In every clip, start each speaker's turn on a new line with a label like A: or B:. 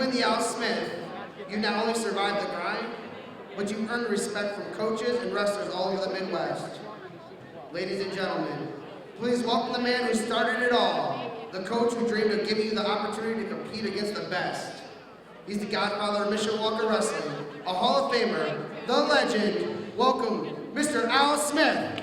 A: win the Al Smith, you not only survived the grind, but you earned respect from coaches and wrestlers all over the Midwest. Ladies and gentlemen, please welcome the man who started it all, the coach who dreamed of giving you the opportunity to compete against the best. He's the godfather of Mishawaka Wrestling, a Hall of Famer, the legend. Welcome, Mr. Al Smith.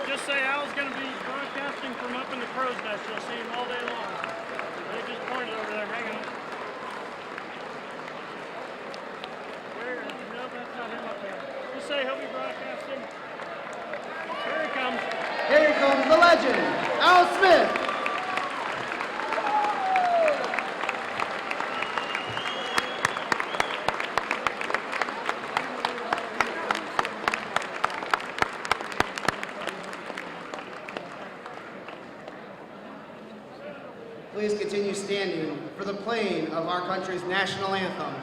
B: Just say Al's going to be broadcasting from up in the Cruz nest. You'll see him all day long. They just pointed over there. Hang on. Where? No, that's not him up there. Just say he'll be broadcasting. Here he comes.
A: Here he comes, the legend, Al Smith. Please continue standing for the playing of our country's national anthem.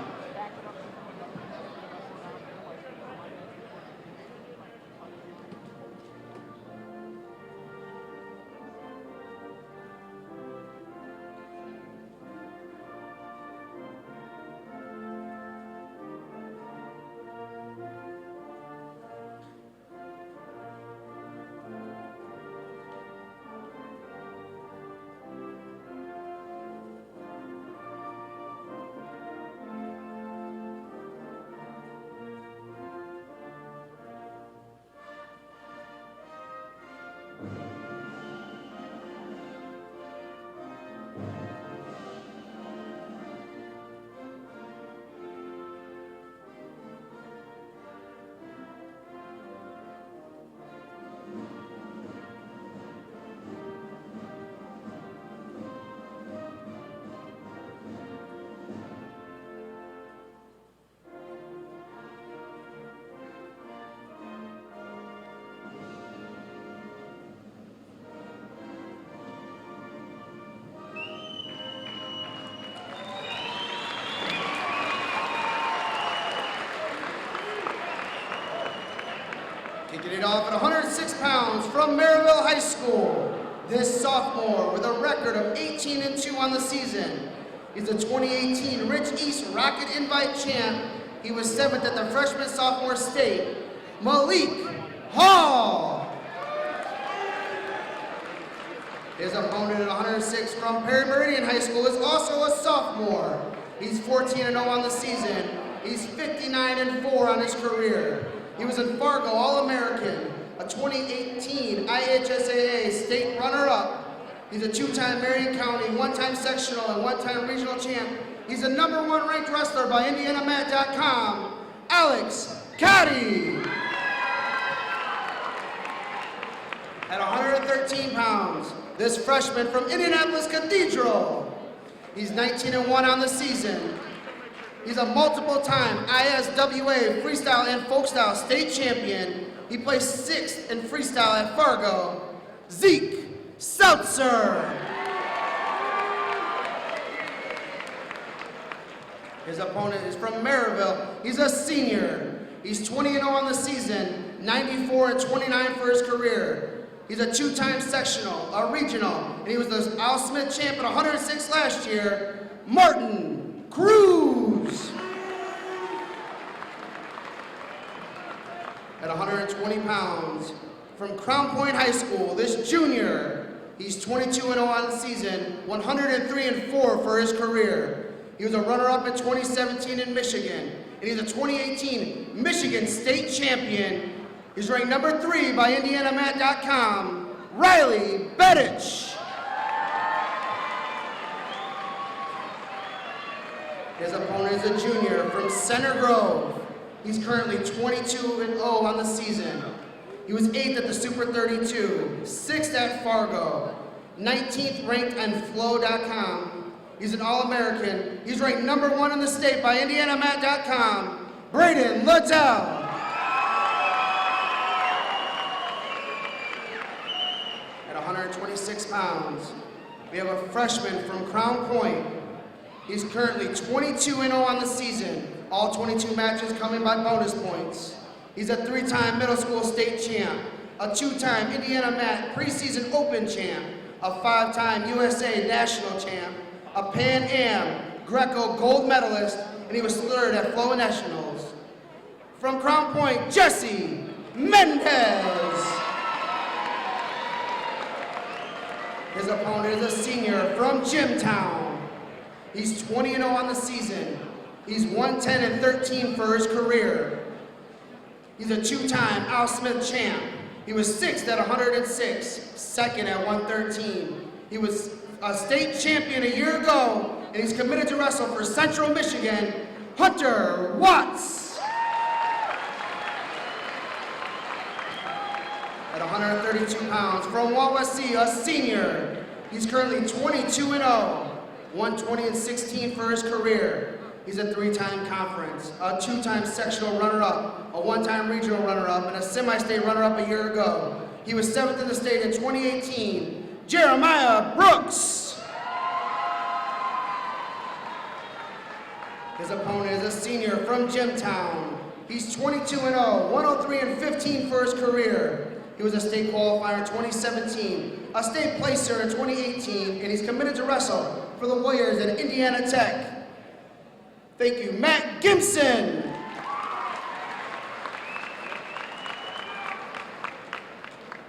A: Kicking it off at 106 pounds from Maryville High School, this sophomore with a record of 18-2 on the season. He's the 2018 Rich East Rocket Invite champ. He was 7th at the freshman sophomore state, Malik Hall. His opponent at 106 from Perry Meridian High School is also a sophomore. He's 14-0 on the season. He's 59-4 on his career. He was in Fargo All-American, a 2018 IHSAA state runner-up. He's a 2-time Marion County, 1-time sectional, and 1-time regional champ. He's the #1 ranked wrestler by IndianaMat.com, Alex Caddy. At 113 pounds, this freshman from Indianapolis Cathedral. He's 19-1 on the season. He's a multiple-time ISWA freestyle and folkstyle state champion. He placed 6th in freestyle at Fargo. Zeke Seltzer. His opponent is from Maryville. He's a senior. He's 20-0 on the season, 94-29 for his career. He's a 2-time sectional, a regional, and he was the Al Smith champ at 106 last year, Martin Cruz. At 120 pounds, from Crown Point High School, this junior, he's 22-0 on the season, 103-4 for his career. He was a runner-up in 2017 in Michigan, and he's a 2018 Michigan State Champion. He's ranked #3 by IndianaMat.com, Riley Bedich. His opponent is a junior from Center Grove. He's currently 22-0 on the season. He was 8th at the Super 32, 6th at Fargo, 19th ranked on Flow.com. He's an All-American. He's ranked #1 in the state by IndianaMat.com, Braden Littell. At 126 pounds, we have a freshman from Crown Point. He's currently 22-0 on the season, All 22 matches coming by bonus points. He's a 3-time middle school state champ, a 2-time Indiana Mat preseason open champ, a 5-time USA national champ, a Pan Am Greco gold medalist, and he was 3rd at Flow Nationals. From Crown Point, Jesse Mendez. His opponent is a senior from Jimtown. He's 20-0 on the season. He's 110-13 for his career. He's a 2-time Al Smith champ. He was 6th at 106, 2nd at 113. He was a state champion a year ago, and he's committed to wrestle for Central Michigan, Hunter Watts. At 132 pounds, from Wawasee, a senior. He's currently 22-0, 120-16 for his career. He's a 3-time conference, a 2-time sectional runner-up, a 1-time regional runner-up, and a semi-state runner-up a year ago. He was 7th in the state in 2018. Jeremiah Brooks. His opponent is a senior from Jimtown. He's 22-0, 103-15 for his career. He was a state qualifier in 2017, a state placer in 2018, and he's committed to wrestle for the Warriors at Indiana Tech. Thank you, Matt Gibson.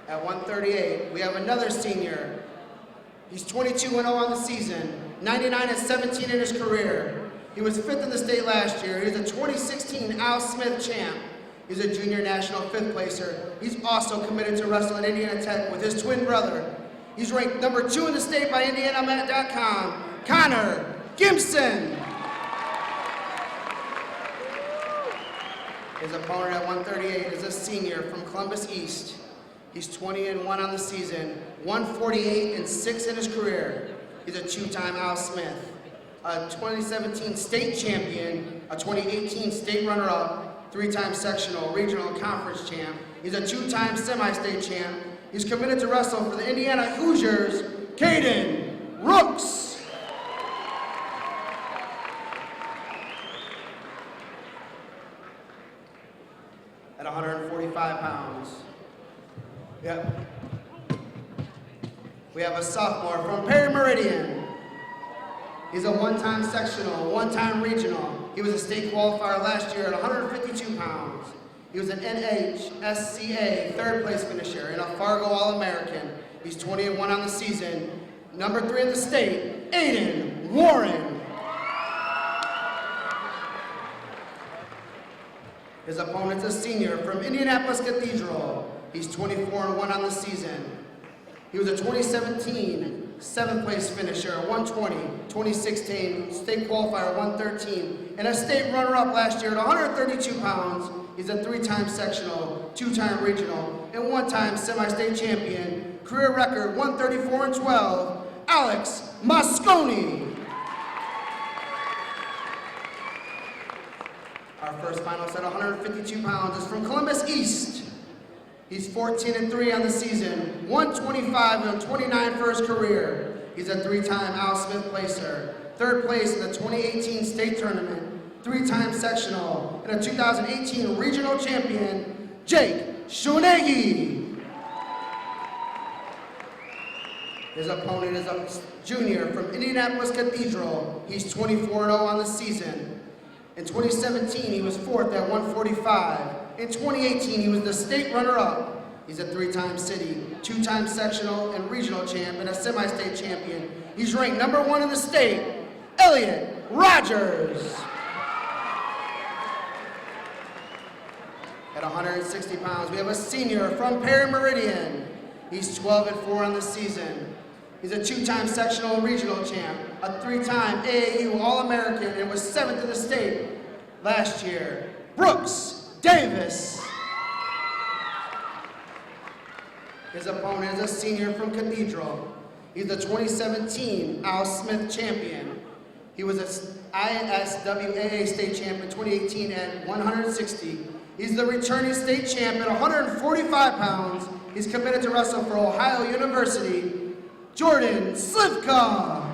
A: At 138, we have another senior. He's 22-0 on the season, 99-17 in his career. He was 5th in the state last year. He's a 2016 Al Smith champ. He's a junior national 5th placer. He's also committed to wrestle at Indiana Tech with his twin brother. He's ranked number 2 in the state by IndianaMat.com, Connor Gibson. His opponent at 138 is a senior from Columbus East. He's 20-1 on the season, 148-6 in his career. He's a 2-time Al Smith, a 2017 state champion, a 2018 state runner-up, 3-time sectional, regional, and conference champ. He's a 2-time semi-state champ. He's committed to wrestle for the Indiana Hoosiers, Caden Rooks. At 145 pounds. Yep. We have a sophomore from Perry Meridian. He's a 1-time sectional, 1-time regional. He was a state qualifier last year at 152 pounds. He was an NHSCA 3rd place finisher and a Fargo All-American. He's 20-1 on the season. Number 3 in the state, Aiden Warren. His opponent's a senior from Indianapolis Cathedral. He's 24-1 on the season. He was a 2017 7th place finisher, 120, 2016 state qualifier, 113, and a state runner-up last year at 132 pounds. He's a 3-time sectional, 2-time regional, and 1-time semi-state champion. Career record 134-12, Alex Mosconi. Our first finalist at 152 pounds is from Columbus East. He's 14-3 on the season, 125-29 for his career. He's a 3-time Al Smith placer, 3rd place in the 2018 state tournament, 3-time sectional, and a 2018 regional champion, Jake Shonegi. His opponent is a junior from Indianapolis Cathedral. He's 24-0 on the season. In 2017, he was 4th at 145. In 2018, he was the state runner-up. He's a 3-time city, 2-time sectional and regional champ, and a semi-state champion. He's ranked number 1 in the state, Elliot Rogers. At 160 pounds, we have a senior from Perry Meridian. He's 12-4 on the season. He's a 2-time sectional and regional champ, a 3-time AAU All-American, and was 7th in the state last year. Brooks Davis. His opponent is a senior from Cathedral. He's the 2017 Al Smith champion. He was an ISWAA state champ in 2018 at 160. He's the returning state champ at 145 pounds. He's committed to wrestle for Ohio University, Jordan Slavka.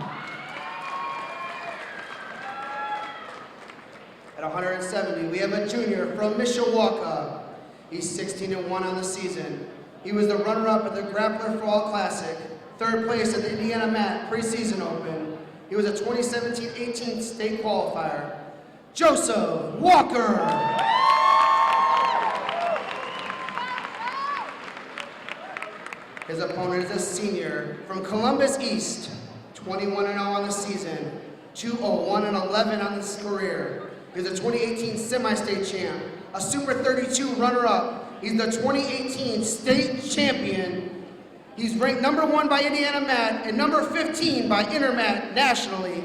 A: At At 170, we have a junior from Mishawaka. He's 16-1 on the season. He was the runner-up at the Grappler Fall Classic, third place at the Indiana Mat Preseason Open. He was a 2017-18 state qualifier. Joseph Walker. His opponent is a senior from Columbus East, 21-0 on the season, 2-0-1-11 on his career. He's a 2018 semi-state champ, a Super 32 runner-up. He's the 2018 state champion. He's ranked number 1 by Indiana Mat and number 15 by Intermat nationally.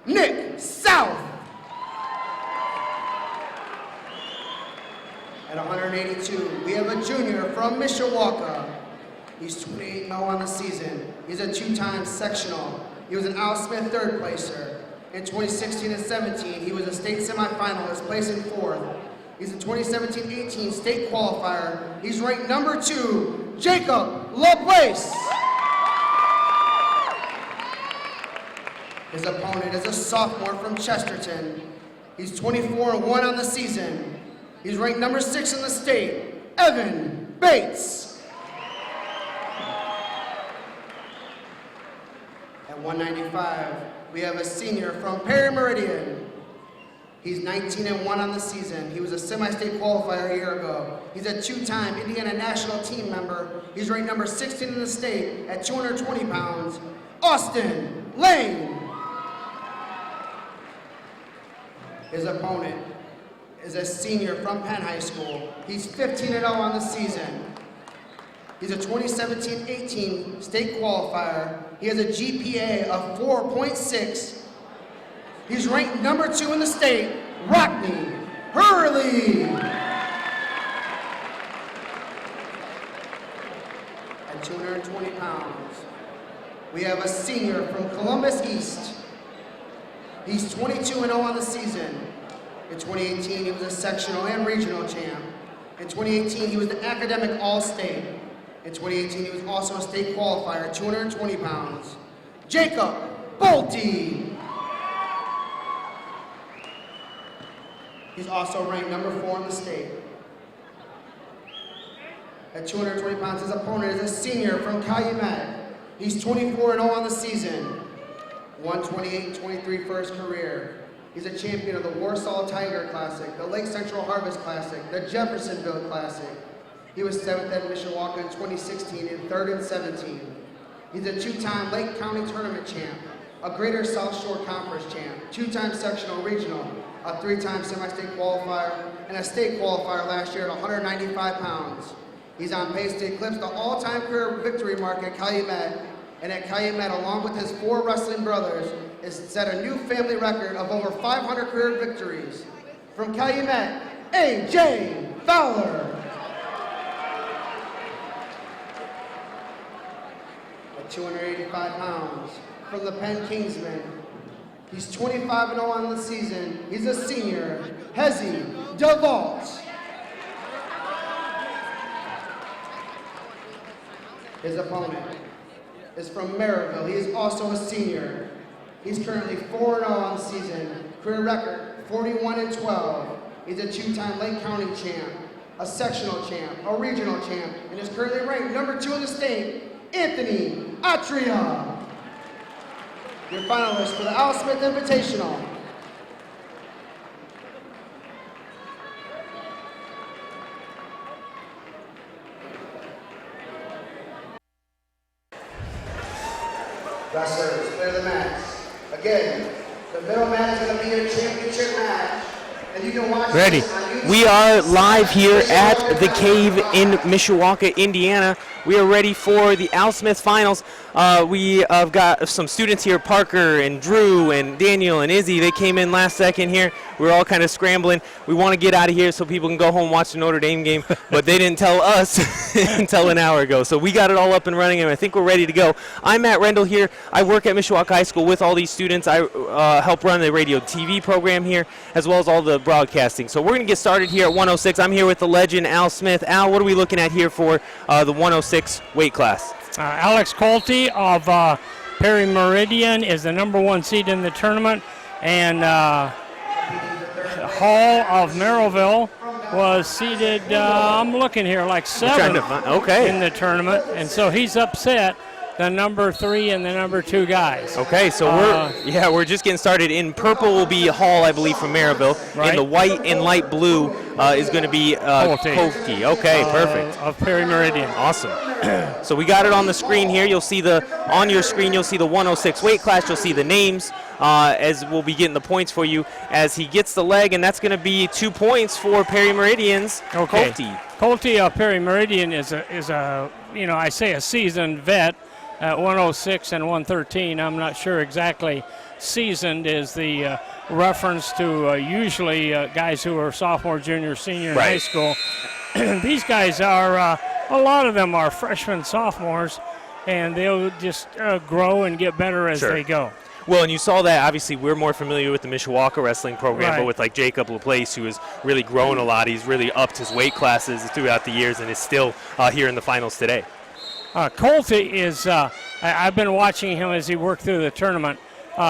A: Nick South. At 182, we have a junior from Mishawaka. He's 28-0 on the season. He's a 2-time sectional. He was an Al Smith third placer. In 2016 and 17, he was a state semifinalist, placing 4th. He's a 2017-18 state qualifier. He's ranked number 2, Jacob Laplace. His opponent is a sophomore from Chesterton. He's 24-1 on the season. He's ranked number 6 in the state, Evan Bates. At 195, we have a senior from Perry Meridian. He's 19-1 on the season. He was a semi-state qualifier a year ago. He's a 2-time Indiana national team member. He's ranked number 16 in the state at 220 pounds, Austin Lane. His opponent is a senior from Penn High School. He's 15-0 on the season. He's a 2017-18 state qualifier. He has a GPA of 4.6. He's ranked number 2 in the state, Rockney Hurley. At 220 pounds, we have a senior from Columbus East. He's 22-0 on the season. In 2018, he was a sectional and regional champ. In 2018, he was the academic all-state. In 2018, he was also a state qualifier at 220 pounds. Jacob Bolte. He's also ranked number 4 in the state. At 220 pounds, his opponent is a senior from Calumet. He's 24-0 on the season. 128-23 for his career. He's a champion of the Warsaw Tiger Classic, the Lake Central Harvest Classic, the Jeffersonville Classic. He was 7th at Mishawaka in 2016 and 3rd in 17. He's a 2-time Lake County Tournament champ, a Greater South Shore Conference champ, 2-time sectional regional, a 3-time semi-state qualifier, and a state qualifier last year at 195 pounds. He's on pace to eclipse the all-time career victory mark at Calumet, and at Calumet, along with his 4 wrestling brothers, has set a new family record of over 500 career victories. From Calumet, A.J. Fowler. At 285 pounds, from the Penn Kingsman, he's 25-0 on the season. He's a senior, Hezi DeVault. His opponent is from Maryville. He is also a senior. He's currently 4-0 on the season. Career record, 41-12. He's a 2-time Lake County champ, a sectional champ, a regional champ, and is currently ranked number 2 in the state, Anthony Atria. Your finalist for the Al Smith Invitational. Wrestlers, clear the mats. Again, the middle mat is going to be your championship match. And you can watch
C: Ready. We are live here at the Cave in Mishawaka, Indiana. We are ready for the Al Smith Finals. We have got some students here, Parker and Drew and Daniel and Izzy. They came in last second here. We're all kind of scrambling. We want to get out of here so people can go home and watch the Notre Dame game, but they didn't tell us until an hour ago. So we got it all up and running, and I think we're ready to go. I'm Matt Rendell here. I work at Mishawaka High School with all these students. I help run the radio TV program here, as well as all the broadcasting. So we're going to get started here at 106. I'm here with the legend, Al Smith. Al, what are we looking at here for the 106 weight class?
B: Alex Colte of Perry Meridian is the #1 seed in the tournament, and Hall of Merrillville was seated, I'm looking here, like 7 in the tournament. And so he's upset the number 3 and the number 2 guys.
C: Okay, so we're just getting started. In purple will be Hall, I believe, from Maryville.
B: Right.
C: And the white and light blue is going to be Kofi. Okay, perfect.
B: Of Perry Meridian.
C: Awesome. So we got it on the screen here. You'll see on your screen, you'll see the 106 weight class. You'll see the names as we'll be getting the points for you as he gets the leg, and that's going to be 2 points for Perry Meridian's Kofi.
B: Kofi of Perry Meridian is a I say a seasoned vet. At 106 and 113, I'm not sure exactly. Seasoned is the reference to usually guys who are sophomore, junior, senior in high school. These guys are, a lot of them are freshmen, sophomores, and they'll just grow and get better as they go.
C: Well, and you saw that, obviously, we're more familiar with the Mishawaka wrestling program,
B: Right.
C: but with like Jacob LaPlace, who has really grown a lot. He's really upped his weight classes throughout the years and is still here in the finals today.
B: Colty is, I've been watching him as he worked through the tournament.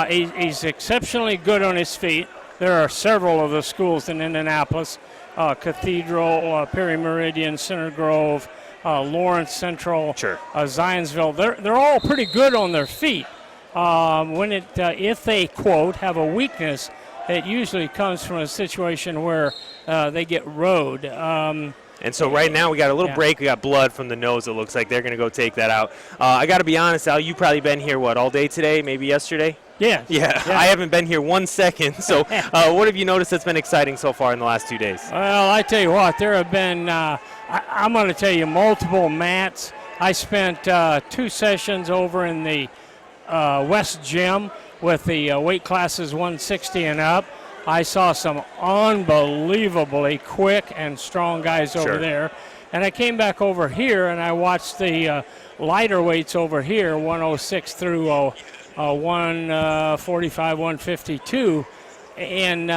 B: He's exceptionally good on his feet. There are several of the schools in Indianapolis, Cathedral, Perry Meridian, Center Grove, Lawrence Central, Zionsville. They're all pretty good on their feet. If they, quote, have a weakness, it usually comes from a situation where they get rode.
C: And so right now we got a little break. We got blood from the nose. It looks like they're going to go take that out. I got to be honest, Al, you've probably been here, all day today, maybe yesterday?
B: Yeah.
C: I haven't been here 1 second. So what have you noticed that's been exciting so far in the last 2 days?
B: Well, I tell you what, there have been, I'm going to tell you, multiple mats. I spent 2 sessions over in the West Gym with the weight classes 160 and up. I saw some unbelievably quick and strong guys over there. And I came back over here and I watched the lighter weights over here, 106 through 145, 152. And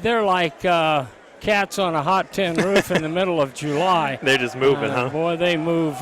B: they're like cats on a hot tin roof in the middle of July.
C: They're just moving, huh?
B: Boy, they move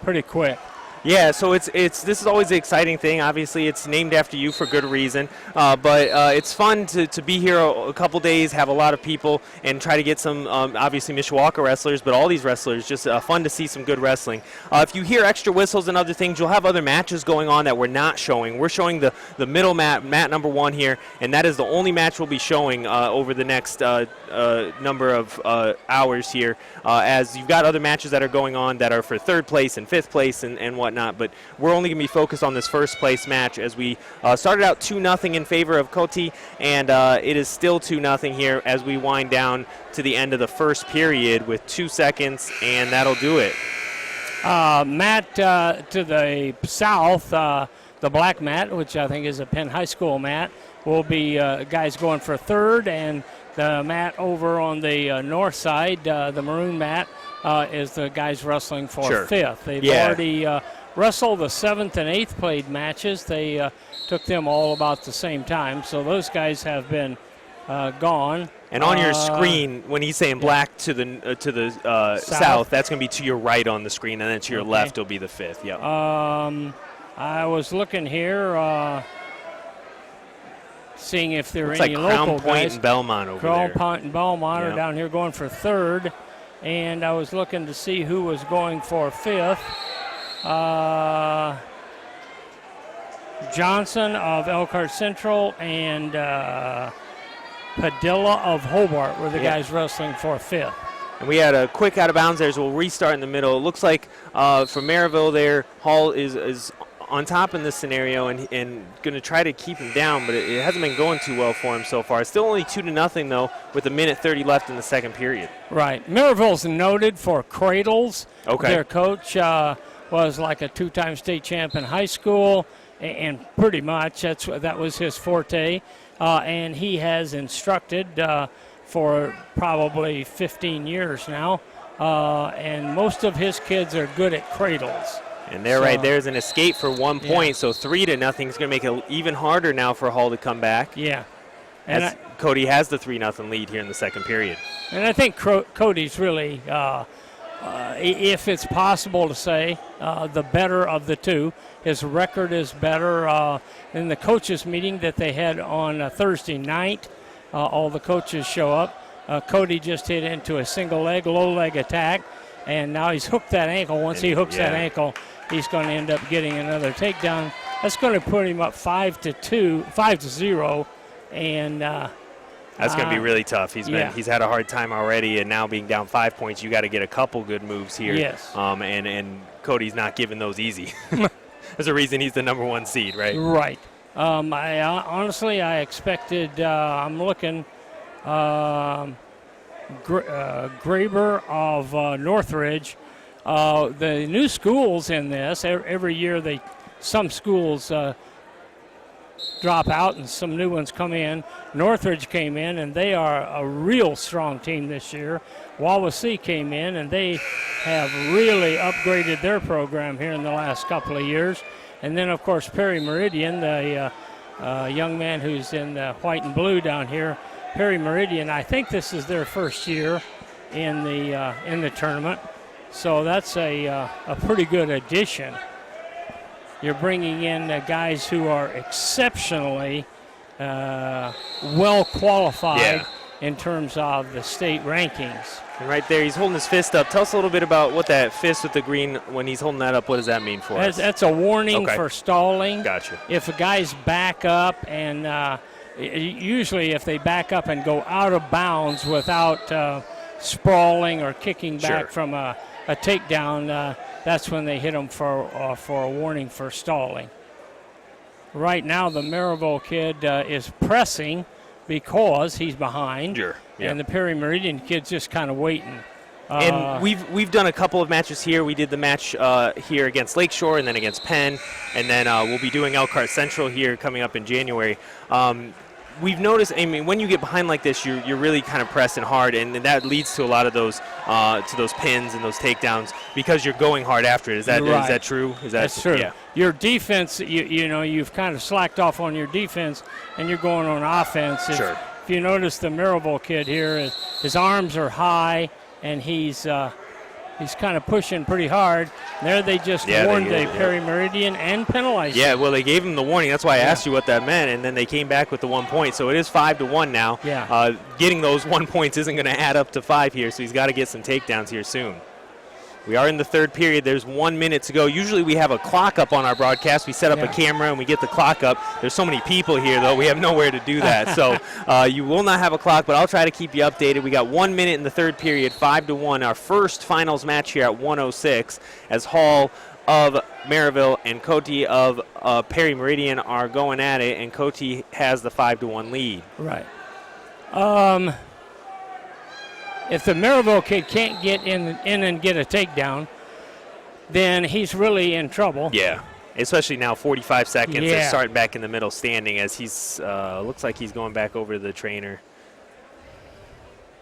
B: pretty quick.
C: Yeah, so this is always the exciting thing. Obviously, it's named after you for good reason, but it's fun to be here a couple days, have a lot of people, and try to get some, obviously, Mishawaka wrestlers, but all these wrestlers, just fun to see some good wrestling. If you hear extra whistles and other things, you'll have other matches going on that we're not showing. We're showing the middle mat number 1 here, and that is the only match we'll be showing over the next number of hours here, as you've got other matches that are going on that are for 3rd place and 5th place and whatnot, but we're only going to be focused on this 1st place match as we started out 2-0 in favor of Koti, and it is still 2-0 here as we wind down to the end of the 1st period with 2 seconds, and that'll do it.
B: Mat to the south, the black mat, which I think is a Penn High School mat, will be guys going for 3rd, and the mat over on the north side, the maroon mat, is the guys wrestling for 5th. They've already wrestled the 7th and 8th played matches. They took them all about the same time, so those guys have been gone.
C: And on your screen, when he's saying black to the south, that's going to be to your right on the screen, and then to your left will be the 5th. Yep.
B: I was looking here, seeing if there are any
C: like Crown
B: local
C: Point
B: guys.
C: and Belmont over
B: Crown
C: there.
B: Point and Belmont are down here going for 3rd, and I was looking to see who was going for 5th. Johnson of Elkhart Central and Padilla of Hobart were the guys wrestling for 5th.
C: And we had a quick out of bounds there, so we'll restart in the middle. It looks like for Maryville there, Hall is on top in this scenario and going to try to keep him down, but it hasn't been going too well for him so far. It's still only 2-0 though, with 1:30 left in the 2nd period.
B: Right. Maryville's noted for cradles.
C: Okay.
B: Their coach was like a 2-time state champ in high school, and pretty much that was his forte. And he has instructed for probably 15 years now, and most of his kids are good at cradles.
C: And right there's an escape for 1 point, so 3-0 is going to make it even harder now for Hall to come back.
B: Yeah. And
C: Cody has the 3-0 lead here in the 2nd period.
B: And I think Cody's really, if it's possible to say, the better of the two. His record is better. In the coaches' meeting that they had on Thursday night, all the coaches show up. Cody just hit into a single leg, low leg attack, and now he's hooked that ankle. Once he hooks that ankle, he's going to end up getting another takedown. That's going to put him up 5-0, and
C: that's going to be really tough. He's had a hard time already, and now being down 5 points, you got to get a couple good moves here.
B: Yes.
C: And Cody's not giving those easy. There's a reason he's the #1 seed, right?
B: Right. Honestly, I expected. I'm looking. Graber of Northridge. The new schools in this every year, some schools drop out and some new ones come in. Northridge came in, and they are a real strong team this year. Wawasee came in, and they have really upgraded their program here in the last couple of years. And then, of course, Perry Meridian, the young man who's in the white and blue down here. Perry Meridian, I think this is their first year in the tournament. So that's a pretty good addition. You're bringing in guys who are exceptionally well qualified in terms of the state rankings.
C: And right there, he's holding his fist up. Tell us a little bit about what that fist with the green, when he's holding that up, what does that mean for us?
B: That's a warning for stalling.
C: Gotcha.
B: If a guy's back up, and usually if they back up and go out of bounds without sprawling or kicking back from a takedown, that's when they hit them for a warning for stalling. Right now, the Maryville kid is pressing because he's behind, and the Perry Meridian kid's just kind of waiting.
C: And we've done a couple of matches here. We did the match here against Lakeshore and then against Penn, and then we'll be doing Elkhart Central here coming up in January. We've noticed, I mean, when you get behind like this, you're really kind of pressing hard, and that leads to a lot of those pins and those takedowns because you're going hard after it. Is that is that true?
B: That's true.
C: Yeah.
B: Your defense, you've kind of slacked off on your defense, and you're going on offense. If you notice the Maryville kid here, his arms are high, and he's kind of pushing pretty hard. There they just warned the Perry Meridian and penalized him.
C: Yeah, well, they gave him the warning. That's why I asked you what that meant, and then they came back with the 1 point. So it is 5-1 now.
B: Yeah.
C: Getting those 1 points isn't going to add up to 5 here, so he's got to get some takedowns here soon. We are in the third period. There's 1 minute to go. Usually we have a clock up on our broadcast. We set up a camera and we get the clock up. There's so many people here, though, we have nowhere to do that. So you will not have a clock, but I'll try to keep you updated. We got 1 minute in the third period, 5-1. Our first finals match here at 106 as Hall of Maryville and Cote of Perry Meridian are going at it, and Cote has the 5-1 lead.
B: Right. If the Maryville kid can't get in and get a takedown, then he's really in trouble.
C: Yeah, especially now 45 seconds. They're starting back in the middle standing as he's looks like he's going back over to the trainer.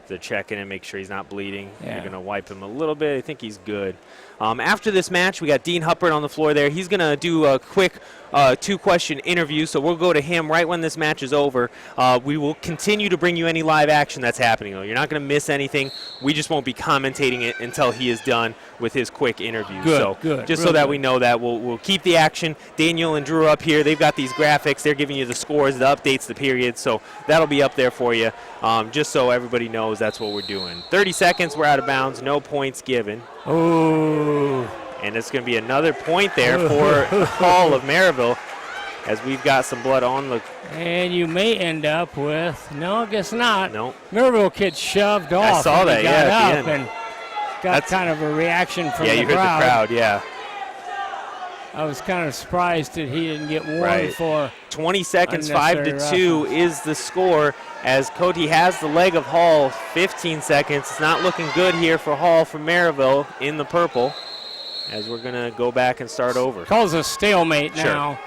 C: They're checking and make sure he's not bleeding. They're going to wipe him a little bit. I think he's good. After this match, we got Dean Huppert on the floor there. He's going to do a quick two-question interview, so we'll go to him right when this match is over. We will continue to bring you any live action that's happening, though. You're not going to miss anything. We just won't be commentating it until he is done with his quick interview.
B: Good.
C: Just so that we know that. We'll keep the action. Daniel and Drew up here. They've got these graphics. They're giving you the scores, the updates, the periods, so that'll be up there for you, just so everybody knows that's what we're doing. 30 seconds, we're out of bounds, no points given.
B: Ooh.
C: And it's going to be another point there for Hall of Maryville as we've got some blood on the...
B: And you may end up with... No, I guess not.
C: Nope.
B: Maryville kid shoved off.
C: I saw that,
B: got
C: at
B: up
C: the end.
B: And got kind of a reaction from the crowd.
C: Yeah, you heard the crowd, yeah.
B: I was kind of surprised that he didn't get warned for
C: 20 seconds, 5-2 is the score as Cote has the leg of Hall. 15 seconds. It's not looking good here for Hall from Maryville in the purple as we're going to go back and start over.
B: Calls a stalemate now.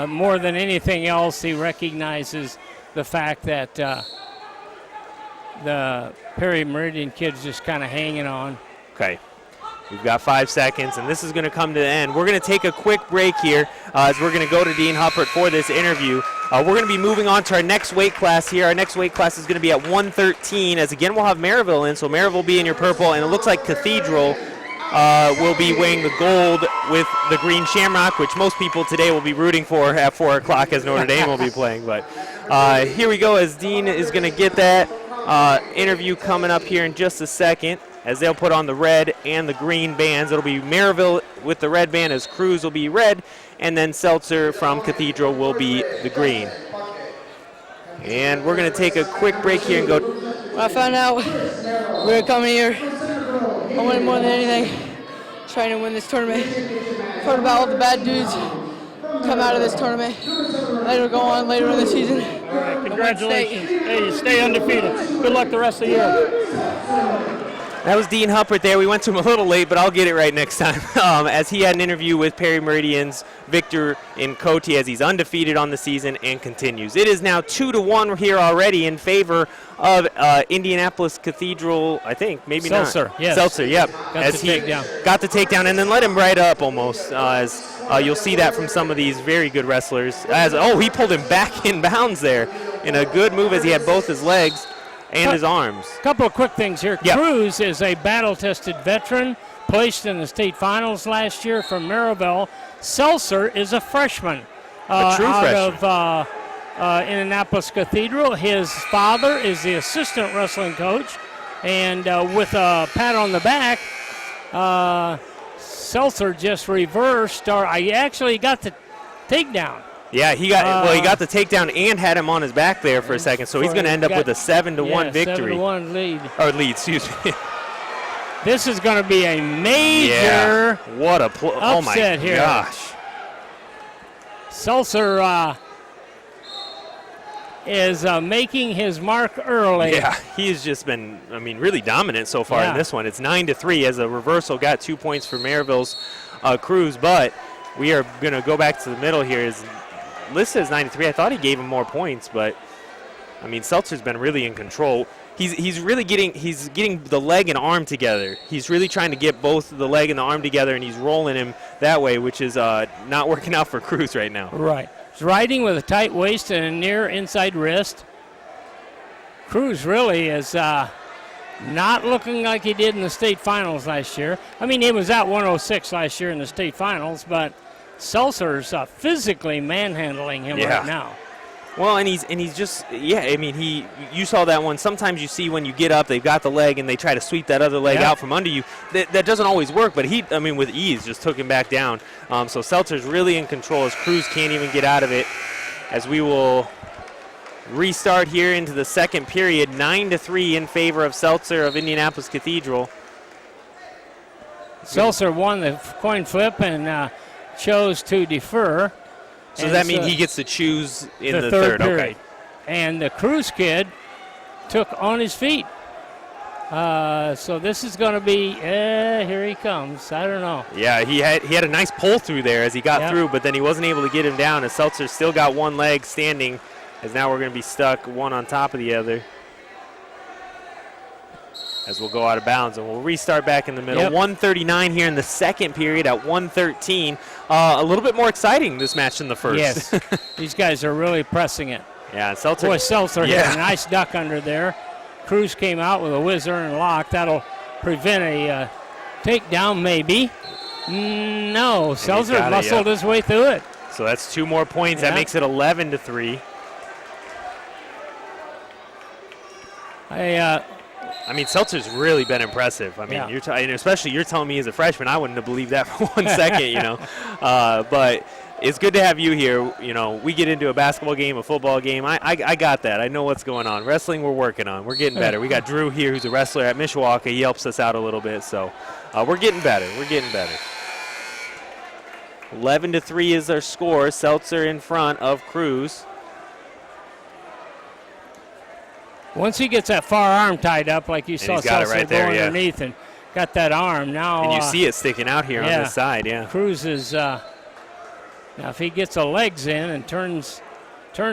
B: More than anything else, he recognizes the fact that the Perry Meridian kid's just kind of hanging on.
C: Okay. We've got 5 seconds, and this is going to come to the end. We're going to take a quick break here as we're going to go to Dean Huppert for this interview. We're going to be moving on to our next weight class here. Our next weight class is going to be at 113, as again we'll have Maryville in, so Maryville will be in your purple, and it looks like Cathedral will be wearing the gold with the green shamrock, which most people today will be rooting for at 4 o'clock as Notre Dame will be playing. But Here we go as Dean is going to get that interview coming up here in just a second as they'll put on the red and the green bands. It'll be Maryville with the red band as Cruz will be red, and then Seltzer from Cathedral will be the green. And we're going to take a quick break here and go.
D: When I found out we were coming here, I wanted more than anything trying to win this tournament. Heard about all the bad dudes come out of this tournament. Later go on later in the season.
E: All right, congratulations. Hey, you stay undefeated. Good luck the rest of the year.
C: That was Dean Huppert there. We went to him a little late, but I'll get it right next time. As he had an interview with Perry Meridian's Victor Cote as he's undefeated on the season and continues. It is now 2-1 here already in favor of Indianapolis Cathedral, I think. Maybe
B: Seltzer,
C: not.
B: yes.
C: Seltzer, yep.
B: Got the takedown.
C: Got the takedown and then let him right up almost. As you'll see that from some of these very good wrestlers. He pulled him back in bounds there in a good move as he had both his legs and his arms.
B: A couple of quick things here.
C: Yep.
B: Cruz is a battle-tested veteran, placed in the state finals last year from Maryville. Seltzer is a freshman
C: A true
B: out
C: freshman.
B: of Indianapolis Cathedral. His father is the assistant wrestling coach, and with a pat on the back, Seltzer just reversed, or I actually got the takedown.
C: Yeah, he got the takedown and had him on his back there for a second, so he's going to end up with a 7-1 victory.
B: 7-1 lead.
C: Or lead, excuse me.
B: This is going to be a major
C: What a oh my
B: upset here.
C: gosh.
B: Seltzer is making his mark early.
C: Yeah, he's just been, really dominant so far in this one. It's 9-3 as a reversal. Got 2 points for Maryville's Cruz, but we are going to go back to the middle here. Is listed as 9-3. I thought he gave him more points, but Seltzer's been really in control. He's really getting the leg and arm together. He's really trying to get both the leg and the arm together, and he's rolling him that way, which is not working out for Cruz right now.
B: Right. He's riding with a tight waist and a near inside wrist. Cruz really is not looking like he did in the state finals last year. He was at 106 last year in the state finals, but Seltzer's physically manhandling him right now.
C: Well, and he's just, you saw that one. Sometimes you see when you get up, they've got the leg and they try to sweep that other leg out from under you. That doesn't always work, but he, with ease, just took him back down. So Seltzer's really in control as Cruz can't even get out of it. As we will restart here into the second period, 9-3 in favor of Seltzer of Indianapolis Cathedral.
B: Seltzer won the coin flip and chose to defer.
C: So does that mean he gets to choose in the
B: third period?
C: Okay.
B: And the Cruz kid took on his feet. So this is going to be, here he comes. I don't know.
C: Yeah, he had a nice pull through there as he got through, but then he wasn't able to get him down as Seltzer still got one leg standing, as now we're going to be stuck one on top of the other. As we'll go out of bounds, and we'll restart back in the middle. 1:39 here in the second period at 1:13. A little bit more exciting, this match, than the first.
B: Yes, these guys are really pressing it.
C: Yeah, Seltzer.
B: Boy, Seltzer hit a nice duck under there. Cruz came out with a whizzer and lock. That'll prevent a takedown, maybe. No, Seltzer muscled his way through it.
C: So that's 2 more points. That makes it 11-3. Seltzer's really been impressive. Especially you're telling me as a freshman, I wouldn't have believed that for 1 second, But it's good to have you here. We get into a basketball game, a football game. I got that. I know what's going on. Wrestling, we're working on. We're getting better. We got Drew here, who's a wrestler at Mishawaka. He helps us out a little bit. So we're getting better. 11-3 is our score. Seltzer in front of Cruz.
B: Once he gets that far arm tied up, like you saw Seltzer go underneath and got that arm, now...
C: And you see it sticking out here on this side,
B: Cruz is... now, if he gets the legs in and turns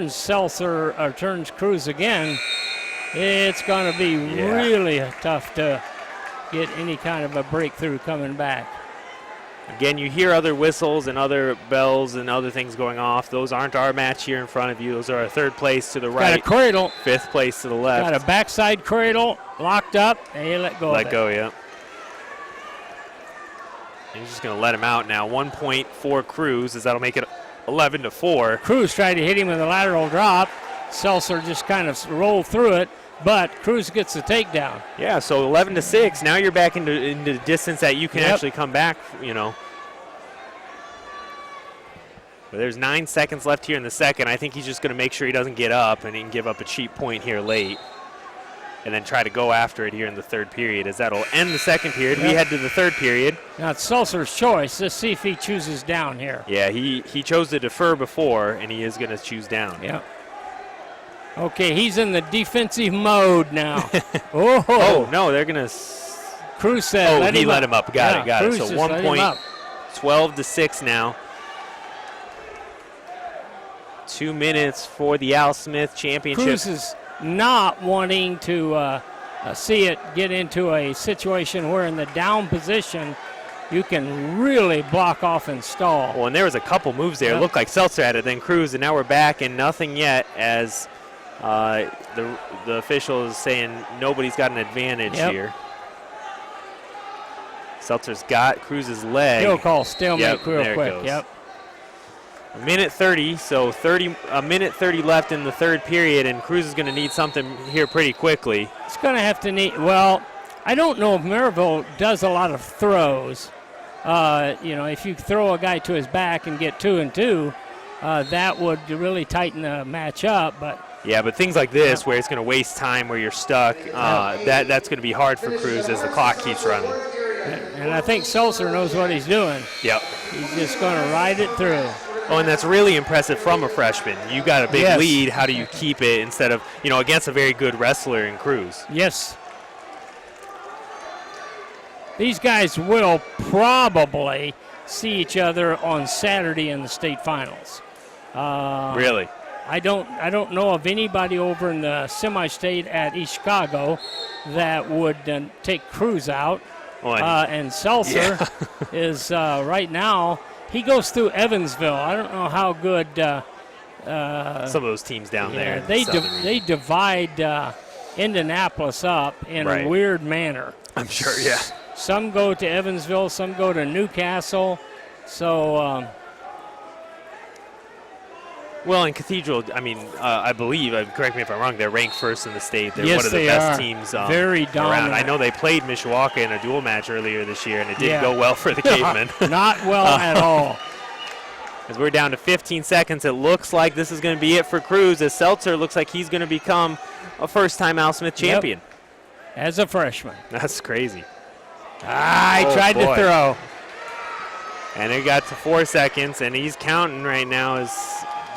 B: Seltzer, or turns Cruz again, it's going to be really tough to get any kind of a breakthrough coming back.
C: Again, you hear other whistles and other bells and other things going off. Those aren't our match here in front of you. Those are our third place to the right.
B: Got a cradle.
C: Fifth place to the left.
B: Got a backside cradle locked up, and you let go of it.
C: Let go, yeah. He's just going to let him out now. 1 point for Cruz, as that'll make it 11-4.
B: Cruz tried to hit him with a lateral drop. Seltzer just kind of rolled through it, but Cruz gets the takedown.
C: Yeah, so 11-6. Now you're back into the distance that you can actually come back, you know. But there's 9 seconds left here in the second. I think he's just going to make sure he doesn't get up and he can give up a cheap point here late. And then try to go after it here in the third period, as that'll end the second period. We head to the third period.
B: Now it's Seltzer's choice. Let's see if he chooses down here.
C: Yeah, he chose to defer before, and he is going to choose down.
B: Yeah. Okay, he's in the defensive mode now.
C: Oh, no, they're going to.
B: Cruz said,
C: he let him up. Got it.
B: Cruz
C: So 1 point, 12-6 now. 2 minutes for the Al Smith championship.
B: Cruz is not wanting to see it get into a situation where in the down position you can really block off and stall.
C: Well, and there was a couple moves there. It looked like Seltzer had it, then Cruz, and now we're back and nothing yet as the official is saying nobody's got an advantage here. Seltzer's got Cruz's leg.
B: He'll call stalemate real quick.
C: A minute 30, so a minute 30 left in the third period, and Cruz is going to need something here pretty quickly.
B: It's going to have to need, well, I don't know if Maryville does a lot of throws. You know, if you throw a guy to his back and get 2 and 2, that would really tighten the match up. But
C: yeah, but things like this where it's going to waste time, where you're stuck, that's going to be hard for Cruz as the clock keeps running.
B: And I think Seltzer knows what he's doing.
C: Yep.
B: He's just going to ride it through.
C: Oh, and that's really impressive from a freshman. You got a big lead. How do you keep it instead of, you know, against a very good wrestler in Cruz?
B: Yes. These guys will probably see each other on Saturday in the state finals.
C: Really?
B: I don't know of anybody over in the semi-state at East Chicago that would take Cruz out. And Seltzer is right now. He goes through Evansville. I don't know how good
C: some of those teams down there.
B: They divide Indianapolis up in a weird manner.
C: I'm sure, yeah.
B: Some go to Evansville, some go to Newcastle. So,
C: well, in Cathedral, I mean, I believe, correct me if I'm wrong, they're ranked first in the state. They're
B: yes,
C: one of the best teams
B: very dominant.
C: around. I know they played Mishawaka in a dual match earlier this year, and it didn't go well for the Cavemen.
B: Not well at all.
C: As we're down to 15 seconds, it looks like this is going to be it for Cruz, as Seltzer looks like he's going to become a first-time Al Smith champion.
B: As a freshman.
C: That's crazy.
B: I tried to throw.
C: And it got to 4 seconds, and he's counting right now as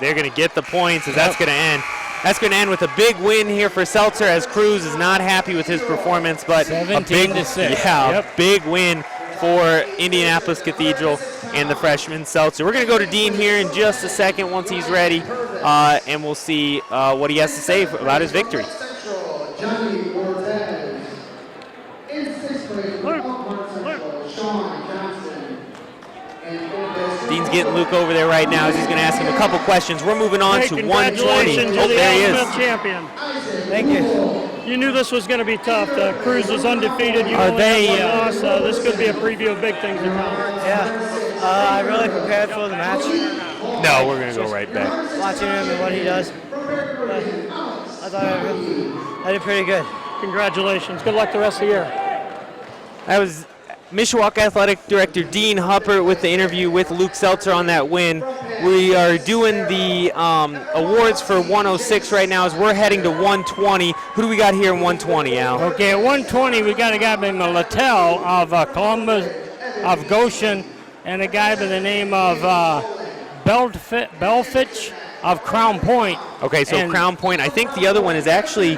C: they're going to get the points, as that's going to end. That's going to end with a big win here for Seltzer, as Cruz is not happy with his performance, but
B: 17-6.
C: A big win for Indianapolis Cathedral and the freshman Seltzer. We're going to go to Dean here in just a second once he's ready, and we'll see what he has to say about his victory. Dean's getting Luke over there right now as he's going to ask him a couple questions. We're moving on to 120.
E: Oh,
C: there he is.
E: Champion.
D: Thank you.
E: You knew this was going to be tough. Cruz was undefeated. You only have one loss. This could be a preview of big things to come.
D: Yeah. I really prepared for the match.
C: No, we're going to go right back.
D: Watching him and what he does. But I thought I did pretty good.
E: Congratulations. Good luck the rest of the year.
C: That was Mishawaka Athletic Director Dean Huppert with the interview with Luke Seltzer on that win. We are doing the awards for 106 right now as we're heading to 120. Who do we got here in 120, Al?
B: Okay, at 120 we got a guy named Littell of Columbus, of Goshen, and a guy by the name of Belfitch of Crown Point.
C: Okay, so Crown Point. I think the other one is actually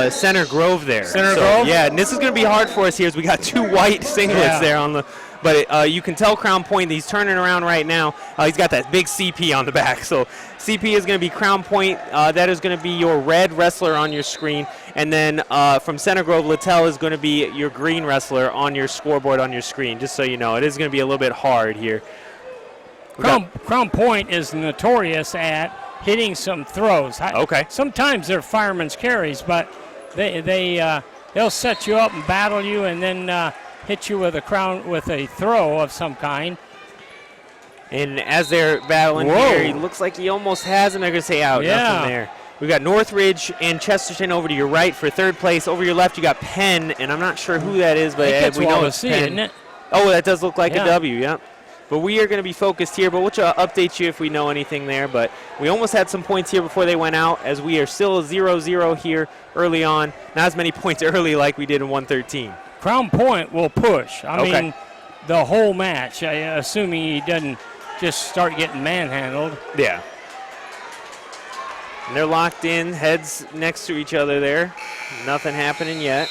C: Center Grove there.
B: Center Grove?
C: Yeah, and this is going to be hard for us here as we got two white singlets there on the. But you can tell Crown Point, he's turning around right now. He's got that big CP on the back. So CP is going to be Crown Point. That is going to be your red wrestler on your screen. And then from Center Grove, Littell is going to be your green wrestler on your scoreboard on your screen, just so you know. It is going to be a little bit hard here.
B: Crown Point is notorious at hitting some throws.
C: Okay.
B: Sometimes they're fireman's carries, but they'll set you up and battle you and then hit you with a throw of some kind.
C: And as they're battling here, he looks like he almost has him. They're going to say out.
B: Yeah.
C: Nothing there. We got Northridge and Chesterton over to your right for third place. Over your left, you got Penn, and I'm not sure who that is, but we know it's Penn.
B: Isn't it?
C: Oh, that does look like a W, yeah. But we are going to be focused here, but we'll update you if we know anything there. But we almost had some points here before they went out, as we are still 0-0 here early on. Not as many points early like we did in 113.
B: Crown Point will push. I mean, the whole match, assuming he doesn't just start getting manhandled.
C: Yeah. And they're locked in, heads next to each other there. Nothing happening yet.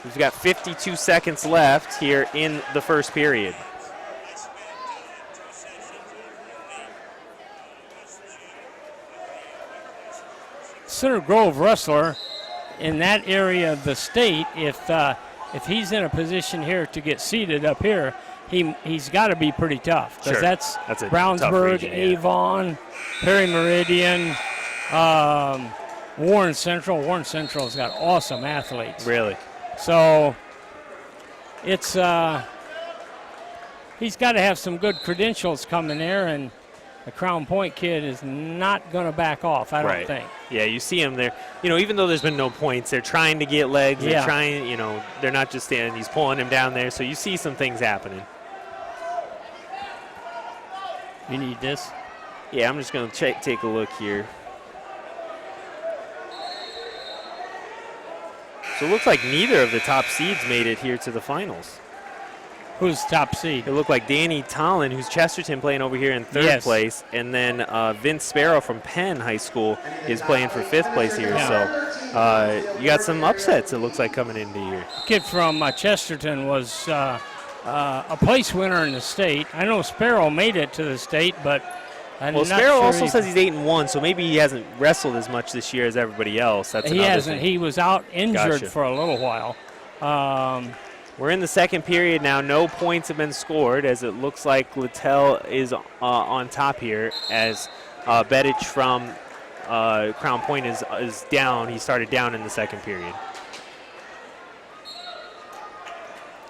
C: We've got 52 seconds left here in the first period.
B: Center Grove wrestler in that area of the state, if he's in a position here to get seated up here, he's got to be pretty tough. Because that's
C: a
B: Brownsburg,
C: tough region,
B: Avon, Perry Meridian, Warren Central. Warren Central's got awesome athletes.
C: Really?
B: So it's he's got to have some good credentials coming there, and the Crown Point kid is not going to back off, I don't think.
C: Yeah, you see him there. You know, even though there's been no points, they're trying to get legs. They're trying, you know, they're not just standing. He's pulling him down there, so you see some things happening.
B: You need this?
C: Yeah, I'm just going to take a look here. So it looks like neither of the top seeds made it here to the finals.
B: Who's top seed?
C: It looked like Danny Tollin, who's Chesterton, playing over here in third place. And then Vince Sparrow from Penn High School is playing for fifth place here. So you got some upsets, it looks like, coming into here.
B: Kid from Chesterton was a place winner in the state. I know Sparrow made it to the state, but I'm not
C: Sparrow
B: sure
C: also says he's 8-1, so maybe he hasn't wrestled as much this year as everybody else. That's
B: he hasn't.
C: Thing.
B: He was out injured for a little while.
C: We're in the second period now. No points have been scored, as it looks like Littell is on top here, as Bedich from Crown Point is down. He started down in the second period.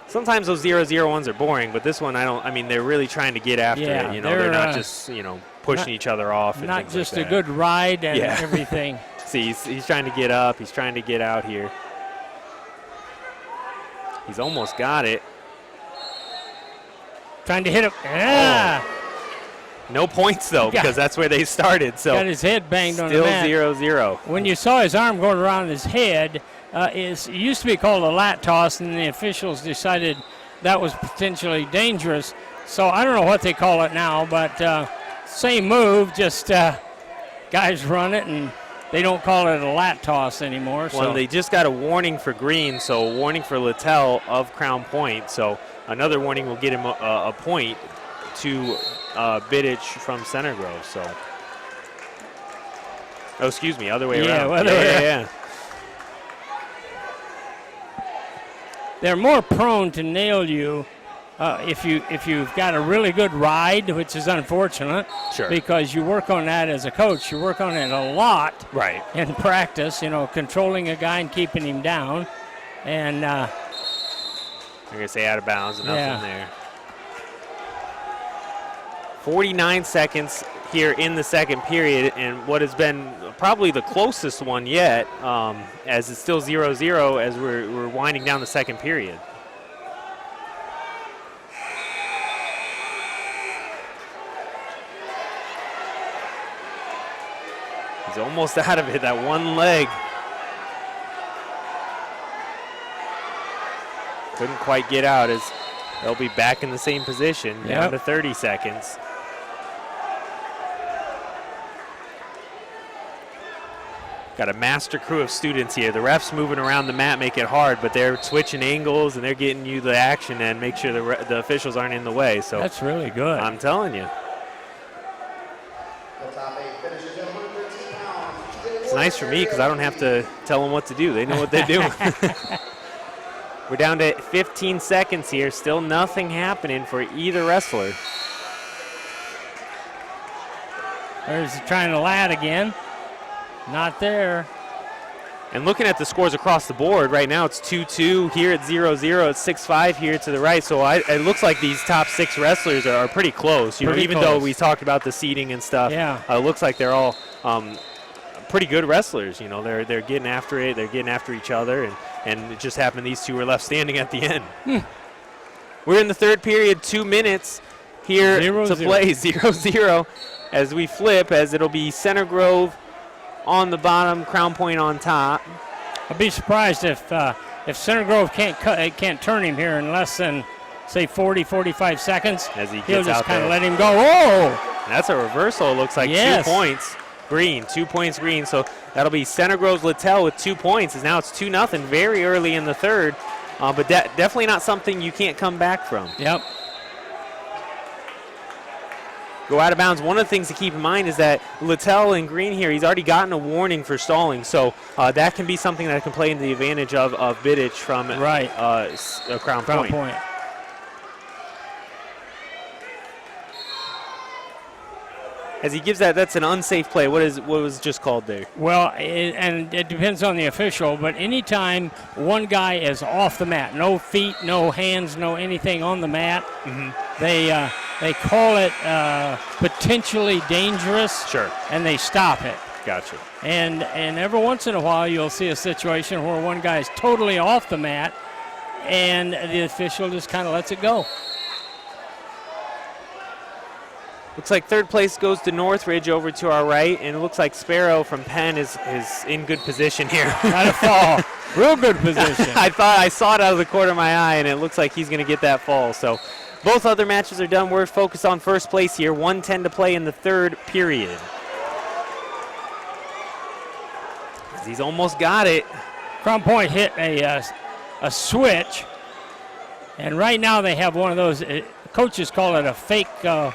C: Sometimes those 0-0 ones are boring, but this one I mean, they're really trying to get after it. You know, they're not just, you know, pushing each other off. And
B: not just
C: like
B: a good ride and everything.
C: See, he's trying to get up. He's trying to get out here. He's almost got it.
B: Trying to hit him. Yeah.
C: Oh. No points, though, because that's where they started. So
B: got his head banged on the
C: still
B: mat.
C: 0-0.
B: When you saw his arm going around his head, it used to be called a lat toss, and the officials decided that was potentially dangerous. So I don't know what they call it now, but same move, just guys run it, and they don't call it a lat toss anymore.
C: Well, they just got a warning for Green, so a warning for Littell of Crown Point. So another warning will get him a point to Bidich from Center Grove. So, oh, excuse me, other way around. Yeah.
B: They're more prone to nail you if you've got a really good ride, which is unfortunate.
C: Sure. Because
B: you work on that as a coach. You work on it a lot.
C: Right.
B: In practice, you know, controlling a guy and keeping him down. And
C: I'm going to say out of bounds, nothing there. 49 seconds here in the second period, and what has been probably the closest one yet, as it's still 0-0 as we're winding down the second period. He's almost out of it, that one leg. Couldn't quite get out, as they'll be back in the same position, down to 30 seconds. Got a master crew of students here. The refs moving around the mat make it hard, but they're switching angles and they're getting you the action and make sure the officials aren't in the way. So
B: that's really good.
C: I'm telling you. It's nice for me because I don't have to tell them what to do. They know what they're doing. We're down to 15 seconds here. Still nothing happening for either wrestler.
B: There's trying to lat again. Not there.
C: And looking at the scores across the board, right now it's 2-2 here at 0-0. It's 6-5 here to the right. So it looks like these top six wrestlers are pretty close. You know, even though we talked about the seeding and stuff, it looks like they're all pretty good wrestlers. You know, they're getting after it. They're getting after each other, and it just happened these two were left standing at the end. We're in the third period, 2 minutes here to play, 0-0 as we flip, as it'll be Center Grove on the bottom, Crown Point on top.
B: I'd be surprised if Center Grove can't turn him here in less than, say, 40, 45 seconds.
C: As he
B: He'll
C: gets
B: just
C: out
B: kind
C: there.
B: of let him go. Oh!
C: That's a reversal. It looks like
B: Yes.
C: 2 points. Green, 2 points green. So that'll be Center Grove's Littell with 2 points. As now it's 2-0 very early in the third. But definitely not something you can't come back from.
B: Yep.
C: Go out of bounds. One of the things to keep in mind is that Littell in green here, he's already gotten a warning for stalling. So that can be something that can play into the advantage of Biddich from Crown Point. As he gives that's an unsafe play. What was just called there?
B: Well, and it depends on the official, but anytime one guy is off the mat, no feet, no hands, no anything on the mat, they call it potentially dangerous.
C: Sure.
B: And they stop it.
C: Gotcha.
B: And every once in a while you'll see a situation where one guy's totally off the mat and the official just kind of lets it go.
C: Looks like third place goes to Northridge over to our right, and it looks like Sparrow from Penn is in good position here.
B: Got to fall. Real good position.
C: I saw it out of the corner of my eye, and it looks like he's going to get that fall. So both other matches are done. We're focused on first place here. 1:10 to play in the third period. He's almost got it.
B: Crown Point hit a switch, and right now they have one of those, coaches call it a fake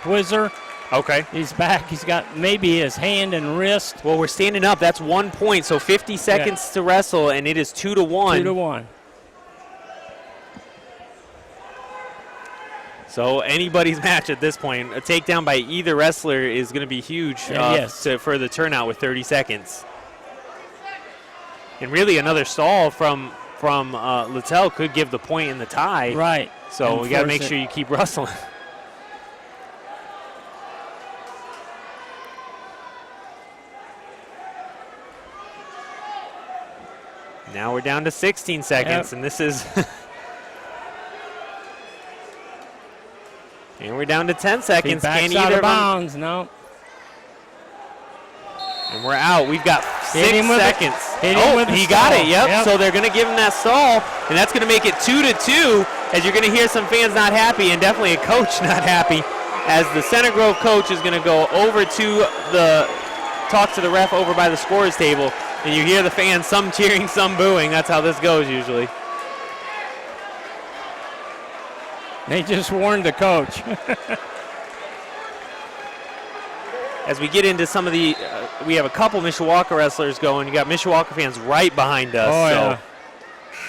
B: whizzer.
C: Okay.
B: He's back. He's got maybe his hand and wrist.
C: Well, we're standing up. That's 1 point, so 50 seconds to wrestle, and it is 2-1.
B: 2-1.
C: So anybody's match at this point. A takedown by either wrestler is going to be huge for the turnout with 30 seconds. And really another stall from Littell could give the point in the tie.
B: Right.
C: So we got to make sure you keep wrestling. Now we're down to 16 seconds, and this is... and we're down to 10 seconds.
B: Can't out of bounds, no.
C: And we're out. We've got 6 seconds. He got it, yep. So they're going to give him that stall, and that's going to make it 2-2, as you're going to hear some fans not happy, and definitely a coach not happy, as the Center Grove coach is going to go over to talk to the ref over by the scorers table, and you hear the fans, some cheering, some booing. That's how this goes usually.
B: They just warned the coach.
C: As we get into some of the, we have a couple Mishawaka wrestlers going. You got Mishawaka fans right behind us.
B: Oh,
C: so.
B: yeah.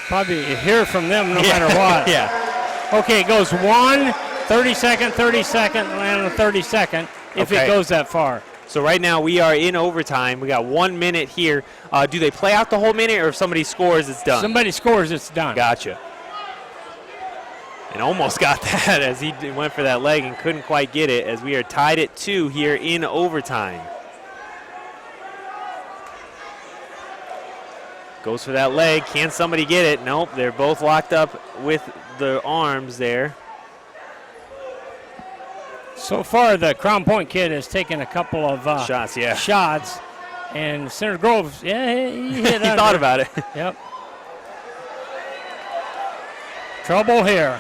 B: Probably hear from them no matter what.
C: Yeah.
B: Okay, it goes 1, 30-second, 30-second, and a 30-second if it goes that far.
C: So right now we are in overtime. We got 1 minute here. Do they play out the whole minute, or if somebody scores, it's done?
B: Somebody scores, it's done.
C: Gotcha. And almost got that as he went for that leg and couldn't quite get it, as we are tied at 2 here in overtime. Goes for that leg. Can somebody get it? Nope. They're both locked up with the arms there.
B: So far, the Crown Point kid has taken a couple of shots. And Center Grove, he hit
C: he thought about it.
B: Yep. Trouble here.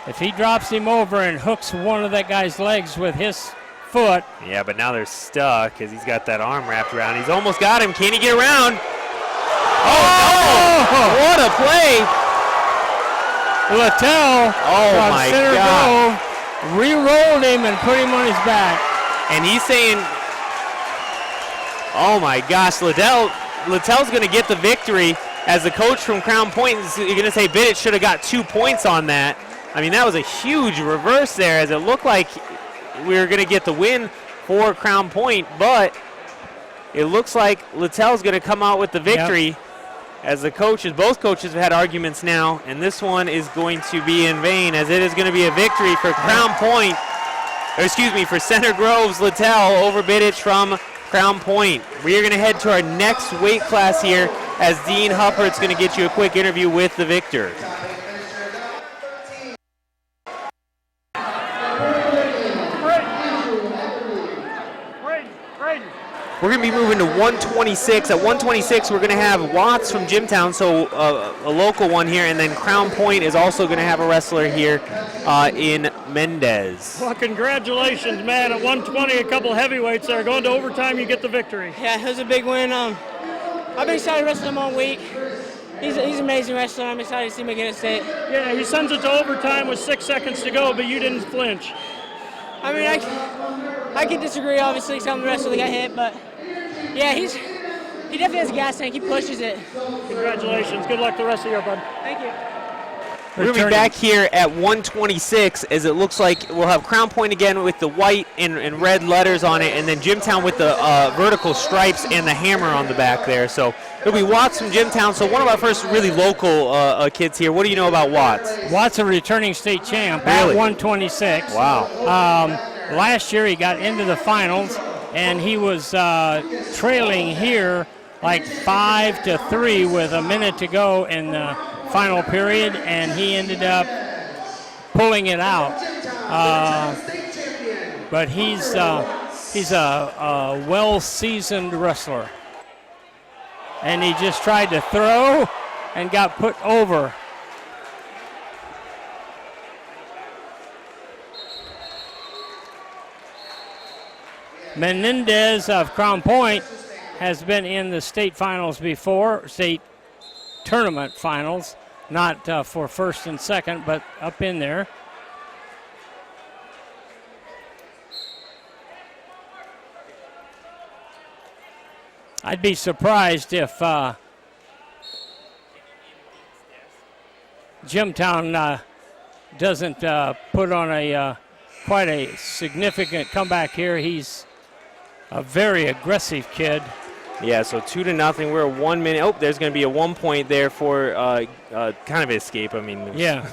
B: If he drops him over and hooks one of that guy's legs with his foot.
C: Yeah, but now they're stuck because he's got that arm wrapped around. He's almost got him. Can he get around? Oh, no! What a play!
B: Littell from Center Grove re-rolled him and put him on his back.
C: And he's saying, oh my gosh, Littell's going to get the victory. As the coach from Crown Point is going to say Biddich should have got 2 points on that. I mean, that was a huge reverse there, as it looked like we were going to get the win for Crown Point, but it looks like Littell's going to come out with the victory. As the coaches, both coaches have had arguments now, and this one is going to be in vain, as it is going to be a victory for Crown Point, for Center Grove's Littell over Biddich from Crown Point. We are going to head to our next weight class here as Dean Huppert's going to get you a quick interview with the victor. We're going to be moving to 126. At 126, we're going to have Watts from Jimtown, so a local one here, and then Crown Point is also going to have a wrestler here in Mendez.
E: Well, congratulations, man. At 120, a couple heavyweights there. Going to overtime, you get the victory.
D: Yeah, it was a big win. I've been excited to wrestle him all week. He's an amazing wrestler. I'm excited to see him again at state.
E: Yeah, he sends it to overtime with 6 seconds to go, but you didn't flinch.
D: I mean, I can disagree, obviously, some of the wrestlers got hit, but yeah, he definitely has a gas tank. He pushes it.
E: Congratulations. Good luck the rest of your bud.
D: Thank you.
C: We're going to be back here at 126 as it looks like we'll have Crown Point again with the white and red letters on it, and then Jimtown with the vertical stripes and the hammer on the back there. So it'll be Watts from Jimtown. So one of our first really local kids here. What do you know about Watts?
B: Watts a returning state champ at 126.
C: Wow.
B: Last year he got into the finals, and he was trailing here like 5-3 with a minute to go in the final period, and he ended up pulling it out. But he's a well-seasoned wrestler, and he just tried to throw and got put over. Mendez of Crown Point has been in the state finals before, state tournament finals, not for first and second, but up in there. I'd be surprised if Jimtown doesn't put on a quite a significant comeback here. He's a very aggressive kid.
C: Yeah, so 2-0. We're at 1 minute. Oh, there's going to be a 1 point there for kind of escape. I mean,
B: yeah.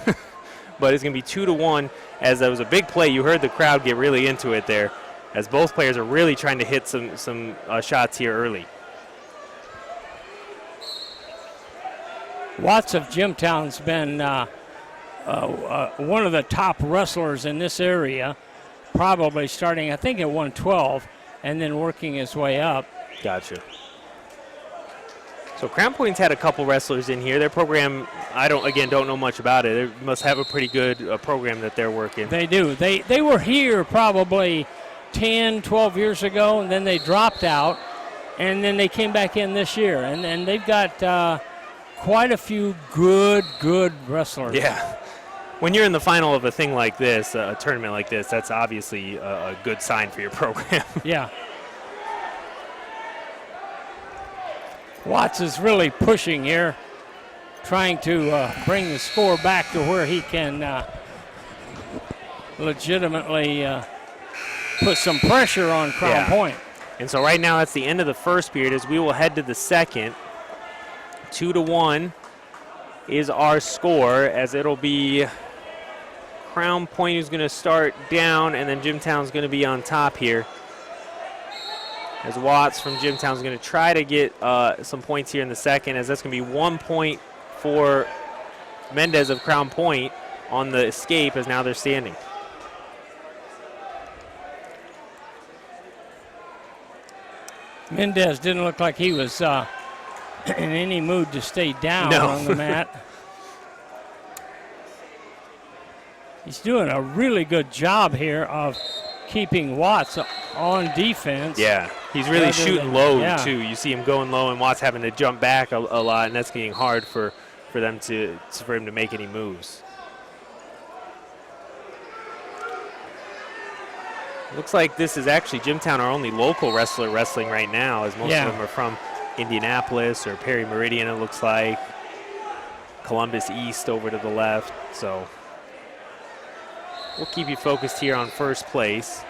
C: But it's going to be 2-1 as that was a big play. You heard the crowd get really into it there as both players are really trying to hit some shots here early.
B: Watts of Jimtown's been one of the top wrestlers in this area, probably starting, I think, at 112 and then working his way up.
C: Gotcha. So Crown Point's had a couple wrestlers in here. Their program, I don't know much about it. They must have a pretty good program that they're working.
B: They do. They were here probably 10, 12 years ago, and then they dropped out, and then they came back in this year. And they've got quite a few good wrestlers.
C: Yeah. When you're in the final of a thing like this, a tournament like this, that's obviously a good sign for your program.
B: Yeah. Watts is really pushing here, trying to bring the score back to where he can legitimately put some pressure on Crown Point.
C: And so right now that's the end of the first period as we will head to the second. 2-1 is our score as it'll be Crown Point who's going to start down, and then Jimtown's going to be on top here. As Watts from Jimtown is going to try to get some points here in the second, as that's going to be 1 point for Mendez of Crown Point on the escape as now they're standing.
B: Mendez didn't look like he was in any mood to stay down on the mat. He's doing a really good job here of keeping Watts on defense.
C: Yeah, he's really shooting low too. You see him going low, and Watts having to jump back a lot, and that's getting hard for him to make any moves. Looks like this is actually Jimtown, our only local wrestler wrestling right now, as most of them are from Indianapolis or Perry Meridian, it looks like. Columbus East over to the left, so we'll keep you focused here on first place.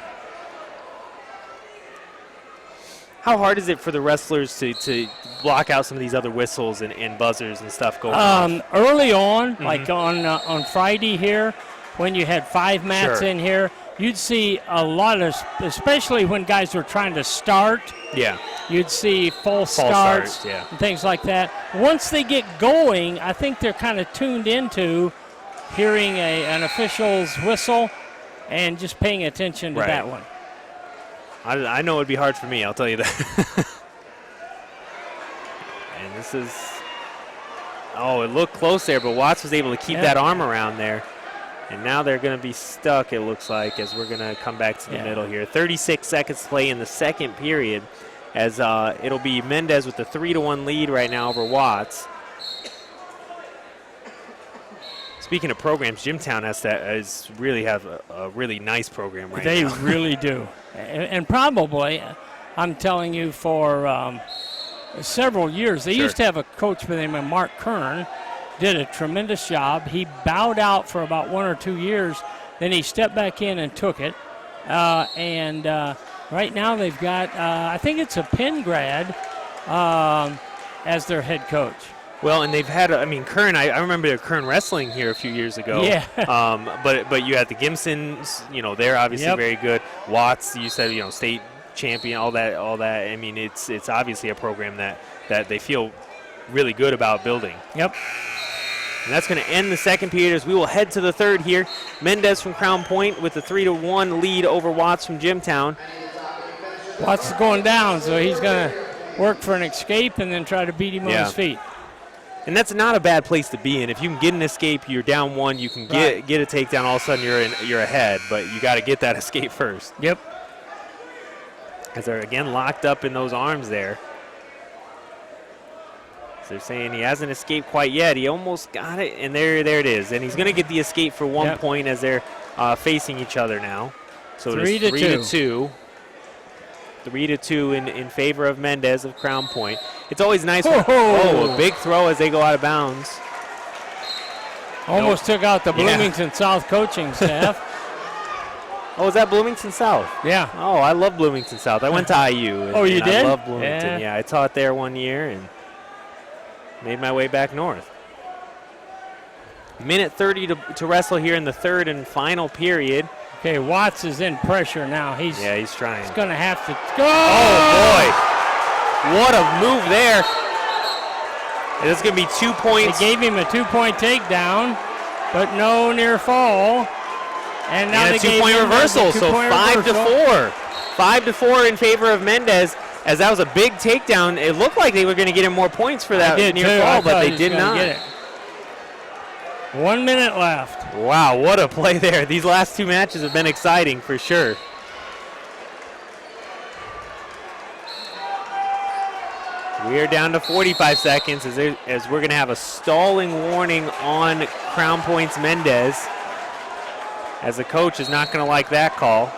C: How hard is it for the wrestlers to block out some of these other whistles and buzzers and stuff going on?
B: Early on, like on Friday here, when you had 5 mats in here, you'd see a lot of, especially when guys were trying to start,
C: Yeah.
B: you'd see false starts
C: yeah.
B: and things like that. Once they get going, I think they're kind of tuned into hearing an official's whistle and just paying attention to
C: Right.
B: that one.
C: I know it'd be hard for me, I'll tell you that. And this is, it looked close there, but Watts was able to keep that arm around there. And now they're going to be stuck, it looks like, as we're going to come back to the middle here. 36 seconds to play in the second period, as it'll be Mendez with the 3-1 lead right now over Watts. Speaking of programs, Jimtown really have a really nice program right now.
B: They really do. And probably, I'm telling you, for several years, they used to have a coach by the name of Mark Kern, did a tremendous job. He bowed out for about 1 or 2 years, then he stepped back in and took it. And right now they've got, I think it's a Penn grad as their head coach.
C: Well, and they've had, Kern, I remember Kern wrestling here a few years ago.
B: Yeah.
C: But you had the Gibsons, they're obviously very good. Watts, you said, state champion, all that. I mean, it's obviously a program that they feel really good about building.
B: Yep.
C: And that's going to end the second period as we will head to the third here. Mendez from Crown Point with the 3-1 lead over Watts from Jimtown.
B: Watts is going down, so he's going to work for an escape and then try to beat him on his feet.
C: And that's not a bad place to be in. If you can get an escape, you're down one. You can get a takedown. All of a sudden, you're ahead. But you got to get that escape first.
B: Yep.
C: As they're again locked up in those arms there. So they're saying he hasn't escaped quite yet. He almost got it, and there it is. And he's going to get the escape for 1 point as they're facing each other now. So it is 3-2. 3-2 in favor of Mendez of Crown Point. It's always nice. A big throw as they go out of bounds.
B: Almost took out the Bloomington South coaching staff.
C: Oh, is that Bloomington South?
B: Yeah.
C: Oh, I love Bloomington South. I went to IU. And,
B: you did?
C: I love Bloomington. Yeah, I taught there 1 year and made my way back north. Minute 30 to wrestle here in the third and final period.
B: Okay, Watts is in pressure now. He's
C: trying.
B: He's going to have to go.
C: Oh, boy. What a move there. And it's going to be 2 points.
B: They gave him a 2-point takedown, but no near fall. And now
C: a 2-point reversal, so 5-4. 5-4 in favor of Mendez. As that was a big takedown, it looked like they were going to get him more points for that near fall, but they did not.
B: 1 minute left.
C: Wow, what a play there. These last two matches have been exciting for sure. We are down to 45 seconds as we're going to have a stalling warning on Crown Point's Mendez, as the coach is not going to like that call.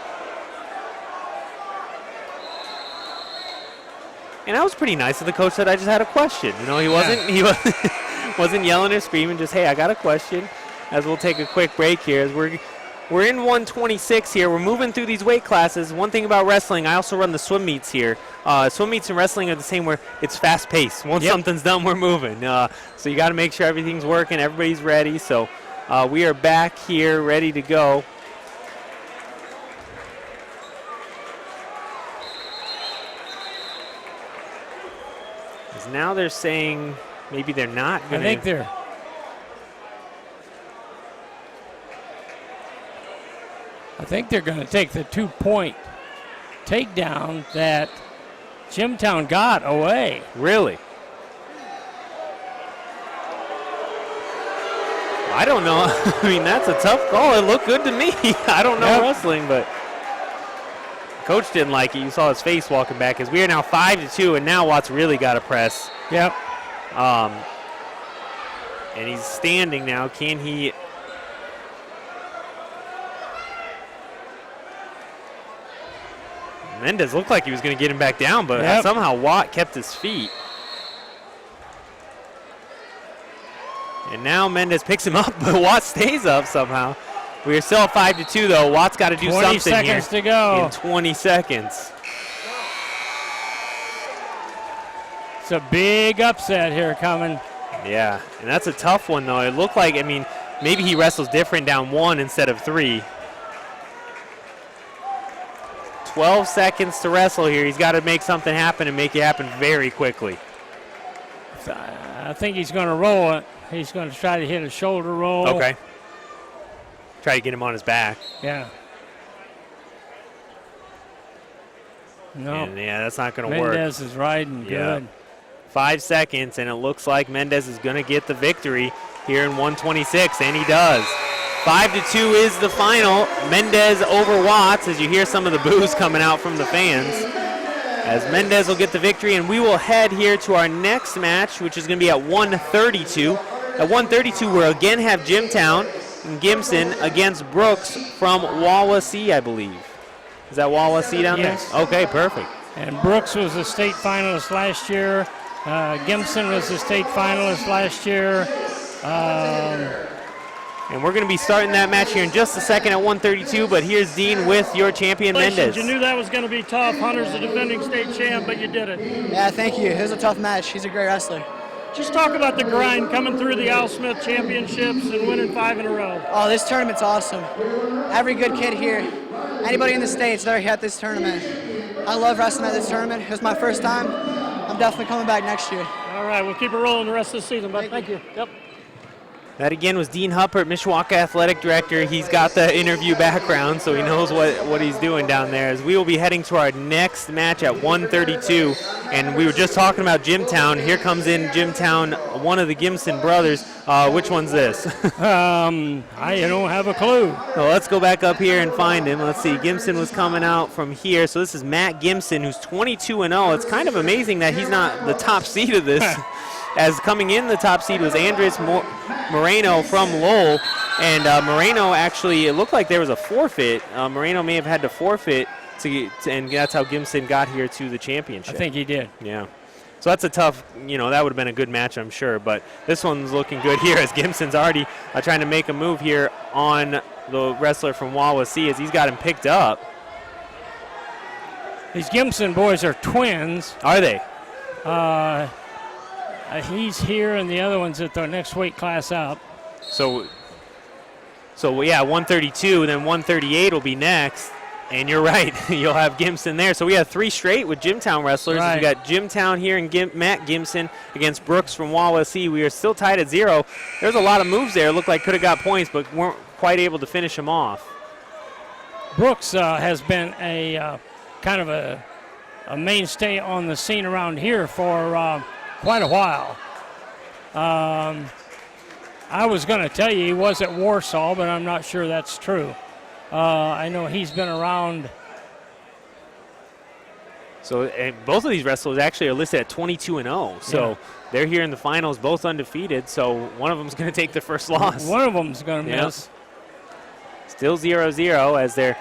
C: And that was pretty nice of the coach that I just had a question. He wasn't yelling or screaming, just, hey, I got a question. As we'll take a quick break here as we're in 126 here. We're moving through these weight classes. One thing about wrestling, I also run the swim meets here. Swim meets and wrestling are the same, where it's fast-paced. Once something's done, we're moving. So you got to make sure everything's working, everybody's ready. So we are back here ready to go. As now they're saying maybe they're not going to.
B: I think they're going to take the 2-point takedown that Jimtown got away.
C: Really? I don't know. I mean, that's a tough call. It looked good to me. I don't know wrestling, but coach didn't like it. You saw his face walking back as we are now 5-2, and now Watts really got to press.
B: Yep.
C: And he's standing now. Can he? Mendez looked like he was going to get him back down, but somehow Watt kept his feet. And now Mendez picks him up, but Watt stays up somehow. We are still at 5-2, though. Watt's got to do something here.
B: 20 seconds to go.
C: In 20 seconds.
B: It's a big upset here coming.
C: Yeah, and that's a tough one, though. It looked like, maybe he wrestles different down 1 instead of 3. 12 seconds to wrestle here. He's got to make something happen and make it happen very quickly.
B: I think he's going to roll it. He's going to try to hit a shoulder roll.
C: Okay. Try to get him on his back.
B: Yeah. No.
C: And yeah, that's not going to work.
B: Mendez is riding good.
C: 5 seconds, and it looks like Mendez is going to get the victory here in 126, and he does. 5-2 is the final. Mendez over Watts, as you hear some of the boos coming out from the fans. As Mendez will get the victory, and we will head here to our next match, which is going to be at 132. At 132, we'll again have Jimtown and Gibson against Brooks from Wawasee, I believe. Is that Wawasee down there? Okay, perfect.
B: And Brooks was a state finalist last year. Gibson was a state finalist last year.
C: And we're going to be starting that match here in just a second at 132, but here's Dean with your champion, Mendez.
E: You knew that was going to be tough. Hunter's the defending state champ, but you did it.
F: Yeah, thank you. It was a tough match. He's a great wrestler.
E: Just talk about the grind coming through the Al Smith championships and winning 5 in a row.
F: Oh, this tournament's awesome. Every good kid here, anybody in the States, they're here at this tournament. I love wrestling at this tournament. It was my first time. I'm definitely coming back next year.
E: All right, we'll keep it rolling the rest of the season, bud. Thank you. Yep.
C: That again was Dean Huppert, Mishawaka Athletic Director. He's got the interview background, so he knows what he's doing down there. As we will be heading to our next match at 132, and we were just talking about Jimtown. Here comes in Jimtown, one of the Gibson brothers. Which one's this?
B: I don't have a clue.
C: So let's go back up here and find him. Let's see. Gibson was coming out from here. So this is Matt Gibson, who's 22-0. It's kind of amazing that he's not the top seed of this. As coming in the top seed was Andres Moreno from Lowell. And Moreno actually, it looked like there was a forfeit. Moreno may have had to forfeit, and that's how Gibson got here to the championship.
B: I think he did.
C: Yeah. So that's a tough, that would have been a good match, I'm sure. But this one's looking good here as Gibson's already trying to make a move here on the wrestler from Wawasee as he's got him picked up.
B: These Gibson boys are twins.
C: Are they?
B: He's here, and the other one's at the next weight class up.
C: So yeah, 132, then 138 will be next. And you're right, you'll have Gibson there. So we have 3 straight with Jimtown wrestlers.
B: Right.
C: We got Jimtown here and Matt Gibson against Brooks from Wawasee. We are still tied at 0. There's a lot of moves there. It looked like could have got points, but weren't quite able to finish them off. Brooks
B: has been a kind of a mainstay on the scene around here for quite a while. I was going to tell you he was at Warsaw, but I'm not sure that's true. I know he's been around.
C: So both of these wrestlers actually are listed at 22-0. So they're here in the finals, both undefeated. So one of them's going to take the first loss.
B: One of them's going to miss.
C: Still 0-0 as they're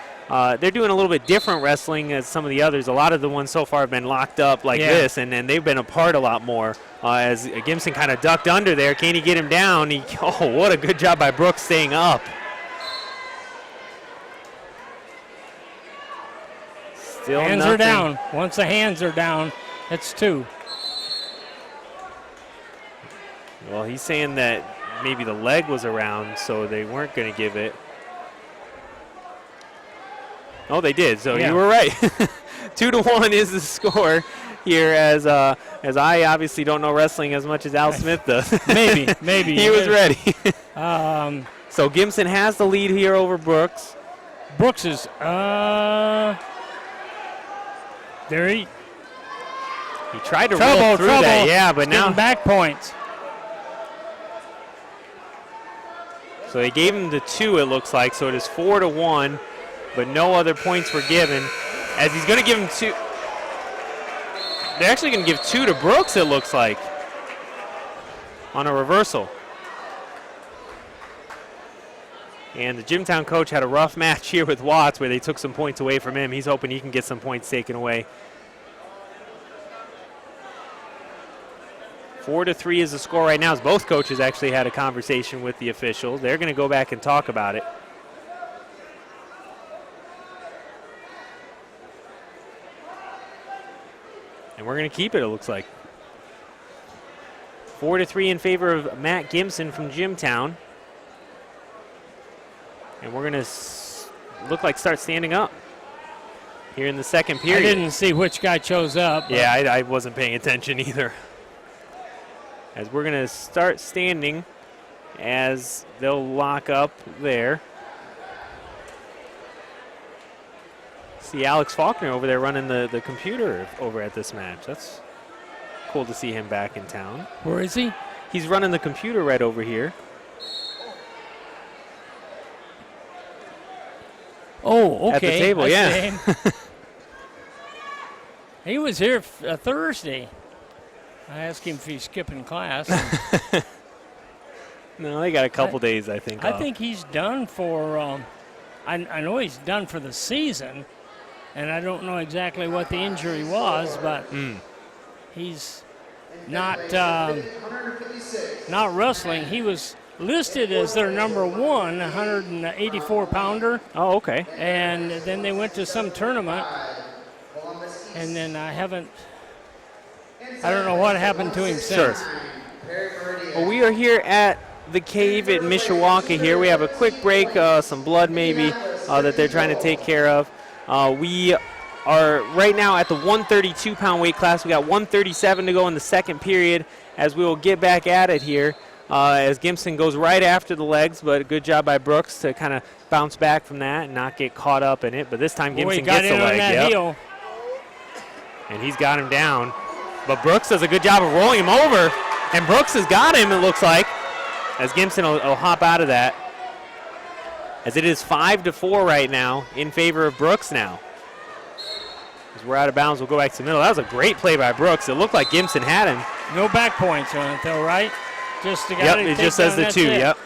C: doing a little bit different wrestling as some of the others. A lot of the ones so far have been locked up like this, and they've been apart a lot more. As Gibson kind of ducked under there. Can he get him down? What a good job by Brooks staying up. Still
B: hands
C: nothing.
B: are down. Once the hands are down, it's 2.
C: Well, he's saying that maybe the leg was around, so they weren't going to give it. Oh, they did. So you were right. 2-1 is the score here. As I obviously don't know wrestling as much as Al Smith does.
B: maybe
C: he was ready. So Gibson has the lead here over Brooks.
B: Brooks is there. He
C: tried to roll through that, but now
B: back points.
C: So they gave him the 2. It looks like. So it is 4-1. But no other points were given. As he's going to give him 2. They're actually going to give 2 to Brooks, it looks like, on a reversal. And the Jimtown coach had a rough match here with Watts where they took some points away from him. He's hoping he can get some points taken away. 4-3 is the score right now, as both coaches actually had a conversation with the officials. They're going to go back and talk about it. And we're going to keep it looks like. 4-3 in favor of Matt Gibson from Jimtown. And we're going to look like start standing up. here in the second
B: I
C: period.
B: didn't see which guy chose up.
C: Yeah, I wasn't paying attention either. As we're going to start standing as they'll lock up there. See Alex Faulkner over there running the computer over at this match. That's cool to see him back in town.
B: Where is he?
C: He's running the computer right over here.
B: Oh, okay.
C: At the table,
B: I see
C: yeah.
B: him. He was here Thursday. I asked him if he's skipping class.
C: No, they got a couple days, I think.
B: I
C: off.
B: think he's done for, I know he's done for the season, and I don't know exactly what the injury was, but he's not wrestling. He was listed as their number one 184-pounder.
C: Oh, okay.
B: And then they went to some tournament, and then I don't know what happened to him since.
C: Well, we are here at the Cave in Mishawaka here. We have a quick break, some blood maybe that they're trying to take care of. We are right now at the 132-pound weight class. We got 137 to go in the second period as we will get back at it here. As Gibson goes right after the legs, but a good job by Brooks to kind of bounce back from that and not get caught up in it. But this time Gibson gets the leg.
B: That heel.
C: And he's got him down. But Brooks does a good job of rolling him over. And Brooks has got him, it looks like, as Gibson will hop out of that. As it is 5-4 right now in favor of Brooks now. As we're out of bounds, we'll go back to the middle. That was a great play by Brooks. It looked like Gibson had him.
B: No back points on it, though, right? Just the guy.
C: Yep, it just says the two, yep.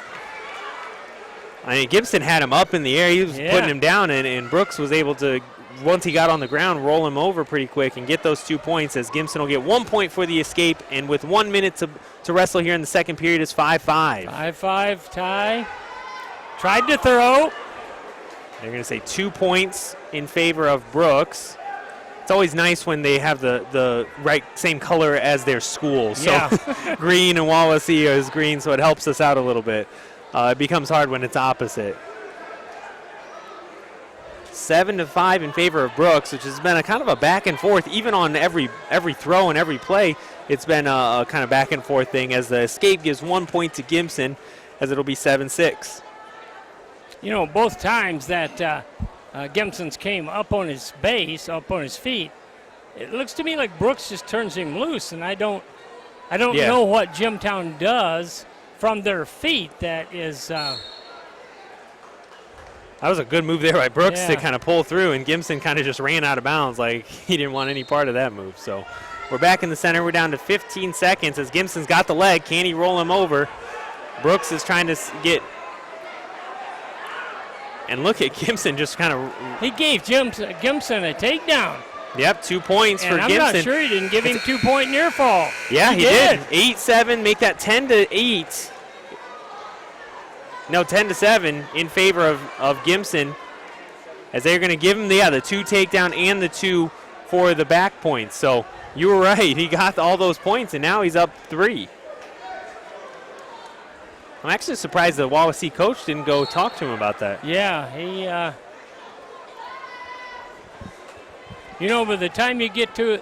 C: I mean, Gibson had him up in the air. He was putting him down, and Brooks was able to, once he got on the ground, roll him over pretty quick and get those 2 points, as Gibson will get 1 point for the escape, and with 1 minute to wrestle here in the second period is 5-5.
B: 5-5 tie. Tried to throw.
C: They're going to say 2 points in favor of Brooks. It's always nice when they have the right same color as their school. So green and Wawasee is green, so it helps us out a little bit. It becomes hard when it's opposite. 7-5 in favor of Brooks, which has been a kind of a back and forth, even on every throw and every play. It's been a kind of back and forth thing, as the escape gives 1 point to Gibson, as it'll be 7-6.
B: You know, both times that Gibson's came up on his base, up on his feet, it looks to me like Brooks just turns him loose, and I don't know what Jimtown does from their feet. That is. That
C: was a good move there by Brooks to kind of pull through, and Gibson kind of just ran out of bounds like he didn't want any part of that move. So we're back in the center. We're down to 15 seconds as Gibson's got the leg. Can he roll him over? Brooks is trying to get. And look at Gibson just kind of.
B: He gave Gibson a takedown.
C: Yep, 2 points for Gibson.
B: I'm not sure he didn't give him 2 point near fall.
C: Yeah, he did. 8-7, make that 10-8. No, 10-7 in favor of Gibson, as they're going to give him the 2 takedown and the 2 for the back points. So you were right. He got all those points, and now he's up 3. I'm actually surprised the Wawasee coach didn't go talk to him about that.
B: Yeah, he, by the time you get to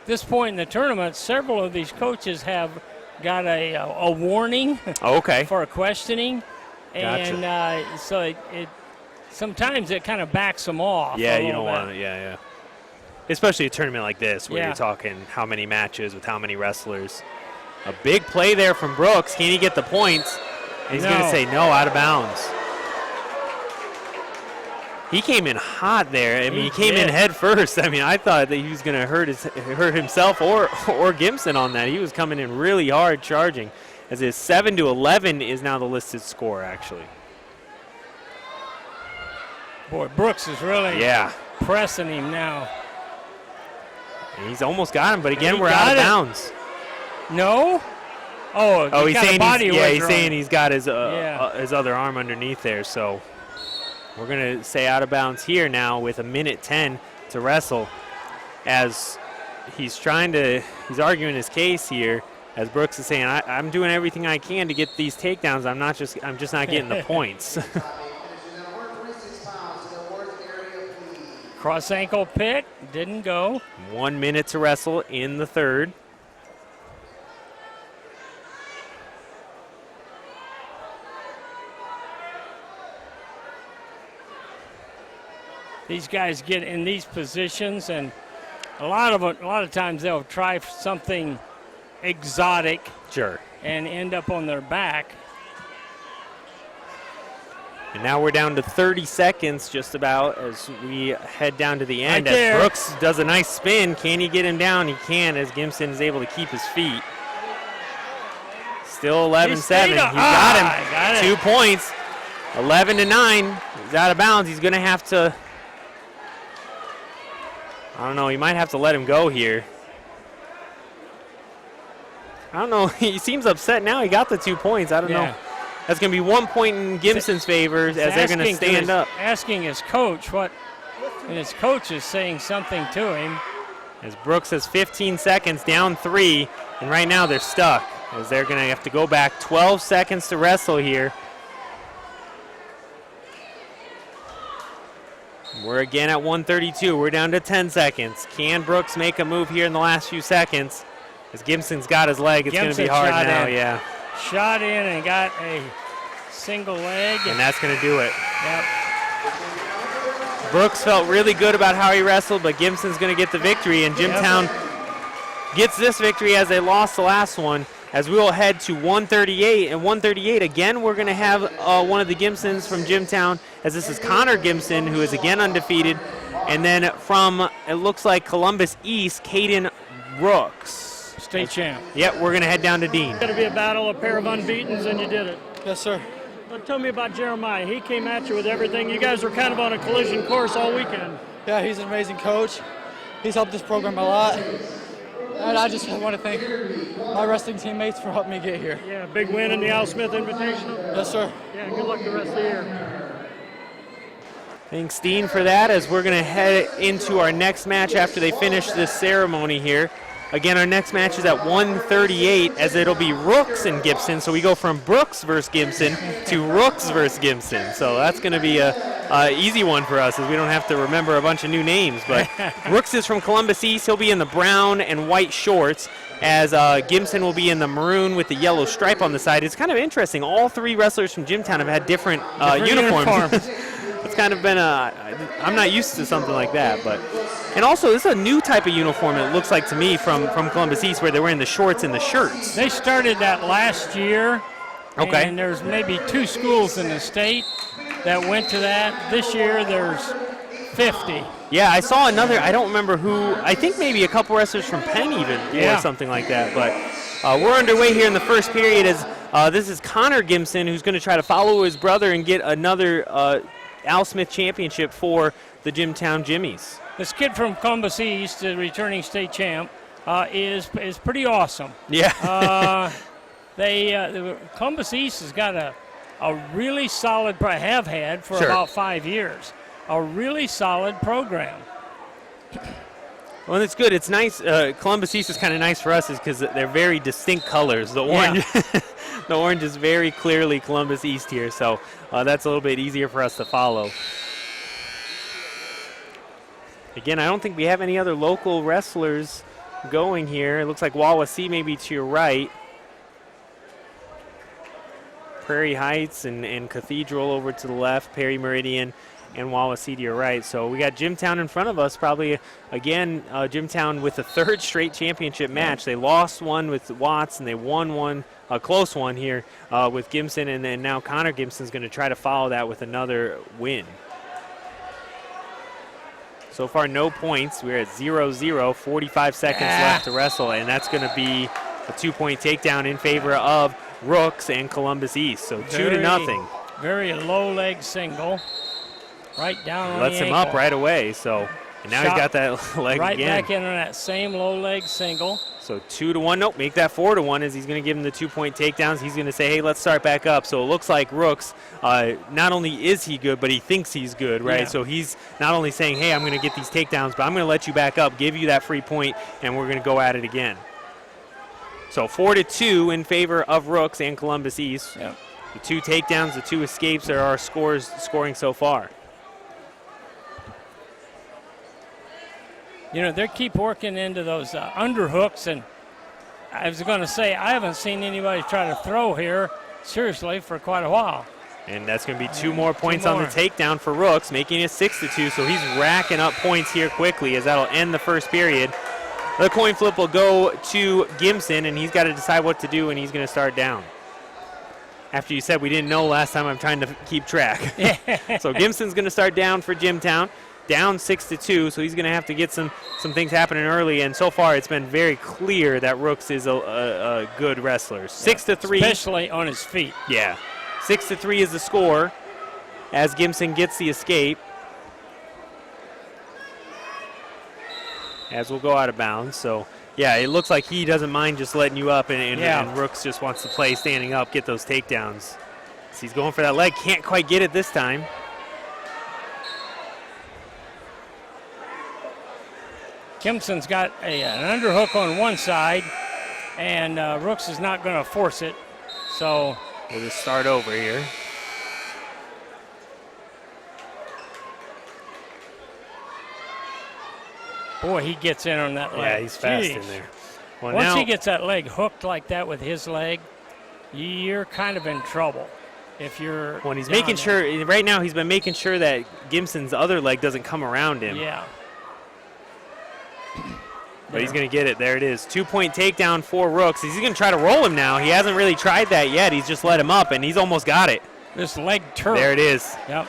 B: this point in the tournament, several of these coaches have got a warning for questioning.
C: Gotcha.
B: And so it sometimes it kind of backs them off.
C: Yeah, you don't want to, especially a tournament like this where you're talking how many matches with how many wrestlers. A big play there from Brooks. Can he get the points? And he's going to say no, out of bounds. He came in hot there. I mean, he came in head first. I mean, I thought that he was going to hurt himself or Gibson on that. He was coming in really hard, charging. As his 7-11 is now the listed score, actually.
B: Boy, Brooks is really pressing him now.
C: And he's almost got him, but again, we're out of bounds.
B: No? Oh,
C: he's saying he's got his other arm underneath there. So we're going to say out of bounds here now with 1:10 to wrestle, as he's arguing his case here, as Brooks is saying, I'm doing everything I can to get these takedowns. I'm just not getting the points.
B: Cross ankle pick, didn't go.
C: 1 minute to wrestle in the third.
B: These guys get in these positions, and a lot of times they'll try something exotic.
C: Sure.
B: And end up on their back.
C: And now we're down to 30 seconds just about as we head down to the end.
B: Right there.
C: As Brooks does a nice spin. Can he get him down? He can, as Gibson is able to keep his feet. Still 11-7. He got him.
B: Got
C: 2 points. 11-9. He's out of bounds. He's going to have to, I don't know, he might have to let him go here. I don't know. He seems upset now. He got the 2 points. I don't know. That's going to be 1 point in Gibson's favor as they're going to stand up.
B: Asking his coach what, and his coach is saying something to him.
C: As Brooks has 15 seconds, down 3, and right now they're stuck as they're going to have to go back 12 seconds to wrestle here. We're again at 132. We're down to 10 seconds. Can Brooks make a move here in the last few seconds? As Gibson's got his leg, it's going to be hard now, yeah.
B: Shot in and got a single leg.
C: And that's going to do it.
B: Yep.
C: Brooks felt really good about how he wrestled, but Gibson's going to get the victory, and Jimtown gets this victory as they lost the last one. As we will head to 138, and 138 again, we're going to have one of the Gibsons from Jimtown, as this is Connor Gibson, who is again undefeated, and then from, it looks like Columbus East, Caden Brooks.
B: State champ.
C: Yep, we're going to head down to Dean.
E: It's going to be a battle, a pair of unbeatens, and you did it.
F: Yes, sir.
E: But tell me about Jeremiah. He came at you with everything. You guys were kind of on a collision course all weekend.
F: Yeah, he's an amazing coach. He's helped this program a lot. And I just want to thank my wrestling teammates for helping me get here.
E: Yeah, big win in the Al Smith Invitational.
F: Yes, sir.
E: Yeah, good luck the rest of the year.
C: Thanks, Dean, for that, as we're going to head into our next match after they finish this ceremony here. Again, our next match is at 138, as it'll be Rooks and Gibson. So we go from Brooks versus Gibson to Rooks versus Gibson. So that's going to be a easy one for us, as we don't have to remember a bunch of new names. But Rooks is from Columbus East. He'll be in the brown and white shorts, as Gibson will be in the maroon with the yellow stripe on the side. It's kind of interesting. All three wrestlers from Jimtown have had different uniforms. It's kind of been I'm not used to something like that, but. And also, this is a new type of uniform, it looks like to me, from Columbus East, where they're wearing the shorts and the shirts.
B: They started that last year.
C: Okay.
B: And there's maybe 2 schools in the state that went to that. This year, there's 50.
C: Yeah, I saw another, I don't remember who, I think maybe a couple wrestlers from Penn even, or something like that. But we're underway here in the first period, as this is Connor Gibson, who's going to try to follow his brother and get another Al Smith championship for the Jimtown Jimmies.
B: This kid from Columbus East, the returning state champ, is pretty awesome.
C: Yeah.
B: Columbus East has got a really solid, have had for about 5 years, a really solid program.
C: Well, it's good. It's nice. Columbus East is kind of nice for us, is because they're very distinct colors. The orange, the orange is very clearly Columbus East here, so that's a little bit easier for us to follow. Again, I don't think we have any other local wrestlers going here. It looks like Wawasee maybe to your right. Prairie Heights and Cathedral over to the left, Perry Meridian and Wawasee to your right. So we got Jimtown in front of us, probably, again, Jimtown with a third straight championship match. They lost one with Watts, and they won one, a close one here with Gibson, and then now Connor Gibson's going to try to follow that with another win. So far, no points. We're at 0-0, 45 seconds left to wrestle, and that's going to be a 2-point takedown in favor of Rooks and Columbus East. So 2-0.
B: Very low leg single, right down on the
C: Lets him
B: ankle.
C: up right away. So, and now he's got that leg
B: right
C: again.
B: back into that same low leg single.
C: So 2-1. Nope, make that 4-1, as he's going to give him the 2-point takedowns. He's going to say, hey, let's start back up. So it looks like Rooks, not only is he good, but he thinks he's good, right?
B: Yeah.
C: So he's not only saying, hey, I'm going to get these takedowns, but I'm going to let you back up, give you that free point, and we're going to go at it again. So 4-2 in favor of Rooks and Columbus East.
B: Yeah.
C: The 2 takedowns, the 2 escapes are our scoring so far.
B: they keep working into those underhooks, and I was going to say, I haven't seen anybody try to throw here seriously for quite a while.
C: And that's going to be 2 more points on the takedown for Rooks, making it 6-2. So he's racking up points here quickly, as that'll end the first period. The coin flip will go to Gibson, and he's got to decide what to do, and he's going to start down. After you said we didn't know last time, I'm trying to keep track. So Gibson's going to start down for Jimtown, down 6-2. So he's going to have to get some things happening early. And so far, it's been very clear that Rooks is a good wrestler. 6-3,
B: especially on his feet.
C: Yeah, 6-3 is the score as Gibson gets the escape. As we'll go out of bounds. So, yeah, it looks like he doesn't mind just letting you up, and Rooks just wants to play standing up, get those takedowns. So he's going for that leg. Can't quite get it this time.
B: Gibson's got an underhook on one side, and Rooks is not going to force it. So
C: we'll just start over here.
B: Boy, he gets in on that leg.
C: Yeah, he's fast in there. Well,
B: once he gets that leg hooked like that with his leg, you're kind of in trouble. If you're
C: when he's making sure, right now he's been making sure that Gibson's other leg doesn't come around him.
B: Yeah.
C: But he's going to get it. There it is. 2-point takedown for Rooks. He's going to try to roll him now. He hasn't really tried that yet. He's just let him up, and he's almost got it.
B: This leg turn.
C: There it is.
B: Yep.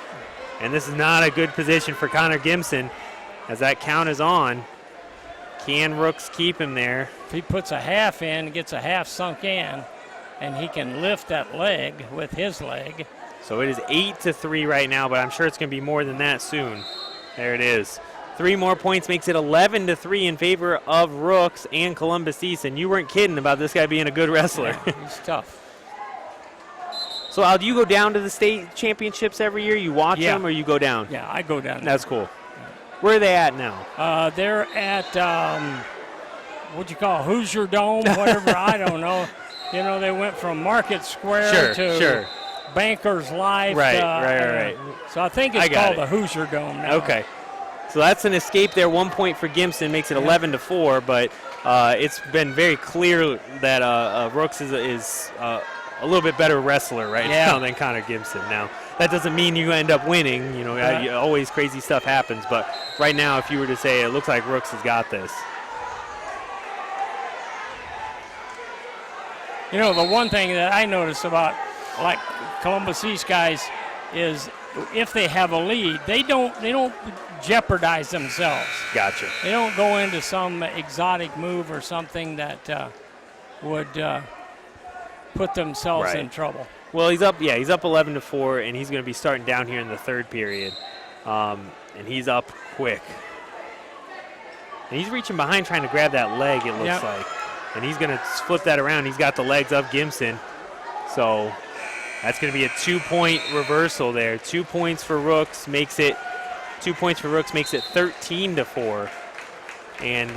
C: And this is not a good position for Connor Gibson. As that count is on, can Rooks keep him there?
B: If he puts a half in, gets a half sunk in, and he can lift that leg with his leg.
C: So it is 8-3 right now, but I'm sure it's going to be more than that soon. There it is. 3 more points makes it 11-3 in favor of Rooks and Columbus East. And you weren't kidding about this guy being a good wrestler.
B: Yeah, he's tough.
C: So, Al, do you go down to the state championships every year? You watch them, or you go down?
B: Yeah, I go down.
C: That's cool. Where are they at now?
B: They're at, what you call Hoosier Dome, whatever, I don't know. They went from Market Square to Bankers Life.
C: Right.
B: So I think it's called the Hoosier Dome now.
C: Okay. So that's an escape there. 1 point for Gibson makes it 11-4, but it's been very clear that Rooks is a little bit better wrestler now than Connor Gibson. Now, that doesn't mean you end up winning. Always crazy stuff happens. But right now, if you were to say it looks like Rooks has got this.
B: The one thing that I notice about like Columbus East guys is if they have a lead, they don't jeopardize themselves.
C: Gotcha.
B: They don't go into some exotic move or something that would put themselves in trouble.
C: Well, he's up 11-4, and he's going to be starting down here in the third period. And he's up quick. And he's reaching behind trying to grab that leg, it looks like. And he's going to flip that around. He's got the legs of Gibson. So that's going to be a 2-point reversal there. 2 points for Rooks makes it 13-4. And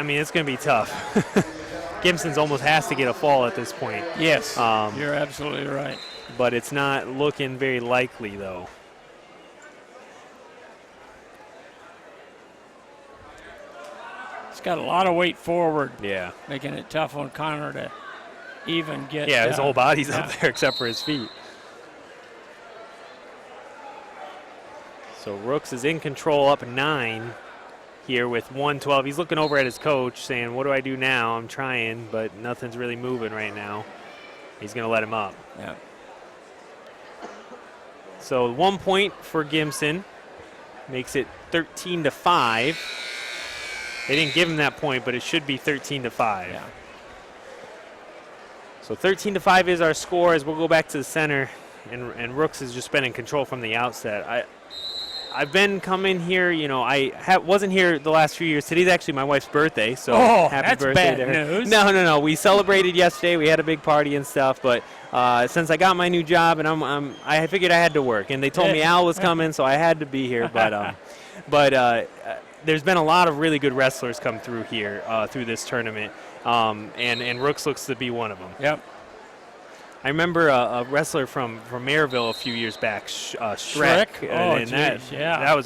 C: it's going to be tough. Gibson's almost has to get a fall at this point.
B: Yes, you're absolutely right.
C: But it's not looking very likely, though.
B: It's got a lot of weight forward.
C: Yeah.
B: Making it tough on Connor to even get.
C: Yeah, his whole body's up there except for his feet. So Rooks is in control, up 9 here with 112. He's looking over at his coach saying, what do I do now? I'm trying, but nothing's really moving right now. He's going to let him up.
B: Yeah.
C: So 1 point for Gibson makes it 13-5. They didn't give him that point, but it should be 13-5.
B: Yeah.
C: So 13-5 is our score as we'll go back to the center, and Rooks has just been in control from the outset. I've been coming here, I wasn't here the last few years. Today's actually my wife's birthday, so happy birthday to her.
B: News.
C: No. We celebrated yesterday. We had a big party and stuff, but since I got my new job and I figured I had to work, and they told me Al was coming, so I had to be here. But there's been a lot of really good wrestlers come through here through this tournament, and Rooks looks to be one of them.
B: Yep.
C: I remember a wrestler from Maryville a few years back, Shrek.
B: Oh, geez,
C: that was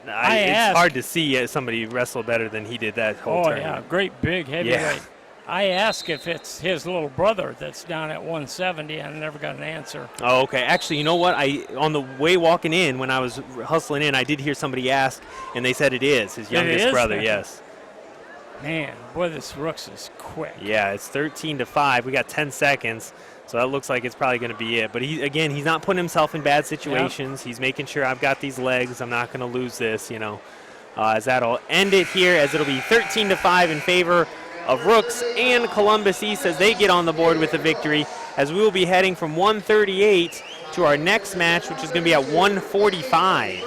C: it's hard to see somebody wrestle better than he did that whole tournament.
B: Yeah, great big heavyweight.
C: Yeah.
B: I asked if it's his little brother that's down at 170, and I never got an answer.
C: Oh, okay. Actually, you know what? On the way walking in, when I was hustling in, I did hear somebody ask, and they said it is his youngest brother. Yes.
B: Man, boy, this Rooks is quick.
C: Yeah, it's 13-5. We got 10 seconds, so that looks like it's probably going to be it. But he's not putting himself in bad situations. Yep. He's making sure I've got these legs. I'm not going to lose this. As that'll end it here, as it'll be 13-5 in favor of Rooks and Columbus East as they get on the board with a victory, as we will be heading from 138 to our next match, which is going to be at 145.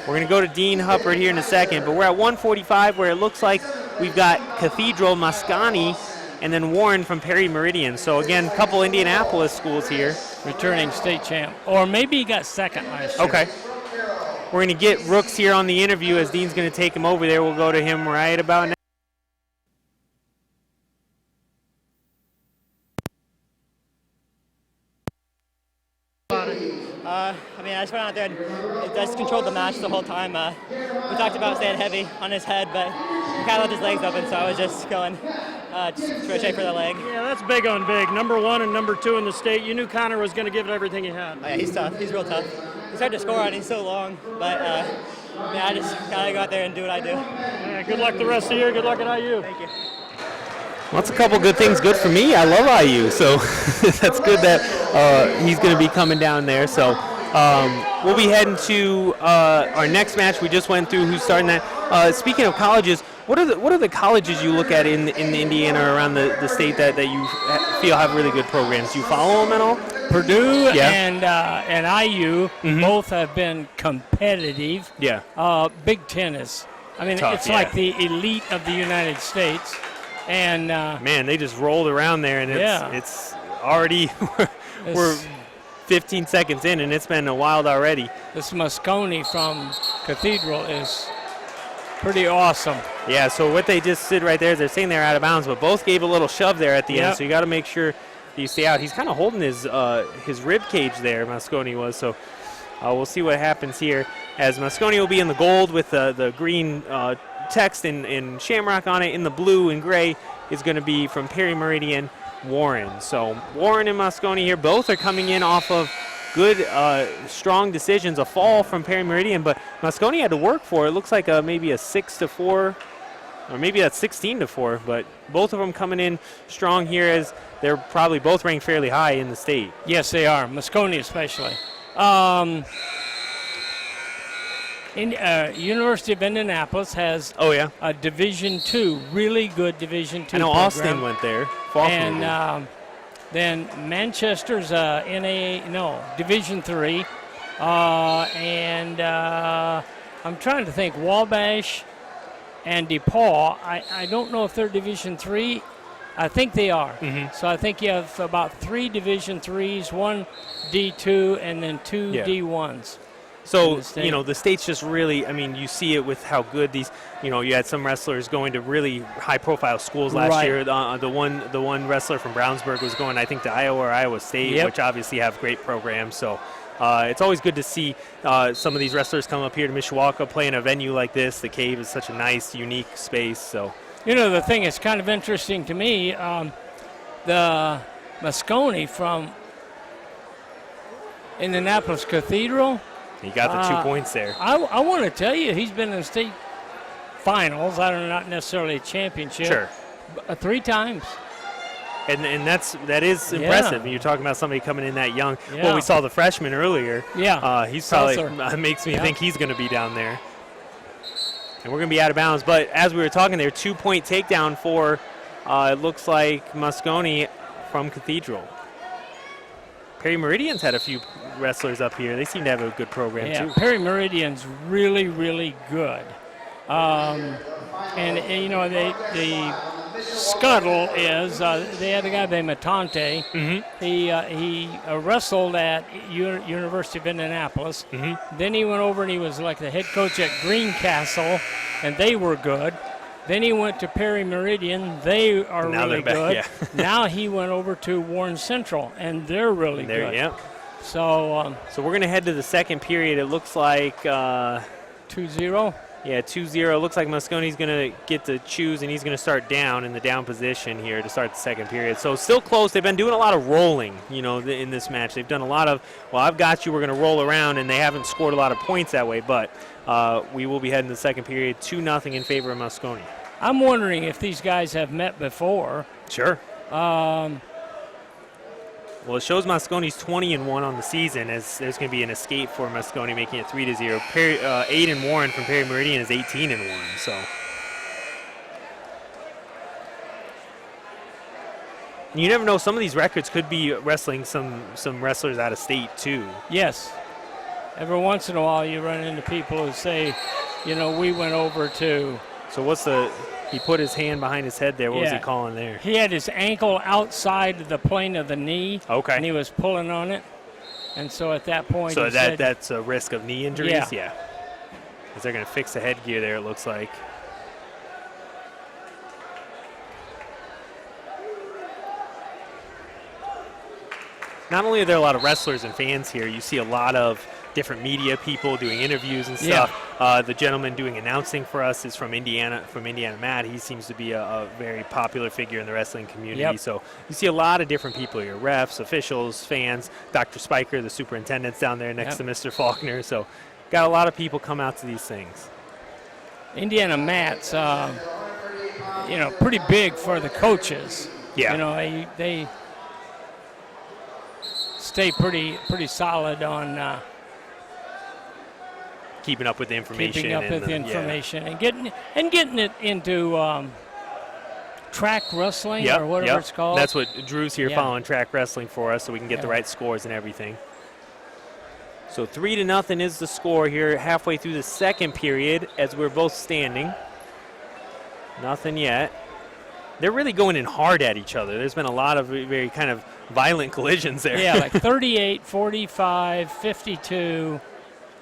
C: We're going to go to Dean Huppert here in a second, but we're at 145 where it looks like we've got Cathedral, Moscone, and then Warren from Perry Meridian. So again, a couple Indianapolis schools here.
B: Returning state champ. Or maybe he got second last year.
C: Okay. We're going to get Rooks here on the interview as Dean's going to take him over there. We'll go to him right about now.
G: I just went out there and I just controlled the match the whole time. We talked about staying heavy on his head, but he kind of left his legs open, so I was just going straight for the leg.
E: Yeah, that's big on big. Number 1 and number 2 in the state. You knew Connor was going to give it everything he had.
G: Oh, yeah, he's tough. He's real tough. He's hard to score on. He's so long, but I just gotta go out there and do what I do.
E: Yeah, good luck the rest of the year. Good luck at IU.
G: Thank you.
C: Well, that's a couple good things. Good for me. I love IU, so that's good that he's going to be coming down there. So we'll be heading to our next match. We just went through who's starting that. Speaking of colleges, what are the colleges you look at in Indiana or around the state that you feel have really good programs? Do you follow them at all?
B: Purdue and IU both have been competitive.
C: Yeah.
B: Big Ten is,
C: tough,
B: it's like the elite of the United States. And
C: man, they just rolled around there, and it's already we're 15 seconds in, and it's been a wild already.
B: This Moscone from Cathedral is pretty awesome.
C: Yeah, so what they just did right there is they're saying they're out of bounds, but both gave a little shove there at the end, so you got to make sure that you stay out. He's kind of holding his rib cage there, Moscone was, so we'll see what happens here, as Moscone will be in the gold with the green text in shamrock on it. In the blue and gray is going to be from Perry Meridian, Warren. So Warren and Moscone here both are coming in off of good, strong decisions. A fall from Perry Meridian, but Moscone had to work for it. Looks like maybe a 6-4, or maybe that's 16-4. But both of them coming in strong here, as they're probably both ranked fairly high in the state.
B: Yes, they are. Moscone especially. University of Indianapolis has a Division II, really good Division II
C: I know
B: program.
C: Austin went there.
B: And then Manchester's Division III. And I'm trying to think, Wabash and DePaul, I don't know if they're Division III. I think they are. So I think you have about 3 Division IIIs, 1 D2, and then 2 D1s.
C: So, the state's just really, you see it with how good these, you had some wrestlers going to really high-profile schools last year. The one wrestler from Brownsburg was going, I think, to Iowa or Iowa State, which obviously have great programs. So it's always good to see some of these wrestlers come up here to Mishawaka, play in a venue like this. The Cave is such a nice, unique space. So,
B: the thing that's kind of interesting to me, the Moscone from Indianapolis Cathedral.
C: He got the 2 points there.
B: I want to tell you, he's been in state finals. I don't know, not necessarily a championship.
C: Sure.
B: 3 times.
C: And that is impressive. You're talking about somebody coming in that young. Yeah. Well, we saw the freshman earlier.
B: Yeah.
C: He's probably makes me think he's going to be down there. And we're going to be out of bounds. But as we were talking there, 2-point takedown for it looks like Moscone from Cathedral. Perry Meridian's had a few wrestlers up here. They seem to have a good program, too.
B: Perry Meridian's really, really good. The scuttle is they had a guy named Matante. He wrestled at University of Indianapolis. Then he went over and he was like the head coach at Greencastle, and they were good. Then he went to Perry Meridian. They are really good. Now he went over to Warren Central, and they're really good.
C: Yep.
B: So
C: we're going to head to the second period. It looks like
B: 2-0.
C: Yeah, 2-0. Looks like Mosconi's going to get to choose, and he's going to start down in the down position here to start the second period. So still close. They've been doing a lot of rolling, in this match. They've done a lot of, well, I've got you, we're going to roll around, and they haven't scored a lot of points that way. But we will be heading to the second period, 2-0 in favor of Mosconi.
B: I'm wondering if these guys have met before.
C: Sure. Well, it shows Mosconi's 20-1 on the season, as there's going to be an escape for Mosconi, making it 3-0. Aiden Warren from Perry Meridian is 18-1. So you never know. Some of these records could be wrestling some wrestlers out of state too.
B: Yes. Every once in a while, you run into people who say, we went over to.
C: So what's he put his hand behind his head there. What was he calling there?
B: He had his ankle outside the plane of the knee.
C: Okay.
B: And he was pulling on it. And so at that point,
C: so that's a risk of knee injuries? Yeah. Because they're going to fix the headgear there, it looks like. Not only are there a lot of wrestlers and fans here, you see a lot of different media people doing interviews and stuff. The gentleman doing announcing for us is from Indiana, Matt. He seems to be a very popular figure in the wrestling community.
B: Yep.
C: So you see a lot of different people here, refs, officials, fans. Dr. Spiker, the superintendent's down there next to Mr. Faulkner. So got a lot of people come out to these things.
B: Indiana Matt's, pretty big for the coaches.
C: Yeah.
B: They stay pretty solid on
C: keeping up with the information.
B: And getting it into track wrestling or whatever it's called.
C: That's what Drew's here following track wrestling for us, so we can get the right scores and everything. So 3-0 is the score here halfway through the second period as we're both standing. Nothing yet. They're really going in hard at each other. There's been a lot of very kind of violent collisions there.
B: Yeah, like 38, 45, 52,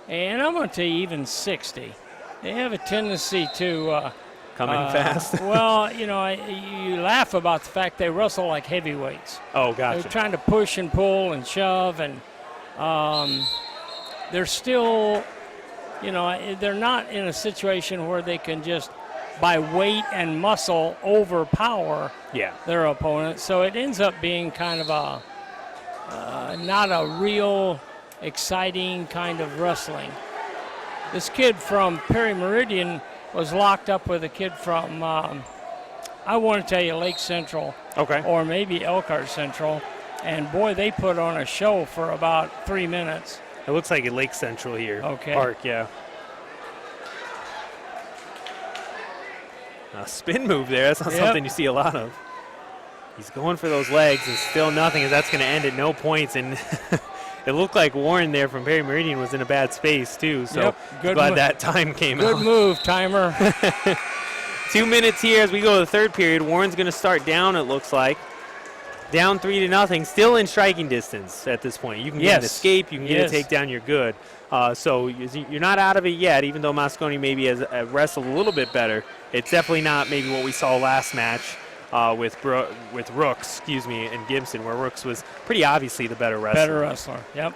B: and I'm going to tell you even 60. They have a tendency to
C: come in fast.
B: Well, you laugh about the fact they wrestle like heavyweights.
C: Oh, gotcha.
B: They're trying to push and pull and shove, and they're still, they're not in a situation where they can just, by weight and muscle, overpower their opponent. So it ends up being kind of not a real exciting kind of wrestling. This kid from Perry Meridian was locked up with a kid from, I want to tell you, Lake Central.
C: Okay.
B: Or maybe Elkhart Central. And boy, they put on a show for about 3 minutes.
C: It looks like a Lake Central here.
B: Okay.
C: Park, yeah. A spin move there. That's not something you see a lot of. He's going for those legs, and still nothing, as that's going to end at no points. And it looked like Warren there from Perry Meridian was in a bad space, too. So glad that time came out.
B: Good move, timer.
C: 2 minutes here as we go to the third period. Warren's going to start down, it looks like. Down 3-0, still in striking distance at this point. You can get an escape, you can get a takedown, you're good. So you're not out of it yet, even though Mosconi maybe has wrestled a little bit better. It's definitely not maybe what we saw last match with Rooks, and Gibson, where Rooks was pretty obviously the better wrestler.
B: Yep.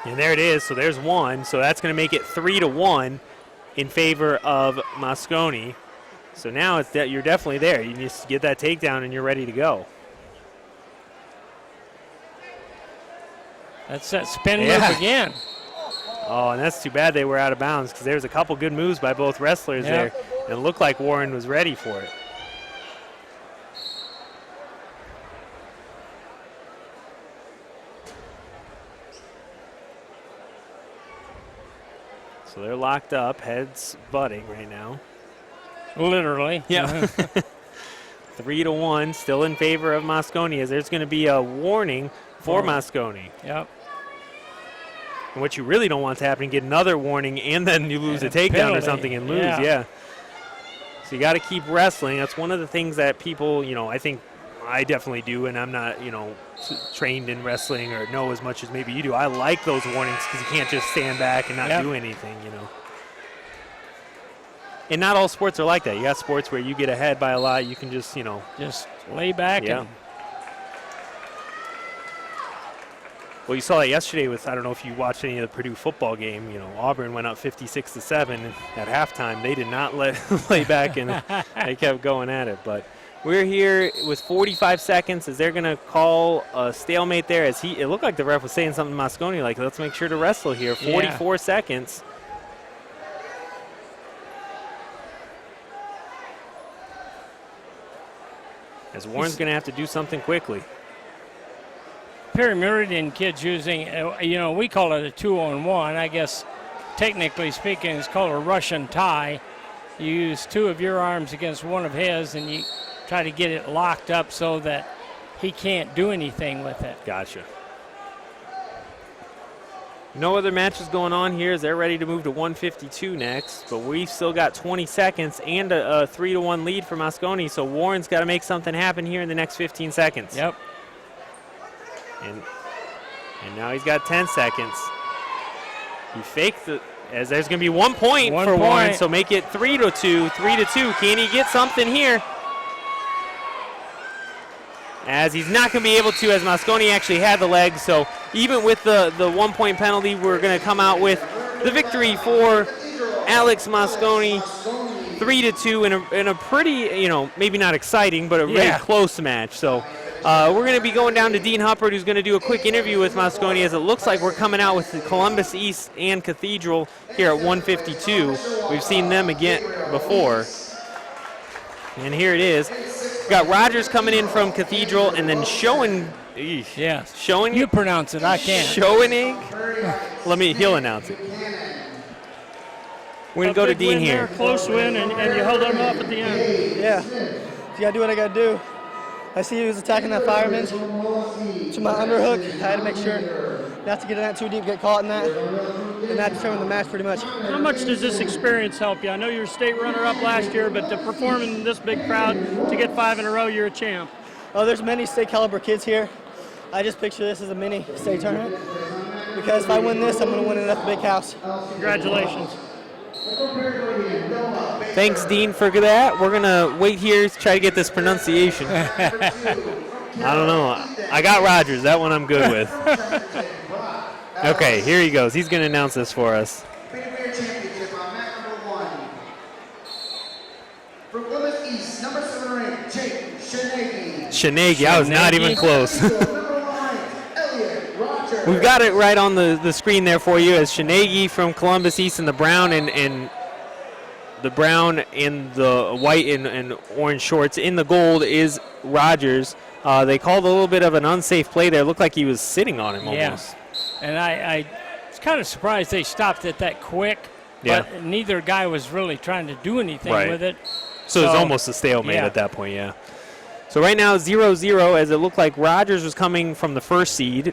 C: And there it is. So there's one. So that's going to make it 3-1 in favor of Mosconi. So now it's that you're definitely there. You just get that takedown and you're ready to go.
B: That's that spin move again.
C: Oh, and that's too bad they were out of bounds, because there's a couple good moves by both wrestlers there. And it looked like Warren was ready for it. So they're locked up, heads butting right now.
B: Literally.
C: Yeah. 3-1, still in favor of Mosconi, as there's going to be a warning for Mosconi.
B: Yep.
C: And what you really don't want to happen, get another warning, and then you lose a takedown or something and lose. Yeah. So you got to keep wrestling. That's one of the things that people, I think I definitely do, and I'm not, trained in wrestling or know as much as maybe you do. I like those warnings because you can't just stand back and not do anything, And not all sports are like that. You got sports where you get ahead by a lot. You can just,
B: just lay back and
C: Well, you saw that yesterday with, I don't know if you watched any of the Purdue football game. You know, Auburn went up 56-7 at halftime. They did not lay back, and they kept going at it. But we're here with 45 seconds. Is they're going to call a stalemate there? It looked like the ref was saying something to Mosconi, like, let's make sure to wrestle here. 44 seconds. As Warren's going to have to do something quickly.
B: Perry Meridian kids using, we call it a 2-on-1. I guess technically speaking, it's called a Russian tie. You use two of your arms against one of his, and you try to get it locked up so that he can't do anything with it.
C: Gotcha. No other matches going on here as they're ready to move to 152 next, but we've still got 20 seconds and a 3-1 lead for Mosconi, so Warren's got to make something happen here in the next 15 seconds.
B: Yep.
C: And now he's got 10 seconds. He faked it, as there's going to be 1 point for Warren, so make it 3-2. 3-2. Can he get something here? As he's not going to be able to, as Mosconi actually had the legs. So even with the 1 point penalty, we're going to come out with the victory for Alex Mosconi. 3-2 in a pretty, maybe not exciting, but a very close match. So we're going to be going down to Dean Huppert, who's going to do a quick interview with Mosconi, as it looks like we're coming out with the Columbus East and Cathedral here at 152. We've seen them again before. And here it is. We've got Rogers coming in from Cathedral, and then Schoen. Schoen.
B: You pronounce it, I can't.
C: Schoening. He'll announce it. We're going to go to Dean here.
E: Close win, and you held them up at the end.
F: Yeah, you got to do what I got to do. I see he was attacking that fireman to my underhook. I had to make sure not to get in that too deep, get caught in that, and that determined the match pretty much.
E: How much does this experience help you? I know you were state runner-up last year, but to perform in this big crowd, to get 5 in a row, you're a champ.
F: Oh, there's many state caliber kids here. I just picture this as a mini state tournament, because if I win this, I'm going to win it at the big house.
E: Congratulations.
C: Thanks, Dean, for that. We're going to wait here to try to get this pronunciation. I don't know. I got Rogers. That one I'm good with. Okay, here he goes. He's going to announce this for us.
A: Championship on mat number 1. For Columbus East, number 7 ranked, Jake Shanegi.
C: I was not even close. We've got it right on the screen there for you as Shanegi from Columbus East in the brown and the brown and the white and orange shorts. In the gold is Rogers. They called a little bit of an unsafe play there. It looked like he was sitting on him almost.
B: And I was kind of surprised they stopped it that quick. But neither guy was really trying to do anything with it.
C: So it was almost a stalemate at that point, yeah. So right now 0-0 as it looked like Rogers was coming from the first seed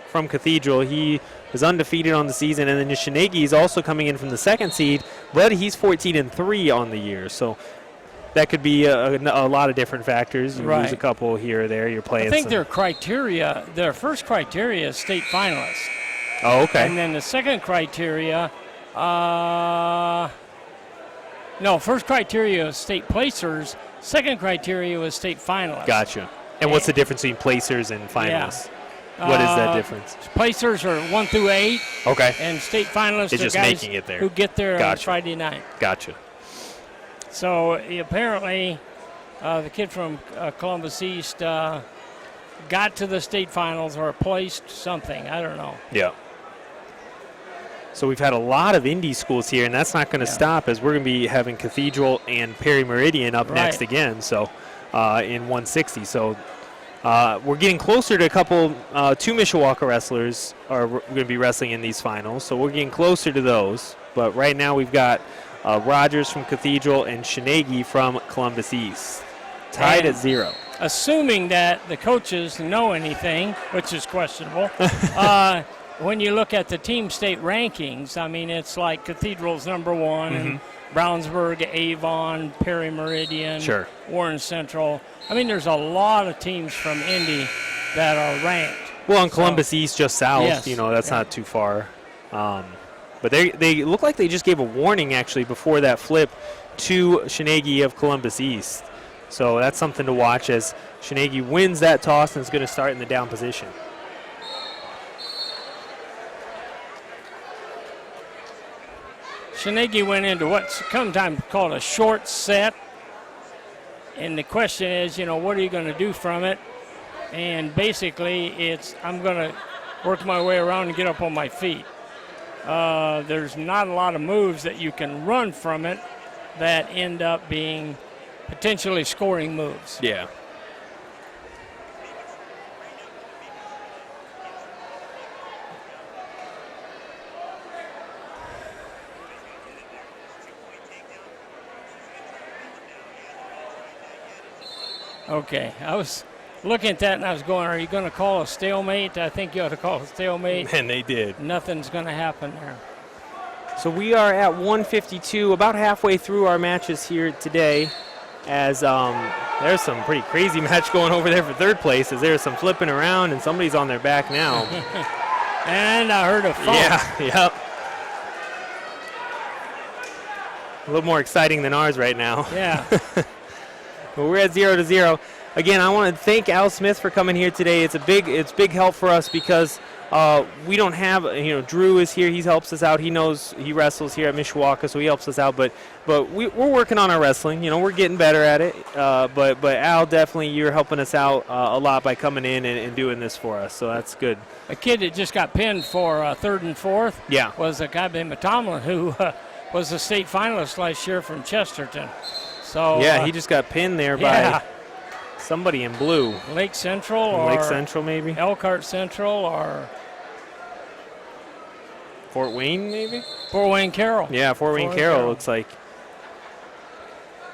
C: from Cathedral. He is undefeated on the season, and then Shanegi is also coming in from the second seed, but he's 14-3 on the year. So that could be a lot of different factors. You lose a couple here or there. You're playing.
B: I think their first criteria is state finalists.
C: Oh, okay.
B: And then the second criteria, first criteria was state placers. Second criteria was state finalists.
C: Gotcha. And what's the difference between placers and finalists? What is that difference?
B: Placers are 1 through 8.
C: Okay.
B: And state finalists
C: are
B: just
C: guys making it there.
B: Who get there on Friday night.
C: Gotcha.
B: So apparently the kid from Columbus East got to the state finals or placed something. I don't know.
C: Yeah. So we've had a lot of indie schools here, and that's not going to stop as we're going to be having Cathedral and Perry Meridian up next again. So in 160. So we're getting closer to two Mishawaka wrestlers are going to be wrestling in these finals. So we're getting closer to those. But right now we've got Rogers from Cathedral and Shanegi from Columbus East. Tied at 0.
B: Assuming that the coaches know anything, which is questionable, when you look at the team state rankings, I mean, it's like Cathedral's number 1, and Brownsburg, Avon, Perry Meridian, Warren Central. I mean, there's a lot of teams from Indy that are ranked.
C: Well, on Columbus East, just south, that's not too far. But they look like they just gave a warning, actually, before that flip to Shanegi of Columbus East. So that's something to watch as Shanegi wins that toss and is going to start in the down position.
B: Shinegi went into what's sometimes called a short set. And the question is, what are you going to do from it? And basically, I'm going to work my way around and get up on my feet. There's not a lot of moves that you can run from it that end up being potentially scoring moves.
C: Yeah.
B: Okay, I was looking at that and I was going, are you going to call a stalemate? I think you ought to call a stalemate.
C: And they did.
B: Nothing's going to happen there.
C: So we are at 152, about halfway through our matches here today, as there's some pretty crazy match going over there for third place, as there's some flipping around and somebody's on their back now.
B: And I heard a phone.
C: Yeah, yep. A little more exciting than ours right now.
B: Yeah.
C: But we're at 0-0. Again, I want to thank Al Smith for coming here today. It's big help for us because we don't have, Drew is here. He helps us out. He knows he wrestles here at Mishawaka, so he helps us out. But we're working on our wrestling. We're getting better at it. But Al, definitely, you're helping us out a lot by coming in and doing this for us. So that's good.
B: A kid that just got pinned for third and fourth was a guy named Tomlin who was a state finalist last year from Chesterton. So
C: yeah, he just got pinned there by somebody in blue.
B: Lake Central or
C: Lake Central maybe?
B: Elkhart Central or
C: Fort Wayne maybe?
B: Fort Wayne Carroll.
C: Yeah, Fort Wayne Carroll looks like.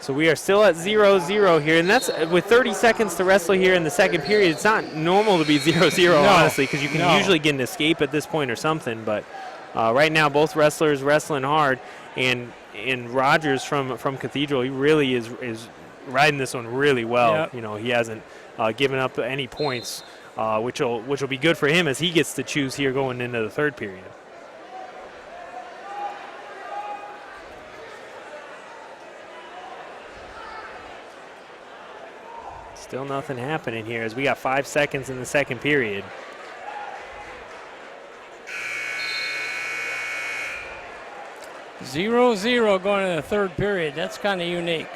C: So we are still at 0-0 here, and that's with 30 seconds to wrestle here in the second period. It's not normal to be 0-0, honestly, because you can usually get an escape at this point or something. But right now, both wrestlers wrestling hard, and Rogers from Cathedral, he really is riding this one really well.
B: Yep.
C: He hasn't given up any points, which will be good for him as he gets to choose here going into the third period. Still nothing happening here as we got 5 seconds in the second period.
B: Zero going into the third period. That's kind of unique.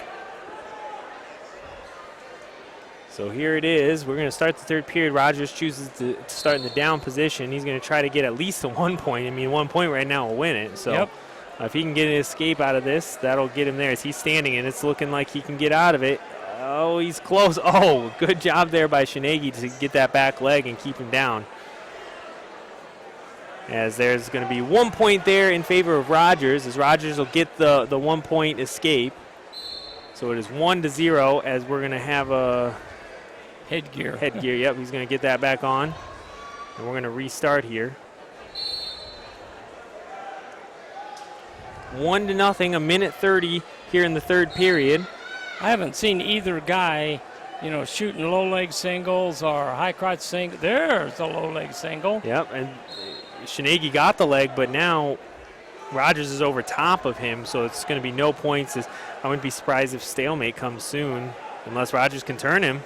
C: So here it is. We're going to start the third period. Rogers chooses to start in the down position. He's going to try to get at least a 1 point. I mean, 1 point right now will win it. So if he can get an escape out of this, that'll get him there as he's standing, and it's looking like he can get out of it. Oh, he's close. Oh, good job there by Shinegi to get that back leg and keep him down. As there's going to be 1 point there in favor of Rogers, as Rogers will get the 1 point escape. So it is 1-0 as we're going to have a
B: headgear.
C: Yep, he's going to get that back on. And we're going to restart here. 1-0, a minute 30 here in the third period.
B: I haven't seen either guy, shooting low leg singles or high crotch single. There's the low leg single.
C: Yep, and Shinegi got the leg, but now Rogers is over top of him, so it's going to be no points. I wouldn't be surprised if stalemate comes soon, unless Rogers can turn him.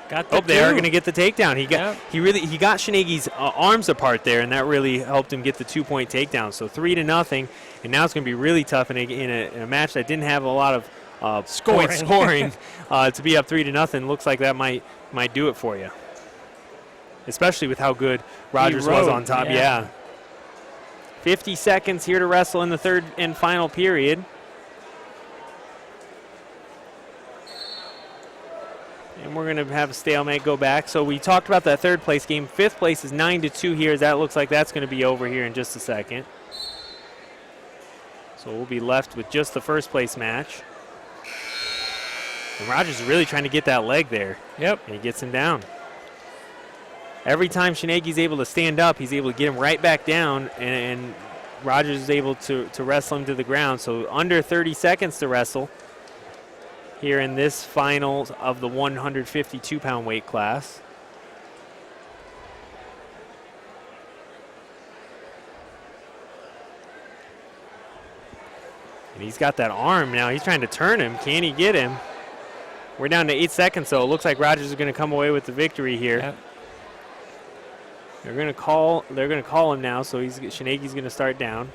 C: They are going to get the takedown. He got Shinegi's arms apart there, and that really helped him get the 2 point takedown. So 3-0, and now it's going to be really tough in a match that didn't have a lot of point scoring to be up 3-0. Looks like that might do it for you, especially with how good Rogers was on top. Yeah. 50 seconds here to wrestle in the third and final period. And we're going to have a stalemate go back. So we talked about that third place game. Fifth place is 9-2 here. That looks like that's going to be over here in just a second. So we'll be left with just the first place match. And Rogers is really trying to get that leg there.
B: Yep.
C: And he gets him down. Every time Shinegi's able to stand up, he's able to get him right back down, and Rogers is able to wrestle him to the ground. So under 30 seconds to wrestle here in this final of the 152-pound weight class. And he's got that arm now. He's trying to turn him. Can he get him? We're down to 8 seconds, so it looks like Rogers is going to come away with the victory here.
B: Yep.
C: They're going to call him now, so Shinegi's going to start down.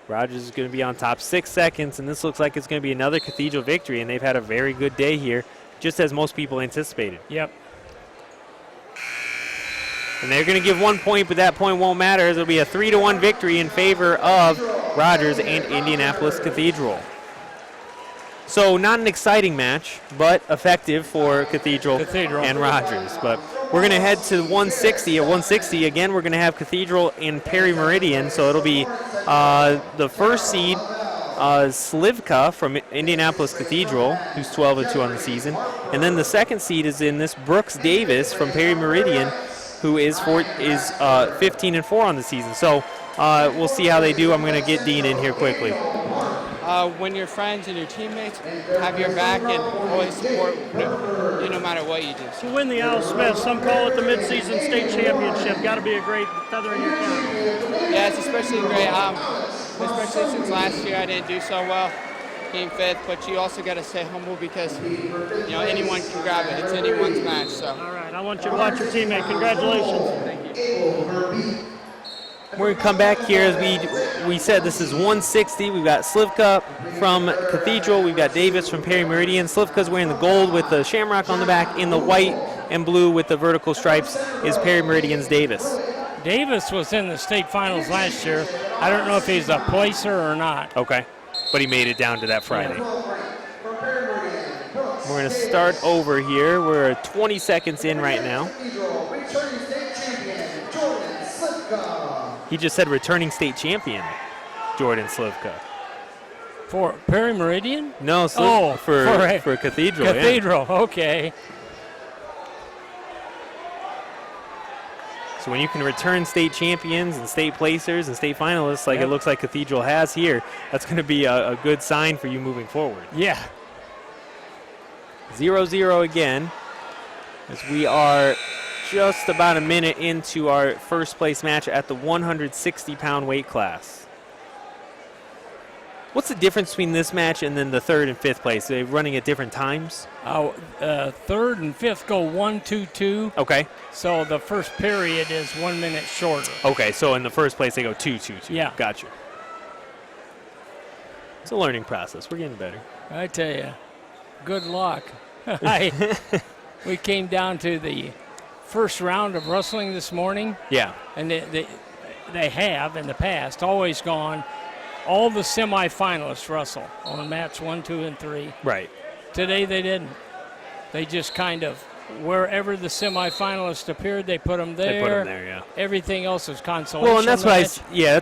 C: Rogers is going to be on top 6 seconds, and this looks like it's going to be another Cathedral victory, and they've had a very good day here, just as most people anticipated.
B: Yep.
C: And they're going to give 1 point, but that point won't matter. It'll be a 3-1 victory in favor of Rogers and Indianapolis Cathedral. So not an exciting match, but effective for Cathedral. And Rogers. But we're going to head to 160. At 160, again, we're going to have Cathedral and Perry Meridian. So it'll be the first seed, Slavka from Indianapolis Cathedral, who's 12-2 on the season. And then the second seed is in this Brooks Davis from Perry Meridian, who is 15-4 on the season. So we'll see how they do. I'm going to get Dean in here quickly.
H: When your friends and your teammates have your back and always support you no matter what you do.
E: To win the Al Smith, some call it the midseason state championship. Got to be a great feather in your cap.
H: Yeah, it's especially great. Especially since last year I didn't do so well, came 5th. But you also got to stay humble because anyone can grab it. It's anyone's match. So.
E: All right, I want you to watch your teammate. Congratulations.
H: Thank you.
C: We're going to come back here as we said this is 160. We've got Silifke from Cathedral. We've got Davis from Perry Meridian. Silifke's wearing the gold with the shamrock on the back. In the white and blue with the vertical stripes is Perry Meridian's Davis.
B: Davis was in the state finals last year. I don't know if he's a placer or not.
C: Okay, but he made it down to that Friday. We're going to start over here. We're 20 seconds in right now. He just said returning state champion, Jordan Silifke.
B: For Perry Meridian?
C: No, for Cathedral.
B: Cathedral,
C: yeah.
B: Okay.
C: So when you can return state champions and state placers and state finalists like it looks like Cathedral has here, that's going to be a good sign for you moving forward.
B: Yeah.
C: 0-0 again, as we are just about a minute into our first place match at the 160-pound weight class. What's the difference between this match and then the 3rd and 5th place? Are they running at different times?
B: 3rd and 5th go 1-2-2.
C: Okay.
B: So the first period is 1 minute shorter.
C: Okay, so in the first place they go 2-2-2.
B: Yeah.
C: Gotcha. It's a learning process. We're getting better.
B: I tell you, good luck. We came down to the first round of wrestling this morning.
C: Yeah.
B: And they have in the past always gone, all the semifinalists wrestle on mats 1, 2, and 3.
C: Right.
B: Today they didn't. They just kind of, wherever the semifinalists appeared, they put them there.
C: They put them there, yeah.
B: Everything else is consolation.
C: Well, and that's
B: match.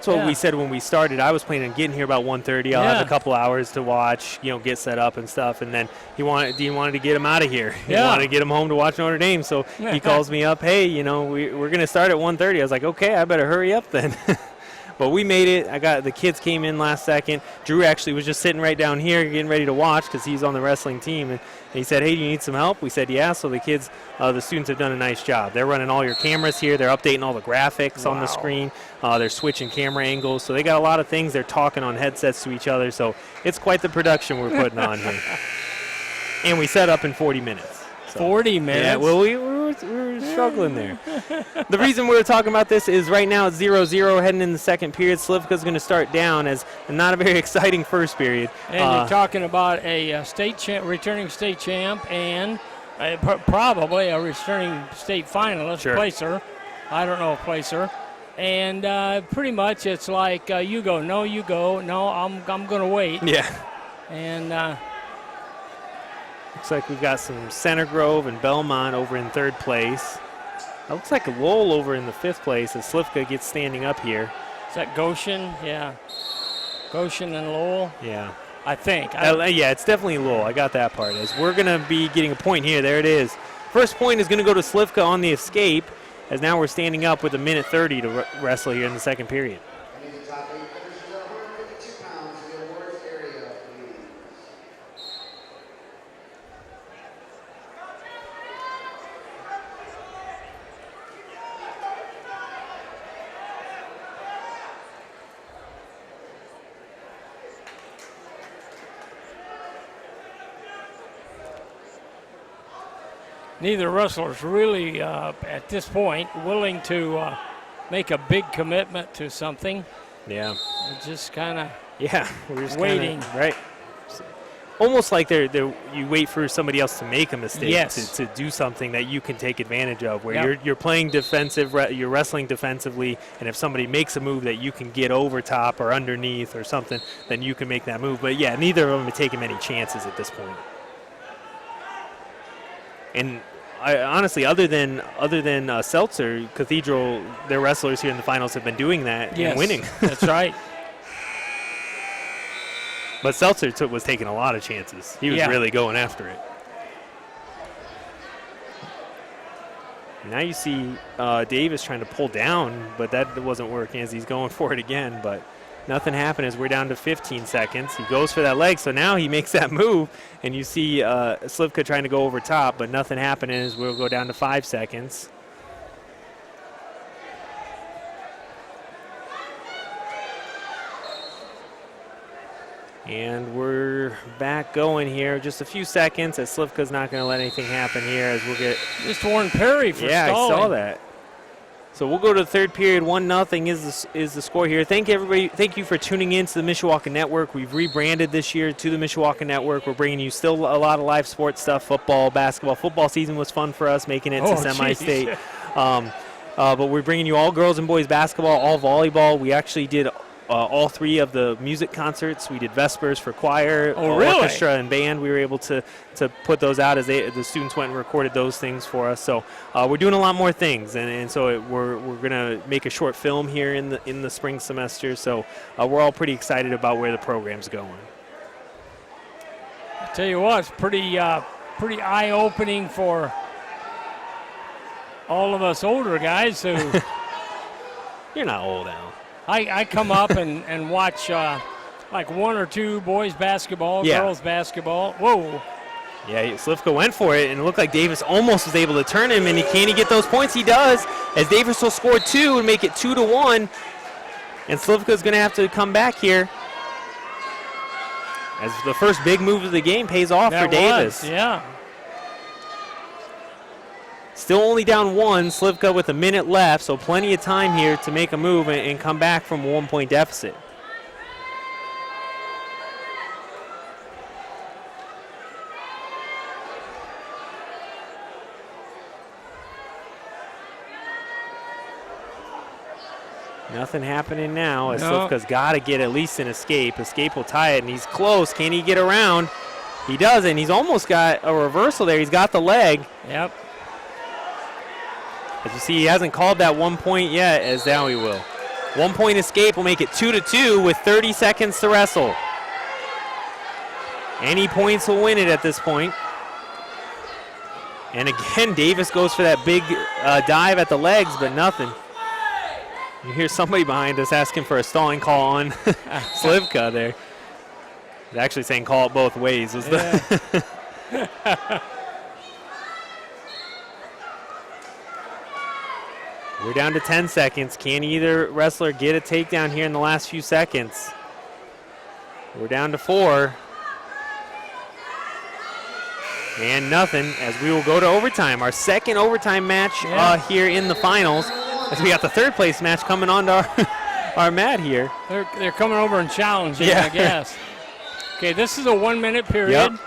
C: what we said when we started. I was planning on getting here about 1:30. I'll have a couple hours to watch, get set up and stuff. And then Dean wanted to get him out of here. He wanted to get him home to watch Notre Dame. So he calls me up, hey, we're going to start at 1:30. I was like, okay, I better hurry up then. But we made it. The kids came in last second. Drew actually was just sitting right down here getting ready to watch because he's on the wrestling team. And he said, hey, do you need some help? We said, yeah. So the kids, the students have done a nice job. They're running all your cameras here. They're updating all the graphics on the screen. They're switching camera angles. So they got a lot of things. They're talking on headsets to each other. So it's quite the production we're putting on here. And we set up in 40 minutes. So,
B: 40 minutes?
C: Yeah, well, we were struggling there. The reason we're talking about this is right now it's 0-0 heading in the second period. Silifke's going to start down as not a very exciting first period.
B: And you're talking about a returning state champ and probably a returning state finalist, placer. I don't know a placer. And pretty much it's like you go, no, you go, no, I'm going to wait.
C: Yeah.
B: And
C: looks like we've got some Center Grove and Belmont over in 3rd place. It looks like a Lowell over in the 5th place as Silifke gets standing up here.
B: Is that Goshen? Yeah. Goshen and Lowell?
C: Yeah.
B: I think.
C: Yeah, it's definitely Lowell. I got that part. As we're going to be getting a point here. There it is. First point is going to go to Silifke on the escape, as now we're standing up with 1:30 to wrestle here in the second period.
B: Neither wrestler's really, at this point, willing to make a big commitment to something.
C: Yeah.
B: Just kind of
C: We're just
B: waiting.
C: Right. Almost like you wait for somebody else to make a mistake to do something that you can take advantage of, where you're playing defensive, you're wrestling defensively, and if somebody makes a move that you can get over top or underneath or something, then you can make that move. But yeah, neither of them are taking many chances at this point. And honestly, other than Seltzer, Cathedral, their wrestlers here in the finals have been doing that and winning.
B: That's right.
C: But Seltzer was taking a lot of chances. He was really going after it. Now you see Davis trying to pull down, but that wasn't working as he's going for it again. But nothing happened as we're down to 15 seconds. He goes for that leg, so now he makes that move, and you see Slavka trying to go over top, but nothing happened as we'll go down to 5 seconds. And we're back going here. Just a few seconds as Slivka's not going to let anything happen here as we'll get...
B: Just Warren Perry for stalling.
C: Yeah, I saw that. So we'll go to the third period. 1-0 is the score here. Thank everybody. Thank you for tuning in to the Mishawaka Network. We've rebranded this year to the Mishawaka Network. We're bringing you still a lot of live sports stuff, football, basketball. Football season was fun for us, making it to semi-state. But we're bringing you all girls and boys basketball, all volleyball. We actually did all 3 of the music concerts. We did Vespers for choir, orchestra, and band. We were able to put those out as the students went and recorded those things for us. So we're doing a lot more things, and so we're going to make a short film here in the spring semester. So we're all pretty excited about where the program's going.
B: I tell you what, it's pretty eye-opening for all of us older guys who...
C: You're not old, Al.
B: I come up and watch like 1 or 2 boys basketball, girls basketball. Whoa.
C: Yeah, Silifke went for it, and it looked like Davis almost was able to turn him, and can he get those points? He does, as Davis will score 2 and make it 2-1. And Silifke is going to have to come back here as the first big move of the game pays off for Davis.
B: Yeah.
C: Still only down 1, Silifke with a minute left, so plenty of time here to make a move and come back from a 1-point deficit. Nothing happening now as Silifke's got to get at least an escape. Escape will tie it, and he's close. Can he get around? He doesn't. He's almost got a reversal there. He's got the leg.
B: Yep.
C: As you see, he hasn't called that 1 point yet, as now he will. 1 point escape will make it 2-2 with 30 seconds to wrestle. Any points will win it at this point. And again, Davis goes for that big dive at the legs, but nothing. You hear somebody behind us asking for a stalling call on Slavka there. He's actually saying call it both ways. We're down to 10 seconds. Can either wrestler get a takedown here in the last few seconds? We're down to 4. And nothing, as we will go to overtime. Our second overtime match here in the finals. As we got the third place match coming on to our mat here.
B: They're coming over and challenging, I guess. Okay, this is a 1 minute period.
C: Yep.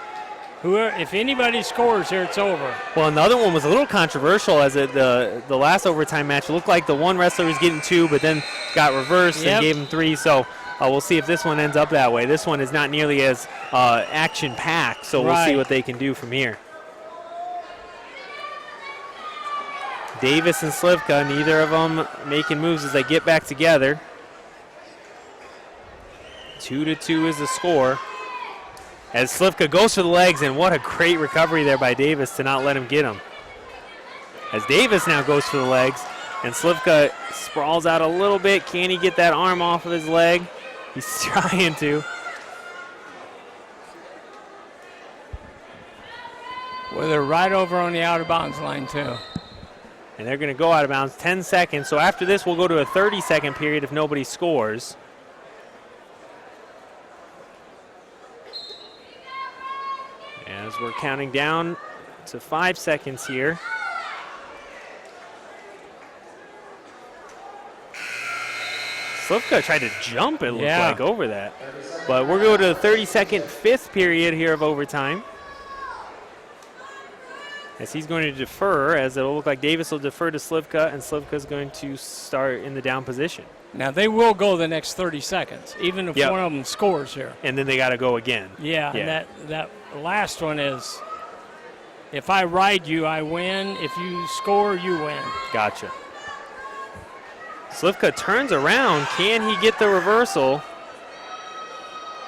B: If anybody scores here, it's over.
C: Well, another one was a little controversial as the last overtime match. It looked like the one wrestler was getting 2, but then got reversed and gave him 3. So we'll see if this one ends up that way. This one is not nearly as action-packed, so we'll see what they can do from here. Davis and Slavka, neither of them making moves as they get back together. 2-2 is the score. As Slavka goes for the legs, and what a great recovery there by Davis to not let him get him. As Davis now goes for the legs, and Slavka sprawls out a little bit. Can he get that arm off of his leg? He's trying to.
B: Well, they're right over on the out of bounds line, too.
C: And they're going to go out of bounds 10 seconds. So after this, we'll go to a 30-second period if nobody scores. As we're counting down to 5 seconds here. Slavka tried to jump, it looked
B: Yeah.
C: like, over that. But we're going to the 32nd, fifth period here of overtime. As he's going to defer, as it'll look like Davis will defer to Silifke, and Slivka's going to start in the down position.
B: Now, they will go the next 30 seconds, even if
C: Yep.
B: one of them scores here.
C: And then they got to go again.
B: Yeah, and that last one is, if I ride you, I win. If you score, you win.
C: Gotcha. Silifke turns around. Can he get the reversal?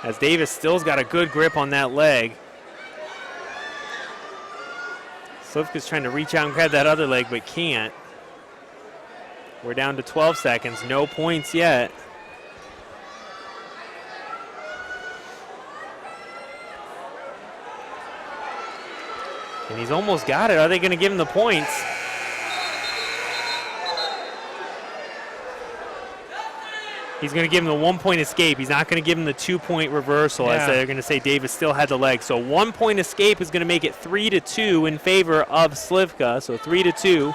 C: As Davis still's got a good grip on that leg. Silifke's trying to reach out and grab that other leg, but can't. We're down to 12 seconds. No points yet. And he's almost got it. Are they going to give him the points? He's going to give him the 1 point escape. He's not going to give him the 2 point reversal, as they're going to say Davis still had the leg. So 1 point escape is going to make it 3-2 in favor of Silifke. So 3-2.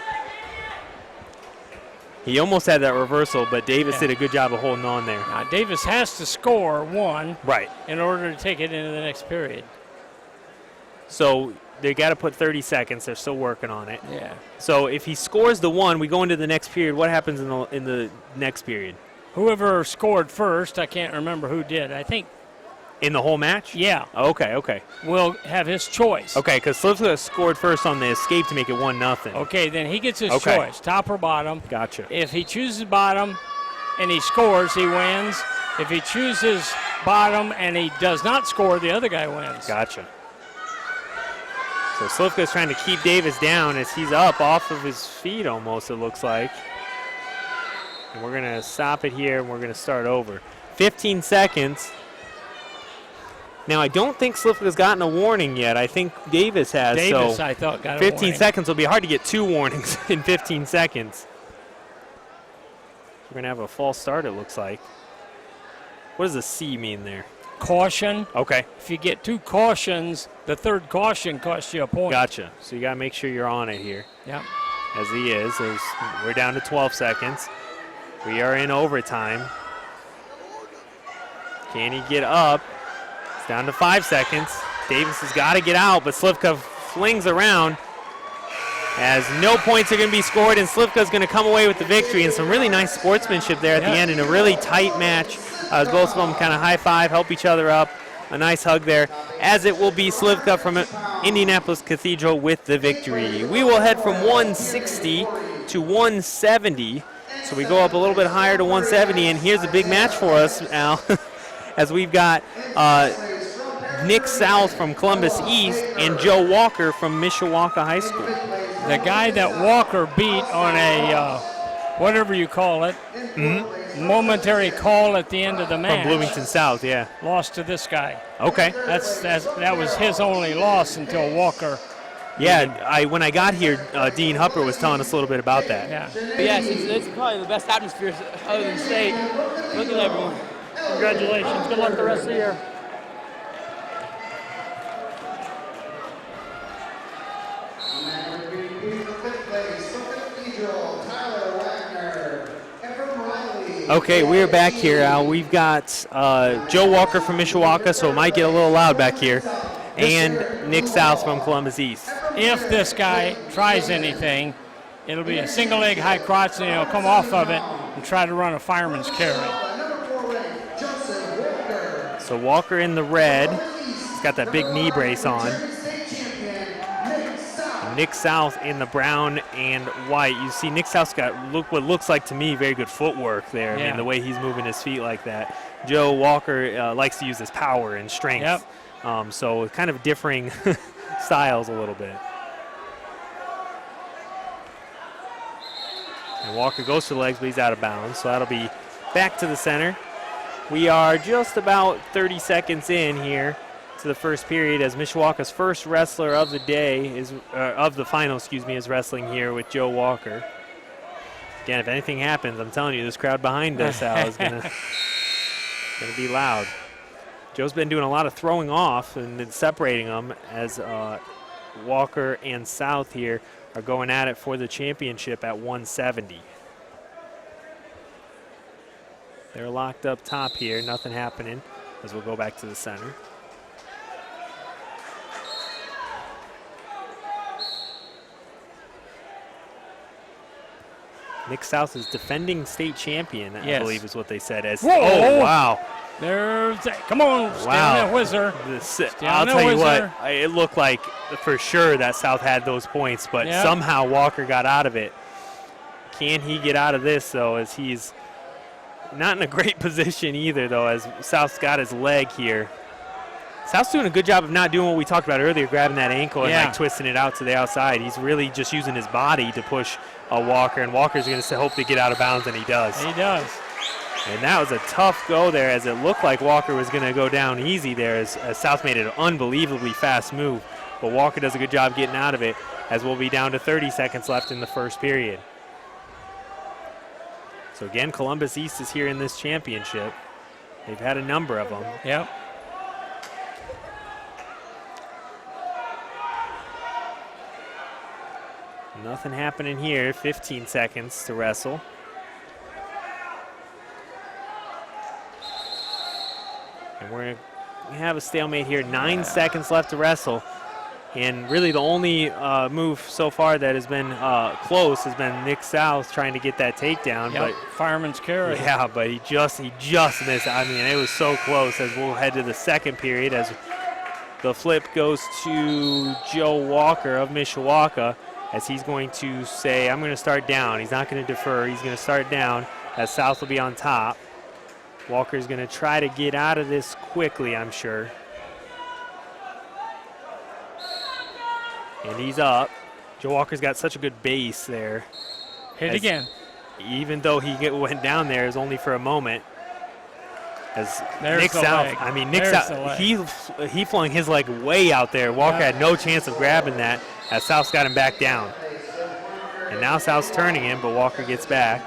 C: He almost had that reversal, but Davis did a good job of holding on there.
B: Now, Davis has to score one
C: Right.
B: in order to take it into the next period.
C: So they got to put 30 seconds. They're still working on it.
B: Yeah.
C: So if he scores the one, we go into the next period. What happens in the next period?
B: Whoever scored first, I can't remember who did. I think.
C: In the whole match?
B: Yeah.
C: Okay.
B: Will have his choice.
C: Okay, because Silifke scored first on the escape to make it 1-0.
B: Okay, then he gets his
C: Okay.
B: choice, top or bottom.
C: Gotcha.
B: If he chooses bottom and he scores, he wins. If he chooses bottom and he does not score, the other guy wins.
C: Gotcha. So Silifke is trying to keep Davis down as he's up off of his feet almost, it looks like. And we're going to stop it here, and we're going to start over. 15 seconds. Now, I don't think Silifke's gotten a warning yet. I think Davis has.
B: Davis,
C: so
B: I thought, got a
C: 15
B: warning.
C: seconds will be hard to get 2 warnings in 15 seconds. We're going to have a false start, it looks like. What does the C mean there?
B: Caution.
C: Okay.
B: If you get 2 cautions, the third caution costs you a point.
C: Gotcha. So you got to make sure you're on it here.
B: Yeah.
C: As he is. We're down to 12 seconds. We are in overtime. Can he get up? It's down to 5 seconds. Davis has got to get out, but Silifke flings around as no points are going to be scored, and Silifke is going to come away with the victory, and some really nice sportsmanship there at the end in a really tight match. As both of them kind of high-five, help each other up. A nice hug there, as it will be Silifke from Indianapolis Cathedral with the victory. We will head from 160 to 170. So we go up a little bit higher to 170, and here's a big match for us, Al, as we've got Nick South from Columbus East and Joe Walker from Mishawaka High School.
B: The guy that Walker beat on a, whatever you call it, momentary call at the end of the match.
C: From Bloomington South, yeah.
B: Lost to this guy.
C: Okay.
B: That was his only loss until Walker.
C: Yeah, when I got here, Dean Hupper was telling us a little bit about that.
B: Yeah.
G: But yes, it's probably the best atmosphere other than state. Look at everyone.
E: Congratulations. Good luck the rest of the year.
C: Okay, we're back here, Al. We've got Joe Walker from Mishawaka, so it might get a little loud back here, and Nick South from Columbus East.
B: If this guy tries anything, it'll be a single leg high crotch, and he'll come off of it and try to run a fireman's carry.
C: So Walker in the red. He's got that big knee brace on. Nick South in the brown and white. You see Nick South's got what looks like to me very good footwork there.
B: Yeah.
C: I mean, the way he's moving his feet like that. Joe Walker likes to use his power and strength.
B: Yep.
C: So kind of differing styles a little bit. And Walker goes to the legs, but he's out of bounds. So that'll be back to the center. We are just about 30 seconds in here to the first period, as Mishawaka's first wrestler of the day of the final, is wrestling here with Joe Walker. Again, if anything happens, I'm telling you, this crowd behind us, Al, is gonna be loud. Joe's been doing a lot of throwing off and then separating them, as Walker and South here are going at it for the championship at 170. They're locked up top here. Nothing happening as we'll go back to the center. Nick South is defending state champion, I believe is what they said. Oh, wow.
B: There's that. Come on, stay on that whizzer.
C: I'll tell you what, it looked like for sure that South had those points, but somehow Walker got out of it. Can he get out of this, though, as he's not in a great position either, though, as South's got his leg here. South's doing a good job of not doing what we talked about earlier, grabbing that ankle and like twisting it out to the outside. He's really just using his body to push Walker, and Walker's going to hope to get out of bounds, and he does.
B: He does.
C: And that was a tough go there, as it looked like Walker was going to go down easy there, as South made an unbelievably fast move. But Walker does a good job getting out of it, as we'll be down to 30 seconds left in the first period. So again, Columbus East is here in this championship. They've had a number of them.
B: Yep.
C: Nothing happening here. 15 seconds to wrestle. And we're going to have a stalemate here. 9 seconds left to wrestle. And really the only move so far that has been close has been Nick South trying to get that takedown.
B: Yep.
C: But
B: fireman's carry.
C: Yeah, but he just missed. I mean, it was so close, as we'll head to the second period as the flip goes to Joe Walker of Mishawaka, as he's going to say, I'm going to start down. He's not going to defer. He's going to start down, as South will be on top. Walker's going to try to get out of this quickly, I'm sure. And he's up. Joe Walker's got such a good base there.
B: Hit again.
C: Even though he went down there, is only for a moment. As
B: there's
C: Nick South, I mean, Nick South, he flung his leg way out there. Walker had no chance of grabbing that, as South's got him back down. And now South's turning him, but Walker gets back.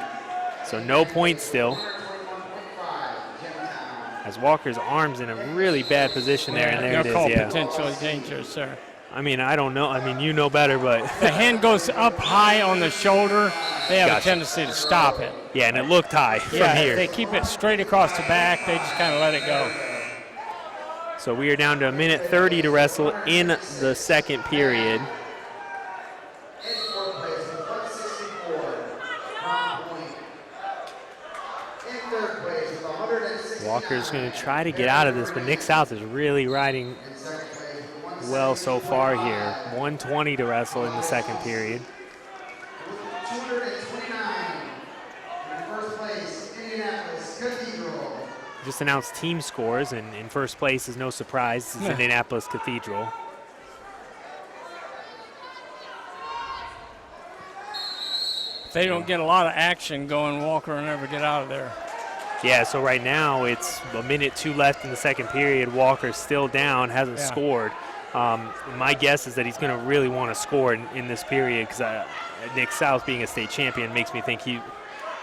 C: So no points still. As Walker's arm's in a really bad position there, and there it is.
B: Called potentially dangerous, sir.
C: I mean, I don't know. I mean, you know better, but
B: the hand goes up high on the shoulder. They have a tendency to stop it.
C: Yeah, and it looked high from here.
B: If they keep it straight across the back, they just kind of let it go.
C: So we are down to 1:30 to wrestle in the second period. Walker's going to try to get out of this, but Nick South is really riding well so far here. 1:20 to wrestle in the second period.
A: 229 in first place, Indianapolis Cathedral.
C: Just announced team scores, and in first place is no surprise. It's Indianapolis Cathedral.
B: If they don't get a lot of action going, Walker will never get out of there.
C: Yeah, so right now it's 1:02 left in the second period. Walker's still down, hasn't scored. My guess is that he's going to really want to score in this period, because Nick South being a state champion makes me think he will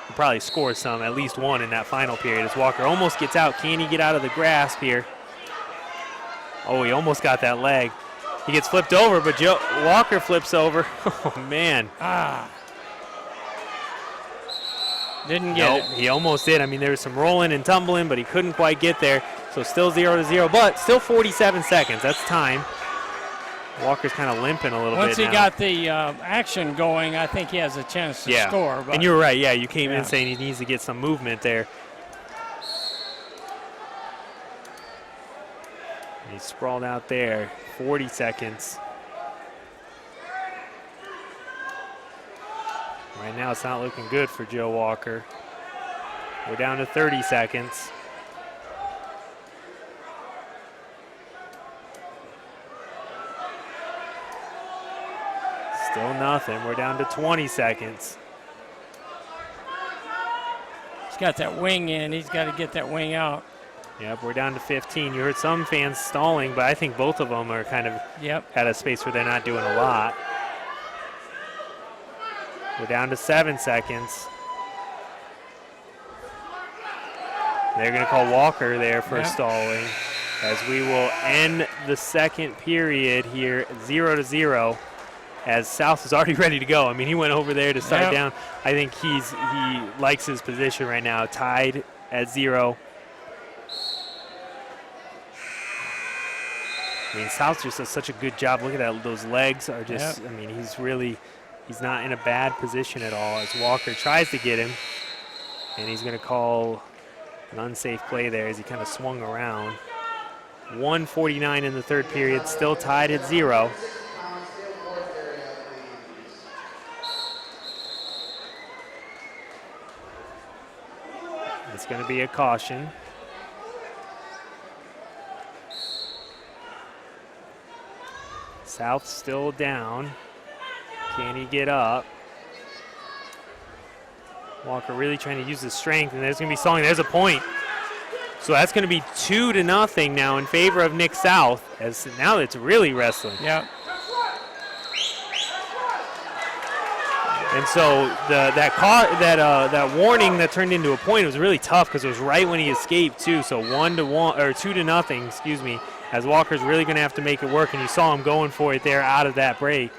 C: probably score some, at least one in that final period, as Walker almost gets out. Can he get out of the grasp here? Oh, he almost got that leg. He gets flipped over, but Walker flips over. Oh, man.
B: Didn't get it.
C: He almost did. I mean, there was some rolling and tumbling, but he couldn't quite get there. So still 0-0, but still 47 seconds. That's time. Walker's kind of limping a little bit now.
B: Once he got the action going, I think he has a chance to score. But
C: and you were right. Yeah, you came in saying he needs to get some movement there. He's sprawled out there. 40 seconds. Right now it's not looking good for Joe Walker. We're down to 30 seconds. Still nothing. We're down to 20 seconds.
B: He's got that wing in. He's got to get that wing out.
C: Yep, we're down to 15. You heard some fans stalling, but I think both of them are kind of at a space where they're not doing a lot. We're down to 7 seconds. They're going to call Walker there for stalling, as we will end the second period here 0-0, as South is already ready to go. I mean, he went over there to start down. I think he likes his position right now, tied at 0. I mean, South just does such a good job. Look at that. Those legs are just, I mean, he's not in a bad position at all as Walker tries to get him. And he's going to call an unsafe play there as he kind of swung around. 1:49 in the third period, still tied at 0. It's going to be a caution. South still down. Can he get up? Walker really trying to use his strength, and there's going to be stalling. There's a point. So that's going to be 2-0 now in favor of Nick South, as now it's really wrestling.
B: Yeah.
C: And so that warning that turned into a point was really tough because it was right when he escaped too. So 2-0, excuse me, as Walker's really going to have to make it work, and you saw him going for it there out of that break.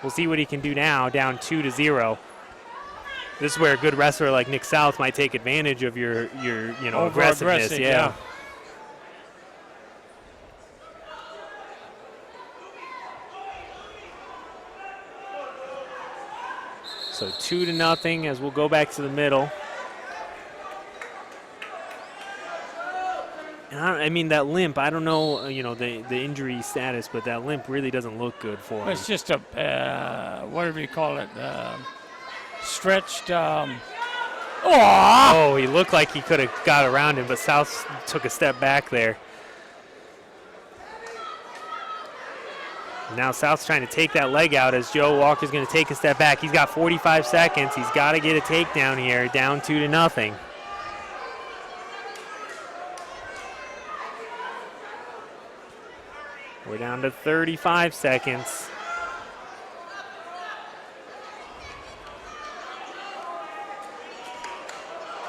C: We'll see what he can do now, down 2-0. This is where a good wrestler like Nick South might take advantage of your aggressiveness. Yeah. So 2-0 as we'll go back to the middle. And I mean, that limp, I don't know, the injury status, but that limp really doesn't look good for him.
B: It's just a, whatever you call it, stretched.
C: Oh, he looked like he could have got around him, but South took a step back there. Now South's trying to take that leg out as Joe Walker's going to take a step back. He's got 45 seconds. He's got to get a takedown here, down 2-0. We're down to 35 seconds.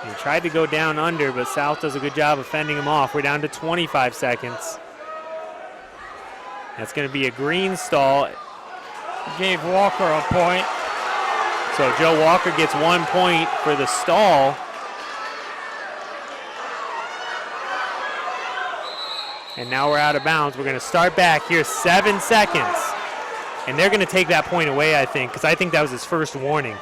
C: He tried to go down under, but South does a good job of fending him off. We're down to 25 seconds. That's going to be a green stall.
B: Gave Walker a point.
C: So Joe Walker gets 1 point for the stall. And now we're out of bounds. We're going to start back here, 7 seconds. And they're going to take that point away, I think, because I think that was his first warning.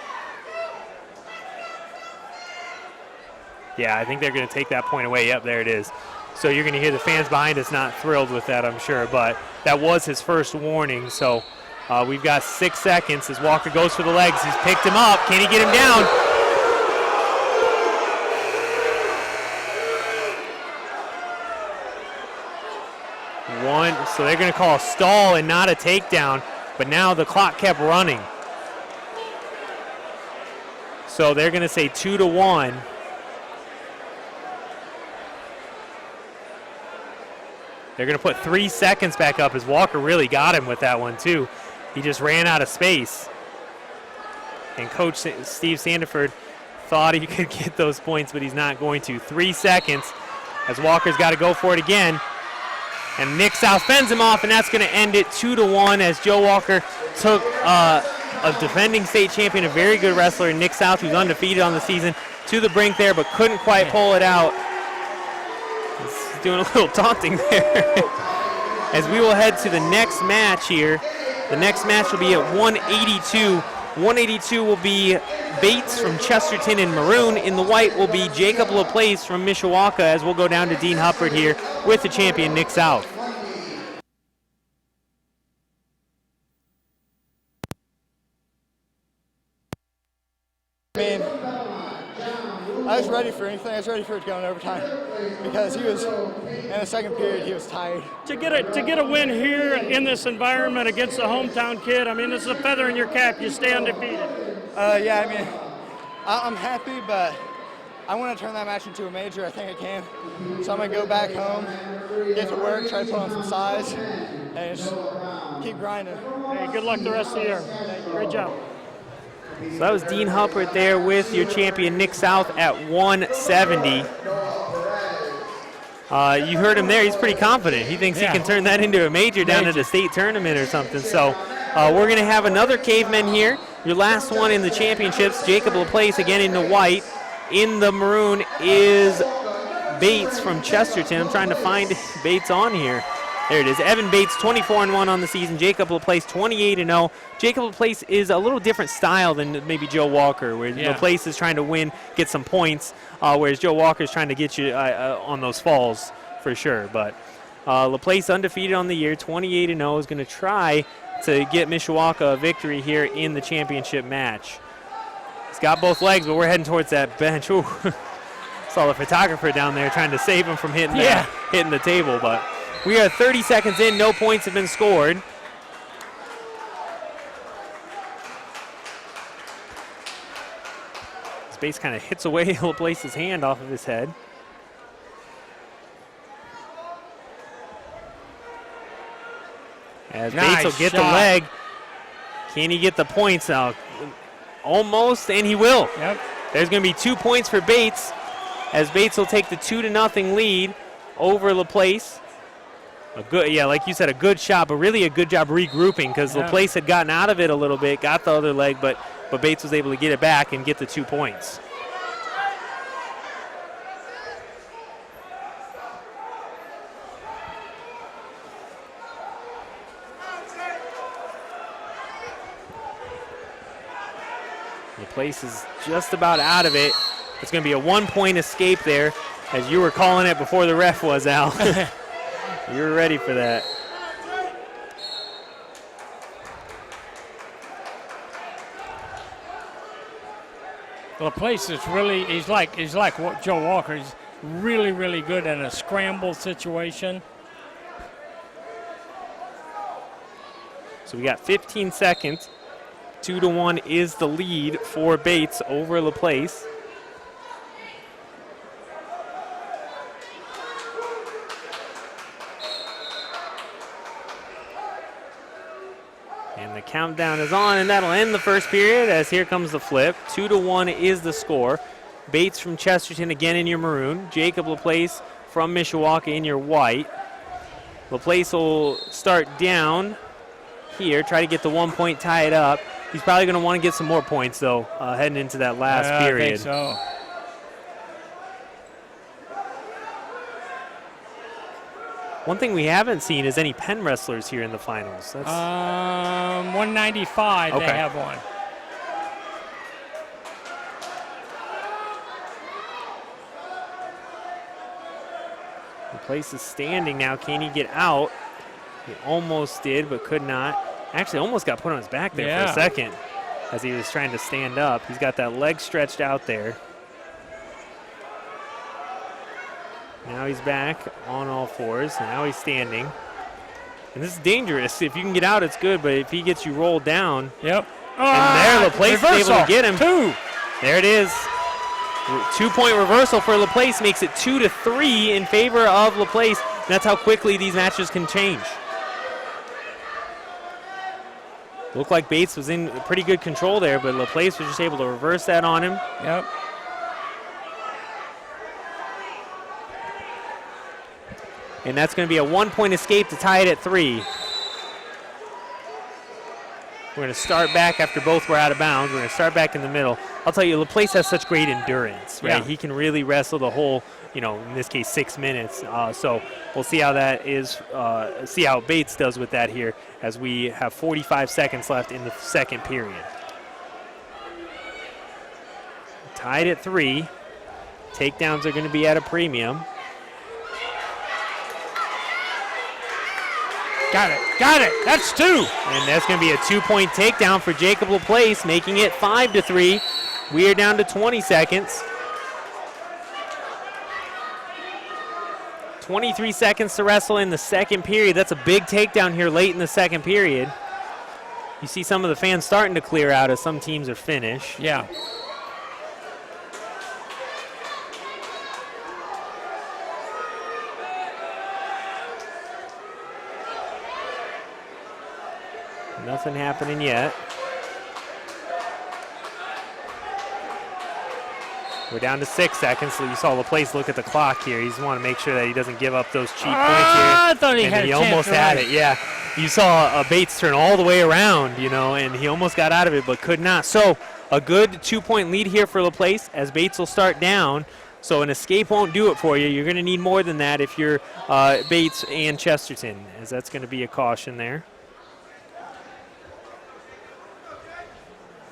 C: Yeah, I think they're going to take that point away. Yep, there it is. So you're going to hear the fans behind us not thrilled with that, I'm sure. But that was his first warning. So we've got 6 seconds as Walker goes for the legs. He's picked him up. Can he get him down? So they're going to call a stall and not a takedown. But now the clock kept running. So they're going to say 2-1. They're going to put 3 seconds back up as Walker really got him with that one, too. He just ran out of space. And Coach Steve Sandiford thought he could get those points, but he's not going to. 3 seconds as Walker's got to go for it again. And Nick South fends him off, and that's going to end it 2-1 as Joe Walker took a defending state champion, a very good wrestler, Nick South, who's undefeated on the season, to the brink there, but couldn't quite pull it out. He's doing a little taunting there. As we will head to the next match here. The next match will be at 182. 182 will be Bates from Chesterton in maroon. In the white will be Jacob LaPlace from Mishawaka, as we'll go down to Dean Huppert here with the champion, Nick South.
F: I mean, I was ready for anything. I was ready for it to go in overtime because he was, in the second period, he was tired.
E: To get a win here in this environment against the hometown kid, I mean, this is a feather in your cap. You stay undefeated.
F: Yeah, I mean, I'm happy, but I want to turn that match into a major. I think I can. So I'm going to go back home, get to work, try to put on some size, and just keep grinding.
E: Hey, good luck the rest of the year. Great job.
C: So that was Dean Huppert there with your champion, Nick South, at 170. You heard him there. He's pretty confident. He thinks he can turn that into a major down at a state tournament or something. So we're going to have another caveman here. Your last one in the championships, Jacob LaPlace, again in the white. In the maroon is Bates from Chesterton. I'm trying to find Bates on here. There it is. Evan Bates, 24-1 on the season. Jacob Laplace, 28-0. Jacob Laplace is a little different style than maybe Joe Walker, where Laplace is trying to win, get some points, whereas Joe Walker is trying to get you on those falls for sure. But Laplace undefeated on the year, 28-0, is going to try to get Mishawaka a victory here in the championship match. He's got both legs, but we're heading towards that bench. Ooh. Saw the photographer down there trying to save him from hitting the table, but we are 30 seconds in. No points have been scored. This base kind of hits away Laplace's hand off of his head. As Bates will get the leg. Can he get the points now? Almost, and he will.
B: Yep.
C: There's going to be 2 points for Bates, as Bates will take the 2-0 lead over Laplace. Like you said, a good shot, but really a good job regrouping, because Laplace had gotten out of it a little bit, got the other leg, but Bates was able to get it back and get the 2 points. Laplace is just about out of it. It's going to be a 1-point escape there, as you were calling it before the ref was, Al. You were ready for that.
B: Laplace is really, he's like what Joe Walker. He's really, really good in a scramble situation.
C: So we got 15 seconds. 2-1 is the lead for Bates over Laplace. And the countdown is on, and that'll end the first period, as here comes the flip. 2-1 is the score. Bates from Chesterton again in your maroon. Jacob Laplace from Mishawaka in your white. Laplace will start down here, try to get the 1 point, tie it up. He's probably going to want to get some more points, though, heading into that last period.
B: I think so.
C: One thing we haven't seen is any pen wrestlers here in the finals. That's
B: 195,
C: okay.
B: They have one.
C: Laplace is standing now. Can he get out? He almost did, but could not. Actually, almost got put on his back there for a second as he was trying to stand up. He's got that leg stretched out there. Now he's back on all fours. Now he's standing. And this is dangerous. If you can get out, it's good, but if he gets you rolled down.
B: Yep.
C: And there, Laplace is able to get him.
B: 2.
C: There it is. 2 point reversal for Laplace makes it 2-3 in favor of Laplace. And that's how quickly these matches can change. Looked like Bates was in pretty good control there, but Laplace was just able to reverse that on him.
B: Yep.
C: And that's going to be a 1 point escape to tie it at 3. We're going to start back after both were out of bounds. We're going to start back in the middle. I'll tell you, Laplace has such great endurance, right?
B: Yeah.
C: He can really wrestle the whole, in this case, 6 minutes. So we'll see how that is, see how Bates does with that here as we have 45 seconds left in the second period. Tied at 3. Takedowns are going to be at a premium.
B: Got it. That's 2.
C: And that's going to be a 2 point takedown for Jacob Laplace, making it 5-3. We are down to 20 seconds. 23 seconds to wrestle in the second period. That's a big takedown here late in the second period. You see some of the fans starting to clear out as some teams are finished.
B: Yeah.
C: Nothing happening yet. We're down to 6 seconds. So you saw Laplace look at the clock here. He's want to make sure that he doesn't give up those cheap points here.
B: I thought he had a chance
C: almost had it. Yeah, you saw Bates turn all the way around, you know, and he almost got out of it but could not. So a good 2-point lead here for Laplace as Bates will start down. So an escape won't do it for you. You're going to need more than that if you're Bates and Chesterton, as that's going to be a caution there.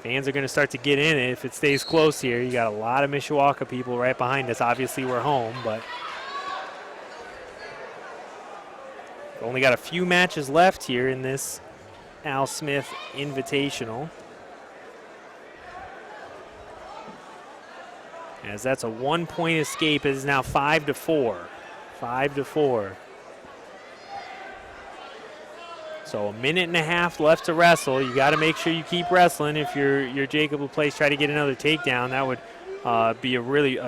C: Fans are going to start to get in it if it stays close here. You got a lot of Mishawaka people right behind us. Obviously, we're home, but only got a few matches left here in this Al Smith Invitational. As that's a 1-point escape. It is now 5-4. 5-4. So a minute and a half left to wrestle. You got to make sure you keep wrestling. If you're Jacob Laplace, try to get another takedown. That would be a really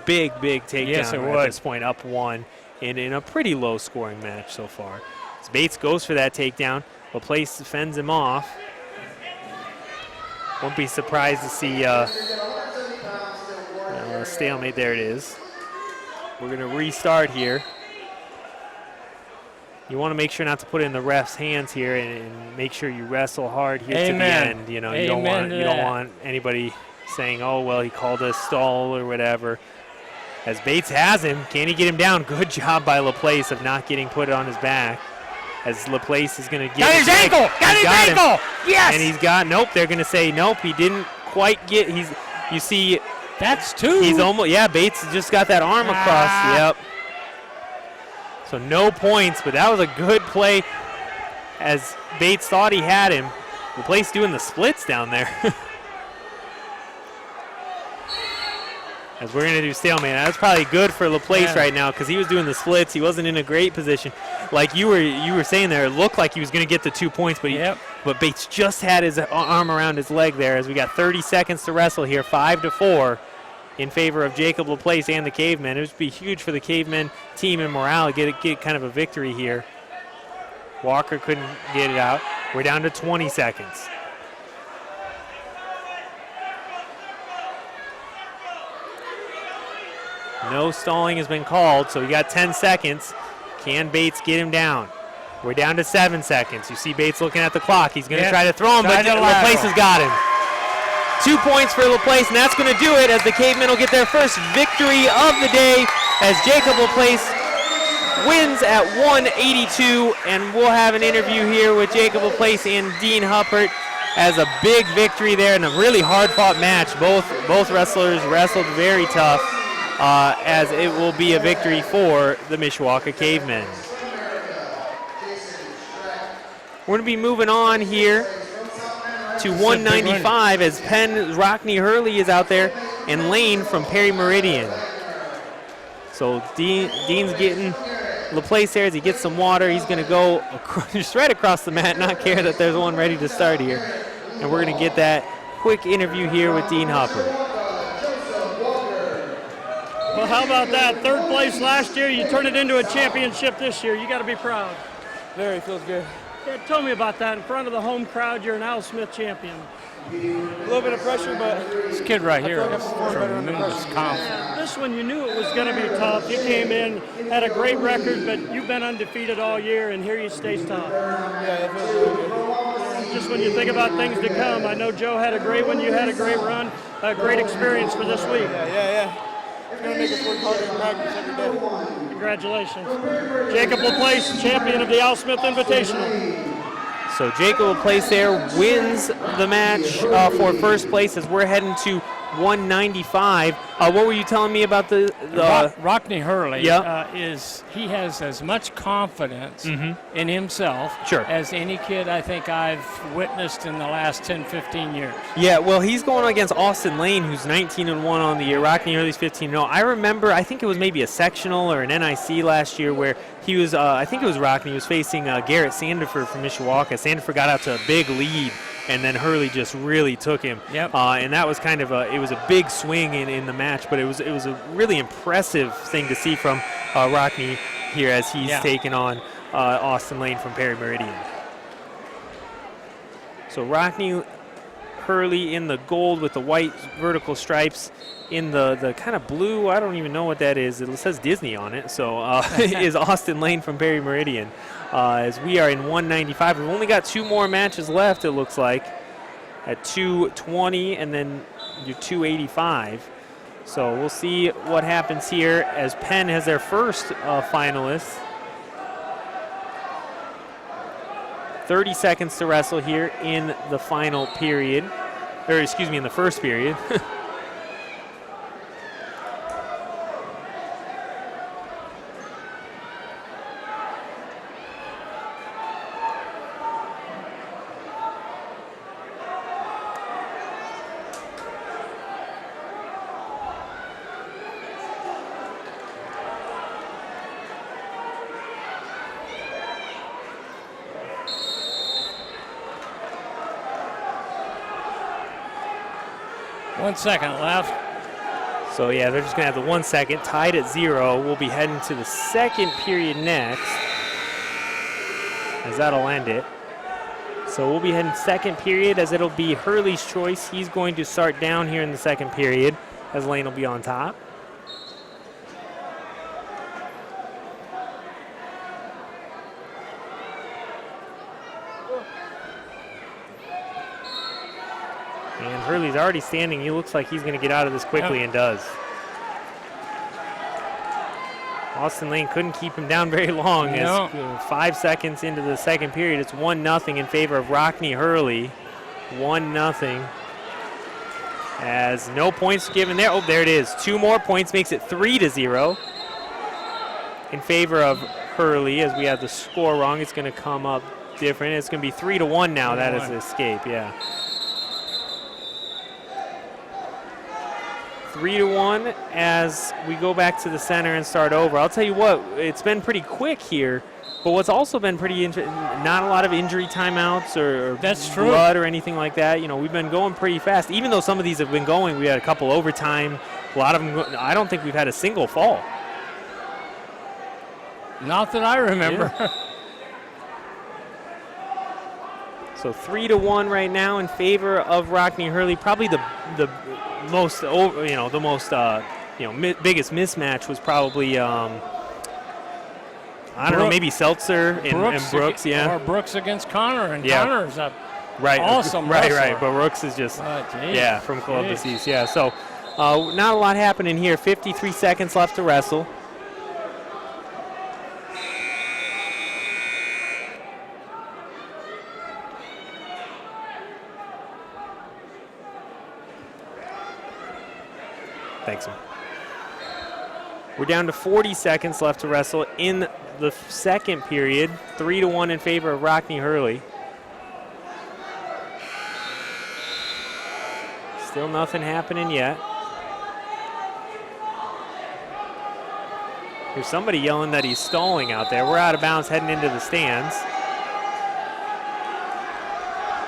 C: big takedown.
B: Yes, it
C: at
B: would.
C: this point, up 1 and in a pretty low-scoring match so far. As Bates goes for that takedown, Laplace fends him off. Won't be surprised to see stalemate. There it is. We're going to restart here. You want to make sure not to put it in the ref's hands here and make sure you wrestle hard here to the end. You know, you don't want anybody saying, "Oh, well, he called a stall or whatever." As Bates has him, can he get him down? Good job by Laplace of not getting put on his back. As Laplace is going to get
B: his ankle. Got his ankle. Yes.
C: And he's got nope. They're going to say nope. He didn't quite get. You see.
B: That's 2.
C: He's almost, yeah, Bates just got that arm across, yep. So no points, but that was a good play as Bates thought he had him. Laplace doing the splits down there. As we're going to do stalemate. That's probably good for Laplace right now because he was doing the splits. He wasn't in a great position. Like you were saying there, it looked like he was going to get the 2 points, but but Bates just had his arm around his leg there as we got 30 seconds to wrestle here, 5-4 in favor of Jacob Laplace and the Cavemen. It would be huge for the Cavemen team and morale to get kind of a victory here. Walker couldn't get it out. We're down to 20 seconds. No stalling has been called, so we got 10 seconds. Can Bates get him down? We're down to 7 seconds. You see Bates looking at the clock. He's going to try to throw him, but Laplace has got him. 2 points for Laplace, and that's going to do it as the Cavemen will get their first victory of the day as Jacob Laplace wins at 182, and we'll have an interview here with Jacob Laplace and Dean Huppert as a big victory there in a really hard-fought match. Both wrestlers wrestled very tough. As it will be a victory for the Mishawaka Cavemen. We're going to be moving on here to 195 as Penn Rockney Hurley is out there and Lane from Perry Meridian. So Dean's getting Laplace there as he gets some water. He's going to go just right across the mat, not care that there's one ready to start here. And we're going to get that quick interview here with Dean Hopper.
E: Well, how about that? 3rd place last year. You turn it into a championship this year. You got to be proud.
F: Very, feels good.
E: Yeah, tell me about that. In front of the home crowd, you're an Al Smith champion.
F: A little bit of pressure, but
B: this kid right here
F: like
B: has tremendous confidence.
E: This one, you knew it was going to be tough. You came in, had a great record, but you've been undefeated all year, and here you stay tough.
F: Yeah, it feels really good.
E: Just when you think about things to come, I know Joe had a great one. You had a great run, a great experience for this week.
F: Yeah. It's going to make us work harder in practice every day.
E: Congratulations. Jacob Laplace, champion of the Al Smith Invitational.
C: So Jacob Laplace there wins the match for first place as we're heading to 195. What were you telling me about the
B: Rockney Hurley?
C: Yep.
B: He has as much confidence in himself as any kid I think I've witnessed in the last 10, 15 years.
C: Yeah, well, he's going against Austin Lane, who's 19-1 on the year. Rockney Hurley's 15-0. I remember, I think it was maybe a sectional or an NIC last year where he was, I think it was Rockney, he was facing Garrett Sandiford from Mishawaka. Sandiford got out to a big lead, and then Hurley just really took him.
B: Yep.
C: And that was kind of it was a big swing in the match, but it was a really impressive thing to see from Rockney here as he's taken on Austin Lane from Perry Meridian. So Rockney Hurley in the gold with the white vertical stripes. In the kind of blue, I don't even know what that is. It says Disney on it. So is Austin Lane from Perry Meridian. As we are in 195. We've only got 2 more matches left, it looks like, at 220 and then your 285. So we'll see what happens here as Penn has their first finalist. 30 seconds to wrestle here in the final period, or excuse me, in the first period.
B: One second left.
C: So yeah, they're just gonna have the 1 second, tied at 0. We'll be heading to the second period next, as that'll end it. So we'll be heading second period, as it'll be Hurley's choice. He's going to start down here in the second period, as Lane will be on top. And Hurley's already standing. He looks like he's going to get out of this quickly, and does. Austin Lane couldn't keep him down very long.
B: No.
C: As 5 seconds into the second period, it's 1-0 in favor of Rockne Hurley. 1-0. As no points given there. Oh, there it is. 2 more points makes it 3-0 in favor of Hurley. As we have the score wrong, it's going to come up different. It's going to be 3-1 now. That is the escape, yeah. 3-1 as we go back to the center and start over. I'll tell you what, it's been pretty quick here, but what's also been pretty not a lot of injury timeouts or
B: That's true.
C: blood or anything like that. You know, we've been going pretty fast. Even though some of these have been going, we had a couple overtime. A lot of them, I don't think we've had a single fall.
B: Not that I remember.
C: Yeah. So 3-1 right now in favor of Rockne Hurley. Probably the most, biggest mismatch was probably, I don't know, maybe Seltzer and Brooks, yeah.
B: Or Brooks against Connor, and
C: Yeah.
B: Connor's a
C: Right,
B: awesome
C: right,
B: wrestler.
C: right. But Brooks is just,
B: geez.
C: yeah, from Columbus East, yeah. So not a lot happening here. 53 seconds left to wrestle. Thanks, man. We're down to 40 seconds left to wrestle in the second period. 3-1 in favor of Rockne Hurley. Still nothing happening yet. There's somebody yelling that he's stalling out there. We're out of bounds heading into the stands.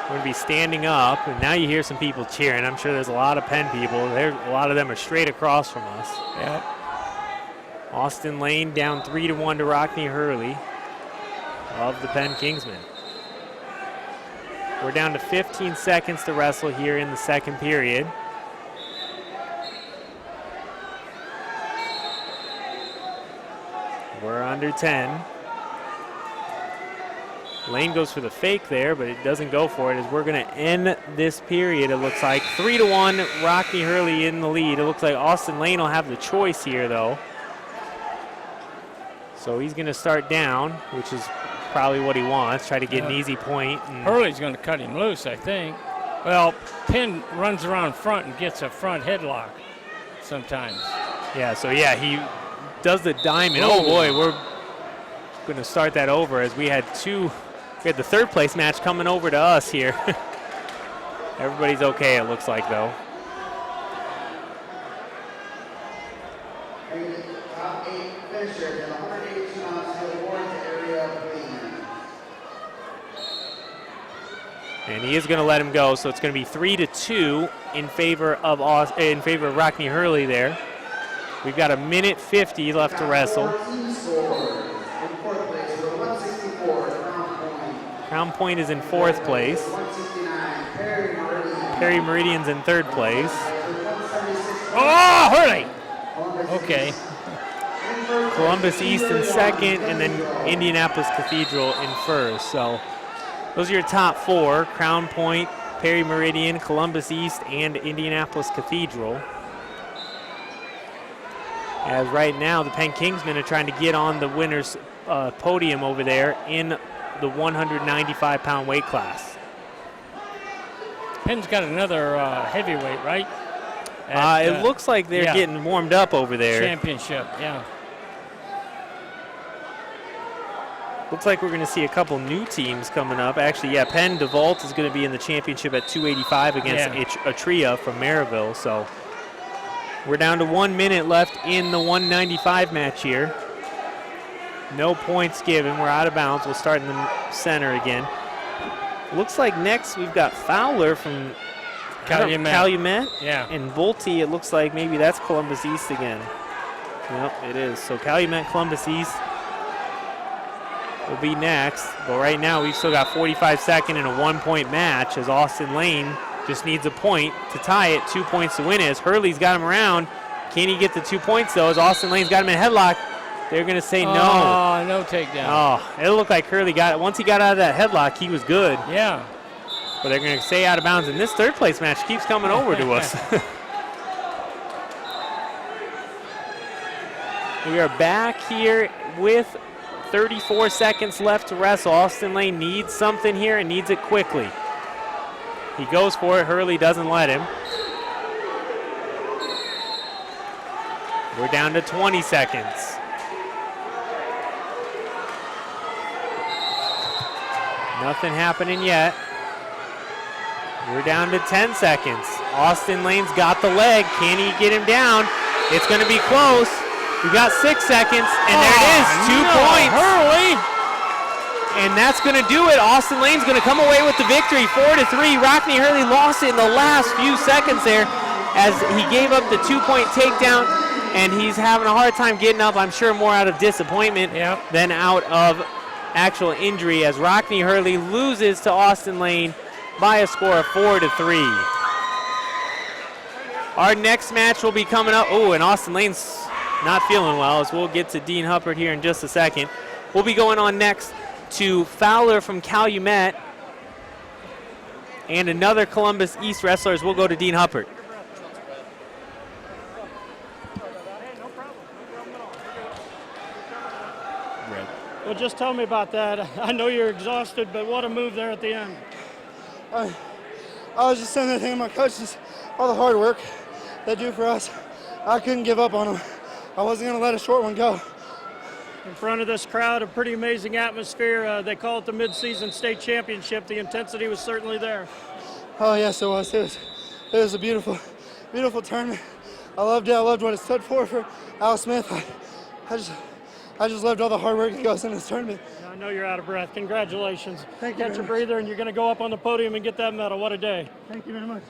C: We're going to be standing up, and now you hear some people cheering. I'm sure there's a lot of Penn people. A lot of them are straight across from us.
B: Yep.
C: Austin Lane down 3-1 to Rockne Hurley of the Penn Kingsmen. We're down to 15 seconds to wrestle here in the second period. We're under 10. Lane goes for the fake there, but it doesn't go for it as we're going to end this period. It looks like 3-1, Rockne Hurley in the lead. It looks like Austin Lane will have the choice here, though. So he's going to start down, which is probably what he wants, try to get an easy point.
B: Hurley's going to cut him loose, I think. Well, Penn runs around front and gets a front headlock sometimes.
C: Yeah, so yeah, he does the diamond. Oh boy, we're going to start that over as we had the third place match coming over to us here. Everybody's okay, it looks like, though.
A: Top 8 finishers and 182 ounces to the awards area clean.
C: And he is going to let him go, so it's going to be 3-2 in favor of Rockne Hurley there. We've got 1:50 left to wrestle. Crown Point is in fourth place. Perry Meridian's in third place.
B: Oh, Hurley! Okay.
C: Columbus East in second, and then Indianapolis Cathedral in first. So those are your top four: Crown Point, Perry Meridian, Columbus East, and Indianapolis Cathedral. As right now, the Penn Kingsmen are trying to get on the winner's podium over there in the 195-pound weight class.
B: Penn's got another heavyweight, right?
C: It looks like they're getting warmed up over there.
B: Championship, yeah.
C: Looks like we're going to see a couple new teams coming up. Actually, yeah, Penn DeVault is going to be in the championship at 285 against Atria from Maryville. So we're down to 1 minute left in the 195 match here. No points given. We're out of bounds. We'll start in the center again. Looks like next we've got Fowler from Calumet.
B: Yeah.
C: And Volte, it looks like maybe that's Columbus East again. Yep, it is. So Calumet, Columbus East will be next. But right now we've still got 45 seconds in a 1-point match as Austin Lane just needs a point to tie it, 2 points to win it. As Hurley's got him around. Can he get the 2 points though? As Austin Lane's got him in a headlock. They're going to say no.
B: Oh, no takedown.
C: Oh, it looked like Hurley got it. Once he got out of that headlock, he was good.
B: Yeah.
C: But they're going to stay out of bounds. And this third place match keeps coming over to us. We are back here with 34 seconds left to wrestle. Austin Lane needs something here and needs it quickly. He goes for it. Hurley doesn't let him. We're down to 20 seconds. Nothing happening yet. We're down to 10 seconds. Austin Lane's got the leg. Can he get him down? It's going to be close. We got 6 seconds, and there it is, 2 points.
B: Hurley!
C: And that's going to do it. Austin Lane's going to come away with the victory, 4-3. Rockney Hurley lost it in the last few seconds there as he gave up the 2-point takedown, and he's having a hard time getting up, I'm sure more out of disappointment than out of actual injury, as Rockney Hurley loses to Austin Lane by a score of 4-3. Our next match will be coming up. Oh, and Austin Lane's not feeling well, as we'll get to Dean Huppert here in just a second. We'll be going on next to Fowler from Calumet and another Columbus East wrestler, as we'll go to Dean Huppert.
E: Well, just tell me about that. I know you're exhausted, but what a move there at the end.
F: I was just sitting there thinking my coaches, all the hard work they do for us. I couldn't give up on them. I wasn't going to let a short one go.
E: In front of this crowd, a pretty amazing atmosphere. They call it the mid-season state championship. The intensity was certainly there.
F: Oh, yes, it was. It was a beautiful, beautiful tournament. I loved it. I loved what it stood for Al Smith. I just loved all the hard work that goes into this tournament.
E: I know you're out of breath. Congratulations.
F: Thank you.
E: Catch a breather, and you're going to go up on the podium and get that medal. What a day.
F: Thank you very much.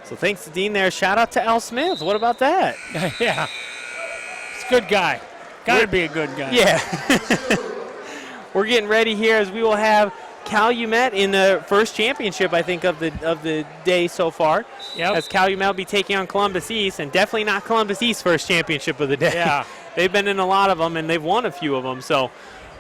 C: So thanks to Dean there. Shout out to Al Smith. What about that?
B: Yeah. He's a good guy. Got to be a good guy.
C: Yeah. We're getting ready here as we will have Calumet in the first championship, I think, of the day so far.
B: Yep.
C: As Calumet will be taking on Columbus East, and definitely not Columbus East first championship of the day.
B: Yeah.
C: They've been in a lot of them, and they've won a few of them. So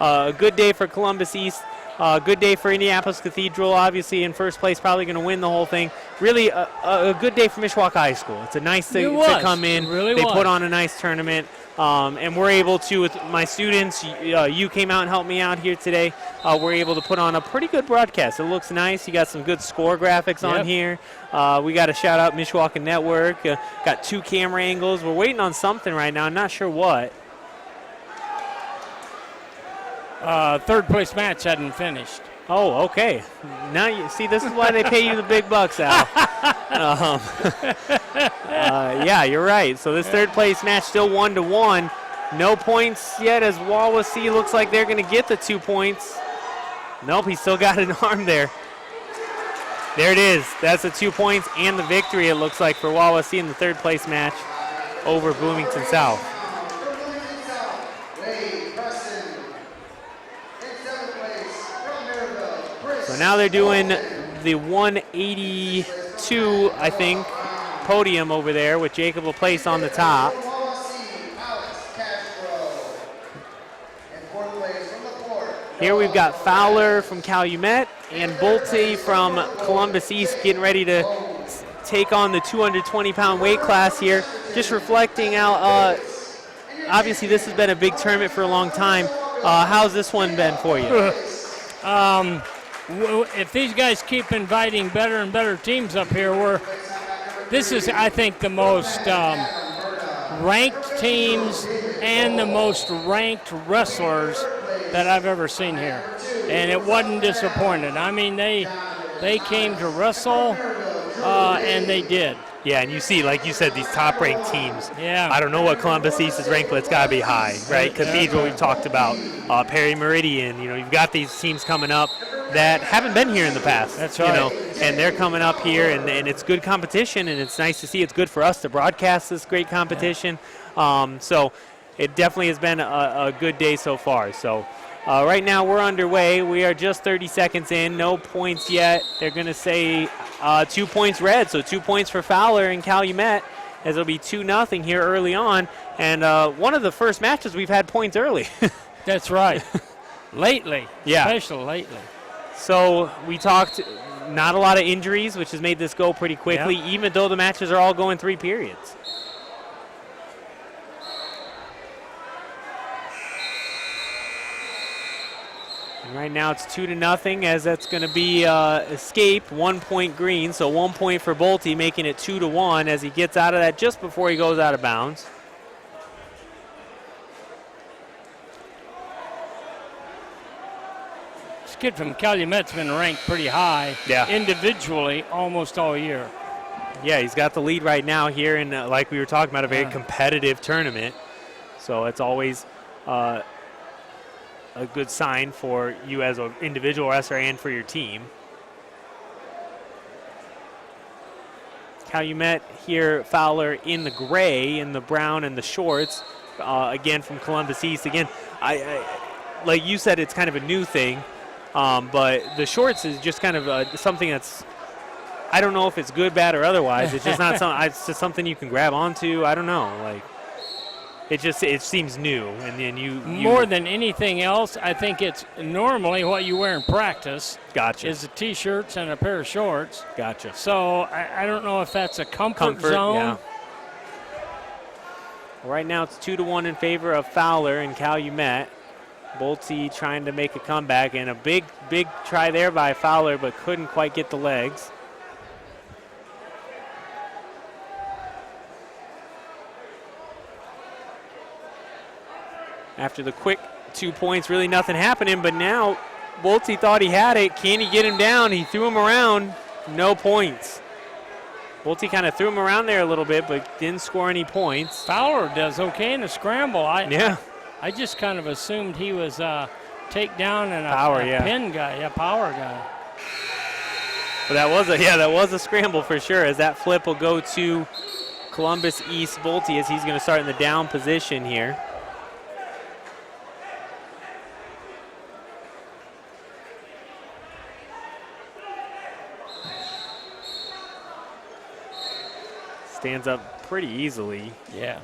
C: a good day for Columbus East. Good day for Indianapolis Cathedral, obviously in first place, probably going to win the whole thing. Really a good day for Mishawaka High School. It's a nice thing to come in.
B: It really
C: they
B: was.
C: put on a nice tournament. And we're able to, with my students, you came out and helped me out here today. We're able to put on a pretty good broadcast. It looks nice. You got some good score graphics on here. We got to shout out Mishawaka Network. Got 2 camera angles. We're waiting on something right now. I'm not sure what.
B: Third place match hadn't finished.
C: Oh, okay. Now you see, this is why they pay you the big bucks, Al. Yeah, you're right. So this third place match still 1-1. No points yet, as Wawasee looks like they're going to get the 2 points. Nope, he still got an arm there. There it is. That's the 2 points and the victory, it looks like, for Wawasee in the third place match over Bloomington South. So now they're doing the 182, I think, podium over there with Jacob Laplace on the top. Here we've got Fowler from Calumet and Bolte from Columbus East getting ready to take on the 220-pound weight class here. Just reflecting out, obviously this has been a big tournament for a long time. How's this one been for you?
B: If these guys keep inviting better and better teams up here, this is, I think, the most ranked teams and the most ranked wrestlers that I've ever seen here. And it wasn't disappointed. I mean, they came to wrestle, and they did.
C: Yeah, and you see, like you said, these top-ranked teams.
B: Yeah.
C: I don't know what Columbus East is ranked, but it's got to be high, right? Cathedral, we've talked about. Perry Meridian, you've got these teams coming up that haven't been here in the past.
B: That's right.
C: And they're coming up here, and it's good competition, and it's nice to see. It's good for us to broadcast this great competition. Yeah. So it definitely has been a good day so far. So right now we're underway. We are just 30 seconds in. No points yet. They're going to say 2 points red, so 2 points for Fowler and Calumet, as it'll be 2-0 here early on. And one of the first matches we've had points early.
B: That's right. Lately.
C: Yeah.
B: Especially lately.
C: So we talked not a lot of injuries, which has made this go pretty quickly, even though the matches are all going 3 periods. And right now it's 2-0, as that's going to be escape, 1 point green, so 1 point for Bolte, making it 2-1 as he gets out of that just before he goes out of bounds.
B: This kid from Calumet's been ranked pretty high individually almost all year.
C: Yeah, he's got the lead right now here in, like we were talking about, a very competitive tournament. So it's always a good sign for you as an individual wrestler and for your team. Calumet here, Fowler in the gray, in the brown and the shorts, again from Columbus East. Again, I like you said, it's kind of a new thing, but the shorts is just kind of something that's, I don't know if it's good, bad, or otherwise. It's just not something. It's just something you can grab onto. I don't know, like. It seems new, and then you
B: more than anything else, I think it's normally what you wear in practice.
C: Gotcha.
B: Is the t-shirts and a pair of shorts.
C: Gotcha.
B: So I don't know if that's a comfort zone.
C: Yeah. Right now it's 2-1 in favor of Fowler and Calumet. Bolte trying to make a comeback, and a big try there by Fowler, but couldn't quite get the legs. After the quick 2 points, really nothing happening, but now Bolte thought he had it. Can he get him down? He threw him around, no points. Bolte kind of threw him around there a little bit, but didn't score any points.
B: Fowler does okay in a scramble.
C: I
B: just kind of assumed he was a takedown and a pin guy, power guy.
C: But that was a scramble for sure, as that flip will go to Columbus East Bolte, as he's going to start in the down position here. Stands up pretty easily.
B: Yeah.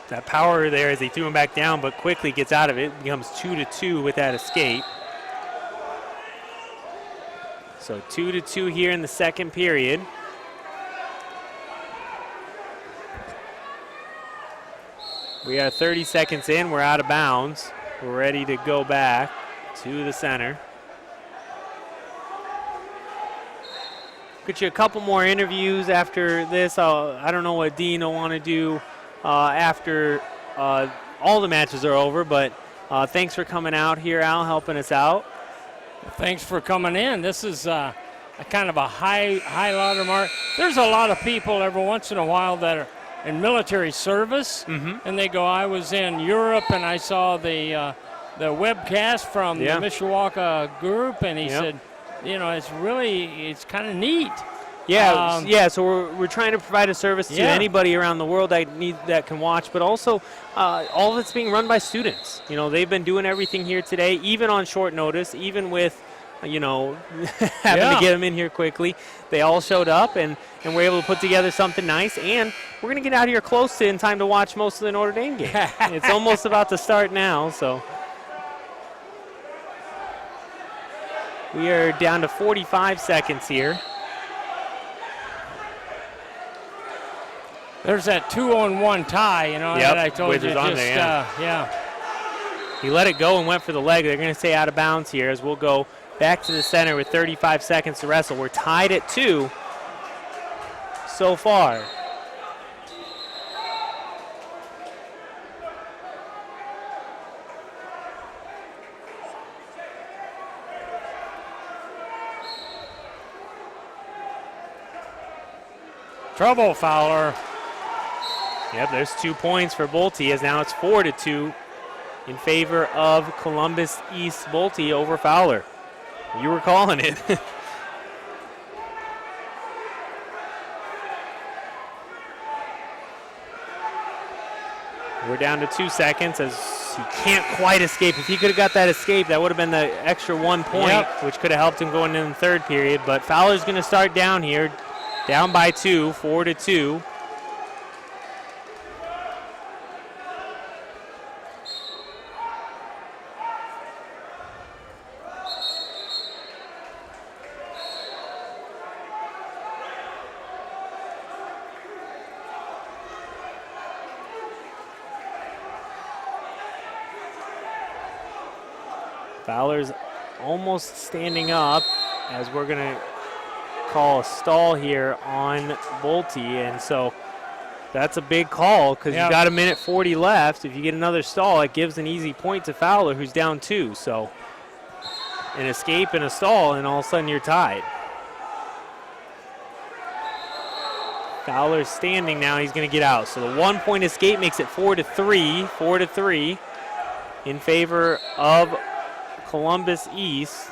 C: That power there as he threw him back down, but quickly gets out of it. Becomes 2-2 with that escape. So 2-2 here in the second period. We are 30 seconds in. We're out of bounds. We're ready to go back to the center. Get you a couple more interviews after this. I don't know what Dean will want to do after all the matches are over, but thanks for coming out here, Al, helping us out.
B: Thanks for coming in. This is a kind of a highlighter mark. There's a lot of people every once in a while that are in military service, and they go, I was in Europe and I saw the webcast from the Mishawaka group, and he said, it's kind of neat.
C: Yeah, so we're trying to provide a service to anybody around the world that can watch, but also all of it's being run by students. You know, they've been doing everything here today, even on short notice, even with, you know, having to get them in here quickly. They all showed up, and we're able to put together something nice, and we're going to get out of here close to in time to watch most of the Notre Dame game. It's almost about to start now, so. We are down to 45 seconds here.
B: There's that 2-on-1 tie, you know, that I told you.
C: On there, He let it go and went for the leg. They're going to stay out of bounds here as we'll go back to the center with 35 seconds to wrestle. We're tied at 2 so far.
B: Trouble, Fowler.
C: Yep, there's 2 points for Bolte, as now it's 4-2 in favor of Columbus East. Bolte over Fowler. You were calling it. We're down to 2 seconds as he can't quite escape. If he could have got that escape, that would have been the extra 1 point, which could have helped him going in the third period. But Fowler's going to start down here, down by 2, 4-2. Fowler's almost standing up as we're going to call a stall here on Bolte, and so that's a big call because you've got 1:40 left. If you get another stall, it gives an easy point to Fowler, who's down 2. So an escape and a stall, and all of a sudden you're tied. Fowler's standing now. He's going to get out. So the 1-point escape makes it 4-3. 4-3 in favor of Columbus East.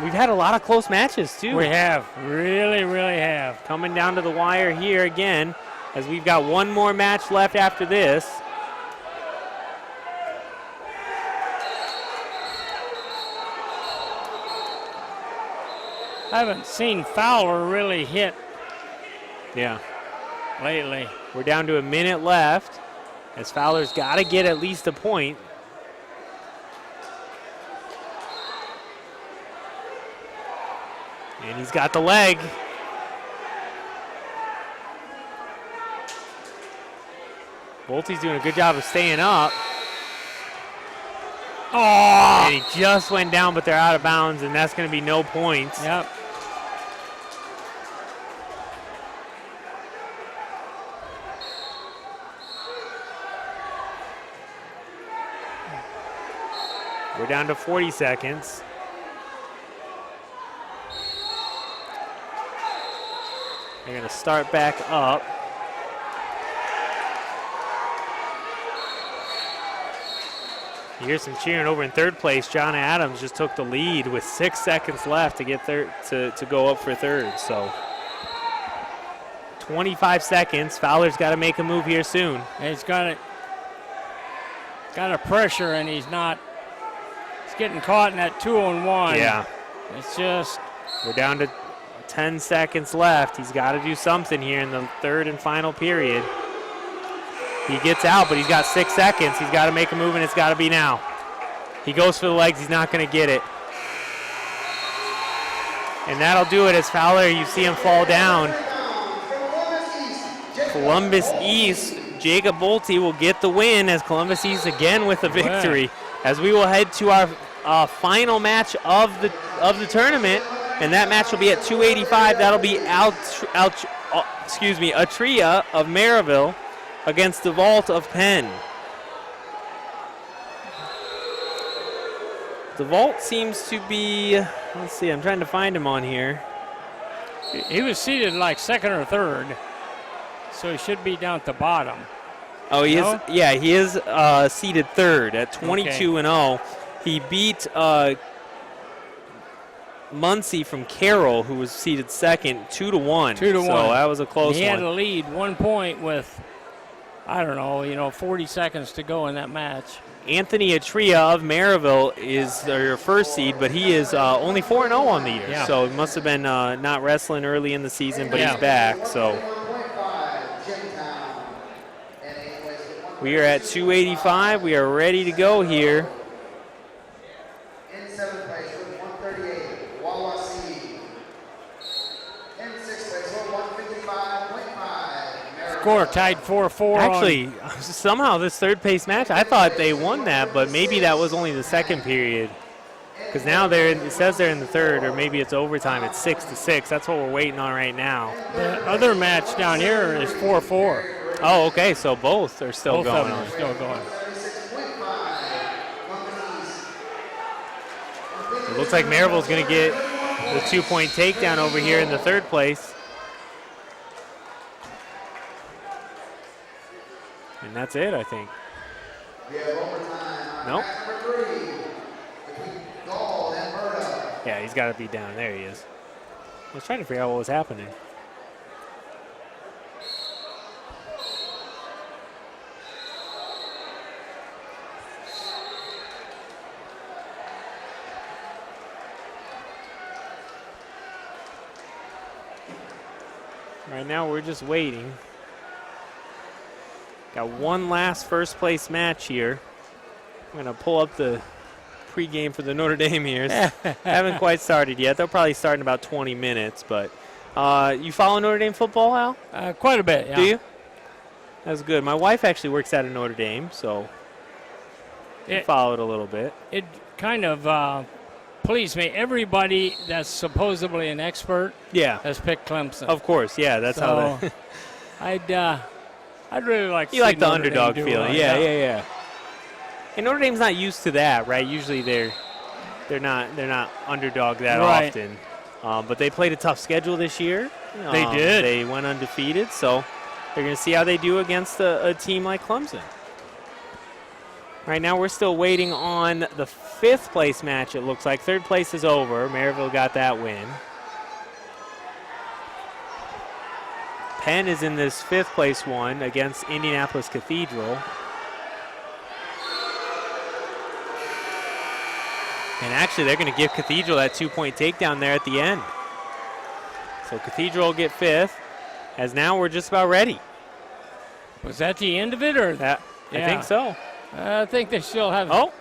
C: We've had a lot of close matches, too.
B: We have. Really, really have.
C: Coming down to the wire here again, as we've got one more match left after this.
B: I haven't seen Fowler really hit lately.
C: We're down to a minute left, as Fowler's got to get at least a point. And he's got the leg. Bolte's doing a good job of staying up. Oh! And he just went down, but they're out of bounds, and that's going to be no points.
B: Yep.
C: We're down to 40 seconds. They're going to start back up. You hear some cheering over in third place. John Adams just took the lead with 6 seconds left to get there to go up for third. So 25 seconds. Fowler's got to make a move here soon.
B: He's got a pressure, and he's getting caught in that 2-on-1.
C: Yeah.
B: It's just.
C: We're down to 10 seconds left. He's got to do something here in the third and final period. He gets out, but he's got 6 seconds. He's got to make a move, and it's got to be now. He goes for the legs. He's not going to get it. And that'll do it as Fowler, you see him fall down. Columbus East, Jacob Bolte will get the win as Columbus East again with a victory. As we will head to our final match of the tournament, and that match will be at 285. That'll be Atria of Maryville against the Vault of Penn. The Vault seems to be, let's see, I'm trying to find him on here.
B: He was seated like second or third, so he should be down at the bottom.
C: Oh, he is. Yeah, he is seated third at 22-0. He beat Muncie from Carroll, who was seeded second, 2-1.
B: 2-1.
C: So that was a close
B: He
C: one.
B: had to lead 1 point with, I don't know, 40 seconds to go in that match.
C: Anthony Atria of Maryville is their first seed, but he is only 4-0 on the year.
B: Yeah.
C: So it must have been not wrestling early in the season, but
B: Yeah.
C: he's back. So we are at 285. We are ready to go here.
A: In 7th place with 138, Wawasee. In 6th place with 155.5.
B: Score tied 4-4.
C: Actually, somehow this third place match, I thought they won that, but maybe that was only the second period. Because now it says they're in the third, or maybe it's overtime. It's 6-6. That's what we're waiting on right now.
B: The other match down here is 4-4.
C: Oh, okay, so both are still
B: Both
C: going
B: of them
C: on.
B: are still going.
C: It looks like Maryville's going to get the 2-point takedown over here in the third place. And that's it, I think. Nope. Yeah, he's got to be down. There he is. I was trying to figure out what was happening. Right now we're just waiting. Got one last first place match here. I'm going to pull up the pregame for the Notre Dame here. Haven't quite started yet. They'll probably start in about 20 minutes. But you follow Notre Dame football, Al?
B: Quite a bit, yeah.
C: Do you? That's good. My wife actually works out of Notre Dame, so I followed a little bit.
B: It kind of pleased me. Everybody that's supposedly an expert has picked Clemson.
C: Of course, yeah. That's how that.
B: I'd really like to
C: You
B: see
C: like the
B: Notre
C: underdog
B: Dame do
C: feeling.
B: well.
C: Yeah. And Notre Dame's not used to that, right? Usually they're not underdog that often. But they played a tough schedule this year.
B: They did.
C: They went undefeated, so they're going to see how they do against a team like Clemson. Right now we're still waiting on the fifth place match, it looks like. Third place is over. Maryville got that win. Penn is in this fifth place one against Indianapolis Cathedral. And actually, they're going to give Cathedral that 2-point takedown there at the end. So Cathedral will get fifth, as now we're just about ready.
B: Was that the end of it, or
C: that? I think so.
B: I think they still have.
C: Oh,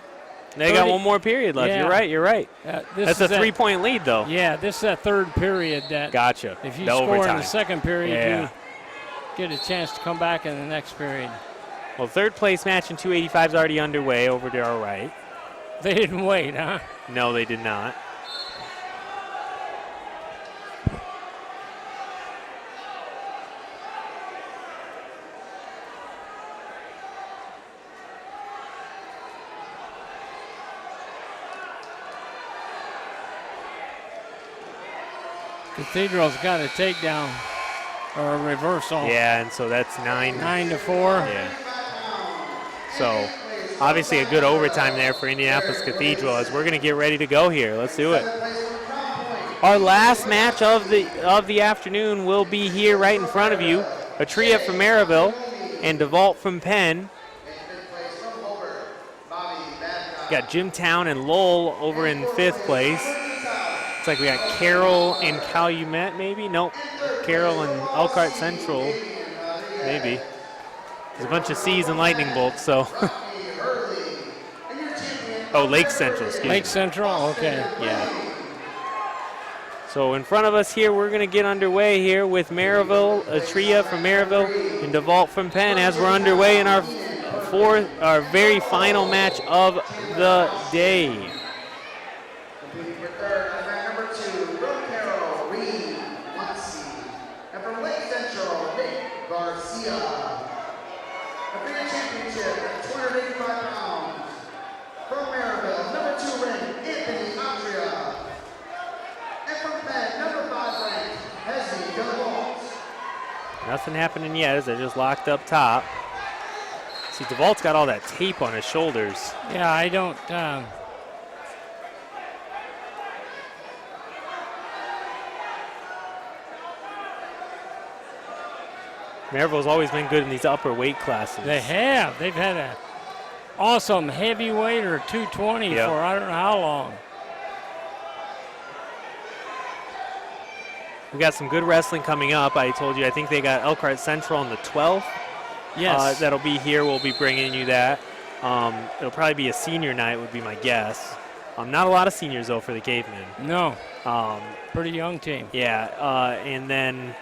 C: they got one more period left.
B: Yeah.
C: You're right. That's a 3-point lead, though.
B: Yeah, this is that third period. That
C: gotcha.
B: If you
C: the
B: score
C: overtime.
B: in the second period, you get a chance to come back in the next period.
C: Well, third place match in 285 is already underway over to our right.
B: They didn't wait, huh?
C: No, they did not.
B: Cathedral's got a takedown or a reversal.
C: Yeah, and so that's 9-4.
B: Yeah.
C: So obviously a good overtime there for Indianapolis Cathedral as we're going to get ready to go here. Let's do it. Our last match of the afternoon will be here right in front of you. Atria from Maryville and DeVault from Penn. Got Jimtown and Lowell over in fifth place. Looks like we got Carroll and Calumet, maybe? Nope. Carroll and Elkhart Central, maybe. There's a bunch of C's and lightning bolts, so. Oh, Lake Central, excuse me.
B: Lake Central, okay.
C: Yeah. So in front of us here, we're going to get underway here with Maryville, Atria from Maryville, and DeVault from Penn as we're underway in our very final match of the day. Nothing happening yet as they're just locked up top. See, DeVault's got all that tape on his shoulders.
B: Yeah, I don't.
C: Maryville's always been good in these upper weight classes.
B: They have. They've had an awesome heavyweight or 220 for I don't know how long.
C: We got some good wrestling coming up. I told you, I think they got Elkhart Central on the 12th.
B: Yes.
C: That'll be here. We'll be bringing you that. It'll probably be a senior night would be my guess. Not a lot of seniors, though, for the Cavemen.
B: No. Pretty young team.
C: Yeah, and then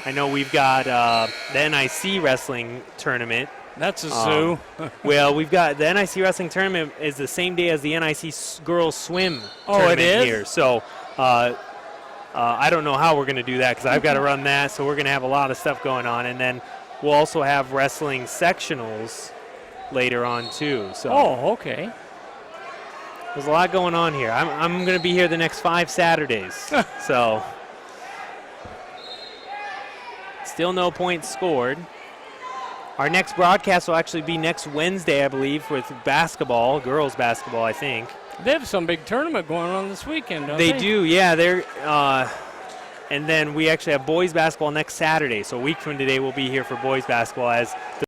C: I know we've got the NIC wrestling tournament.
B: That's a zoo.
C: Well, we've got the NIC wrestling tournament is the same day as the NIC girls swim tournament
B: it is?
C: here. So I don't know how we're going to do that because I've got to run that. So we're going to have a lot of stuff going on. And then we'll also have wrestling sectionals later on, too. So
B: okay.
C: there's a lot going on here. I'm going to be here the next 5 Saturdays. So still no points scored. Our next broadcast will actually be next Wednesday, I believe, with basketball, girls basketball, I think.
B: They have some big tournament going on this weekend, don't they?
C: They do, yeah. And then we actually have boys basketball next Saturday. So a week from today, we'll be here for boys basketball as the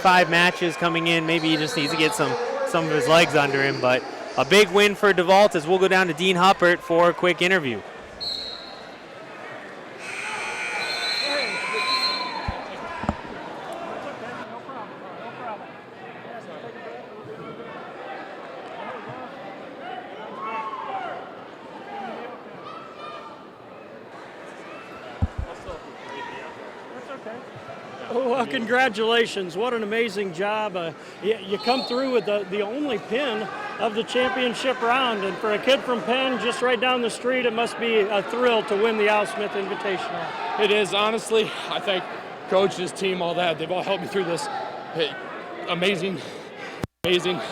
C: five matches coming in. Maybe he just needs to get some of his legs under him. But a big win for DeVault as we'll go down to Dean Huppert for a quick interview.
E: Well, congratulations. What an amazing job. You come through with the only pin of the championship round. And for a kid from Penn, just right down the street, it must be a thrill to win the Al Smith Invitational.
I: It is, honestly. I thank coach, his team, all that. They've all helped me through this. Hey, amazing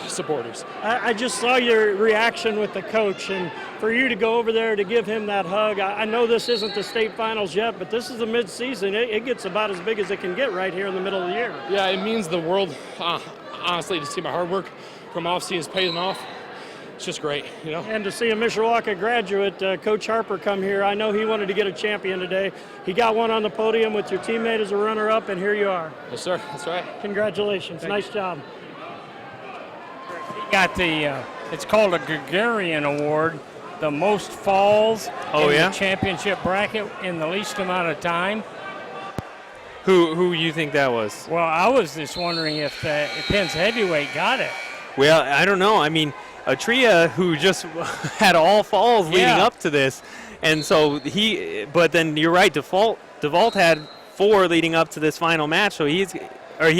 I: supporters.
E: I just saw your reaction with the coach, and for you to go over there to give him that hug, I know this isn't the state finals yet, but this is the mid-season. It gets about as big as it can get right here in the middle of the year.
I: Yeah, it means the world, honestly, to see my hard work from off-season paying off. It's just great, you know.
E: And to see a Mishawaka graduate, Coach Harper, come here, I know he wanted to get a champion today. He got one on the podium with your teammate as a runner-up, and here you are.
I: Yes, sir. That's right.
E: Congratulations. Nice job.
B: Got the it's called a Gregarian Award, the most falls in the championship bracket in the least amount of time.
C: Who you think that was?
B: Well, I was just wondering if Penn's heavyweight got it.
C: Well, I don't know. I mean, Atria, who just had all falls leading up to this, and so but then you're right, DeVault had 4 leading up to this final match, so he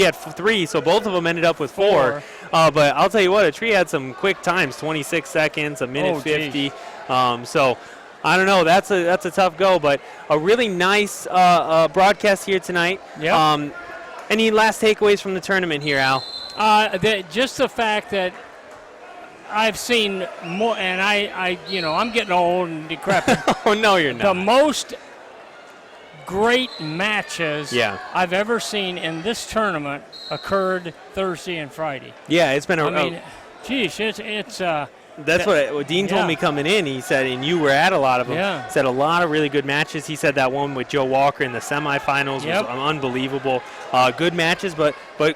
C: had 3, so both of them ended up with 4. But I'll tell you what, Atria had some quick times, 26 seconds, a minute 50. So I don't know, that's a tough go, but a really nice broadcast here tonight.
B: Yeah.
C: Any last takeaways from the tournament here, Al?
B: Just the fact that I've seen more, and I'm getting old and decrepit.
C: Oh, no, you're not.
B: The most great matches I've ever seen in this tournament occurred Thursday and Friday.
C: Yeah, it's been
B: that's
C: what Dean told me coming in. He said, and you were at a lot of them.
B: Yeah.
C: Said a lot of really good matches. He said that one with Joe Walker in the semifinals was unbelievable. Good matches, but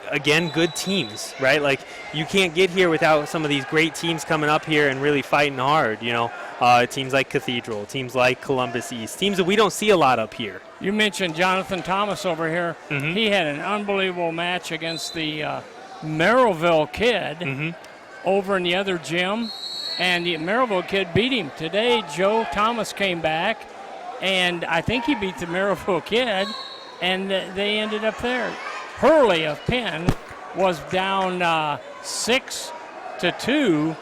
C: again, good teams, right? Like, you can't get here without some of these great teams coming up here and really fighting hard, you know. Teams like Cathedral, teams like Columbus East, teams that we don't see a lot up here.
B: You mentioned Jonathan Thomas over here.
C: Mm-hmm.
B: He had an unbelievable match against the Merrillville kid over in the other gym, and the Merrillville kid beat him. Today, Joe Thomas came back, and I think he beat the Merrillville kid, and they ended up there. Hurley of Penn was down 6-2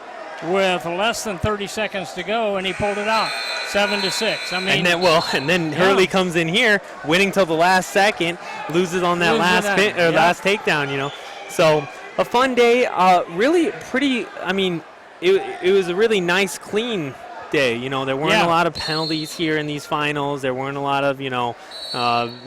B: with less than 30 seconds to go, and he pulled it out, 7-6. I mean,
C: and then Hurley comes in here, winning till the last second, loses on that last takedown, you know. So a fun day, really pretty. I mean, it was a really nice, clean day. You know, there weren't a lot of penalties here in these finals. There weren't a lot of,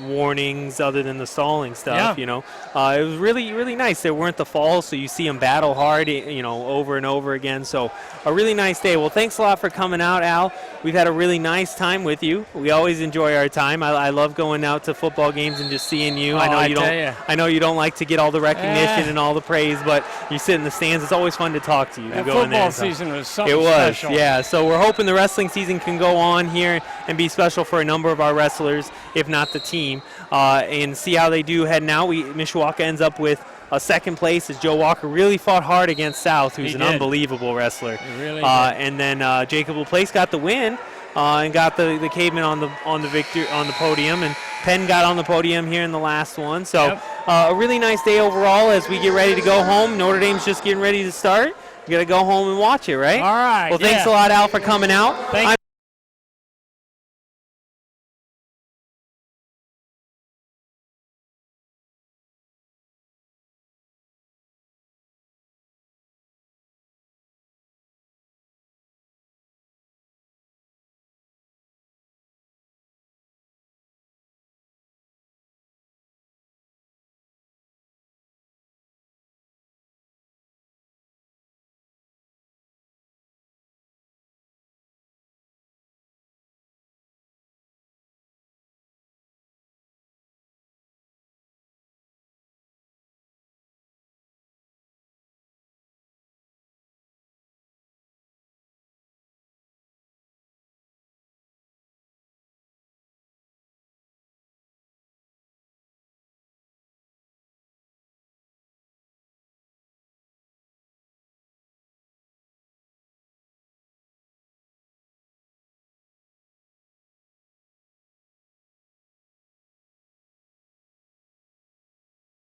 C: warnings other than the stalling stuff, It was really, really nice. There weren't the falls, so you see them battle hard, over and over again. So a really nice day. Well, thanks a lot for coming out, Al. We've had a really nice time with you. We always enjoy our time. I love going out to football games and just seeing you. I know you don't like to get all the recognition and all the praise, but you sit in the stands. It's always fun to talk to you.
B: The
C: go in there,
B: football season was something
C: It was,
B: special.
C: yeah. So we're hoping the wrestling season can go on here and be special for a number of our wrestlers, if not the team, and see how they do heading out. Mishawaka ends up with a second place as Joe Walker really fought hard against South, who's an unbelievable wrestler.
B: He really did.
C: And then Jacob LaPlace got the win and got the caveman on the podium, and Penn got on the podium here in the last one. So a really nice day overall as we get ready to go home. Notre Dame's just getting ready to start. You got to go home and watch it, right?
B: All right.
C: Well, thanks a lot, Al, for coming out.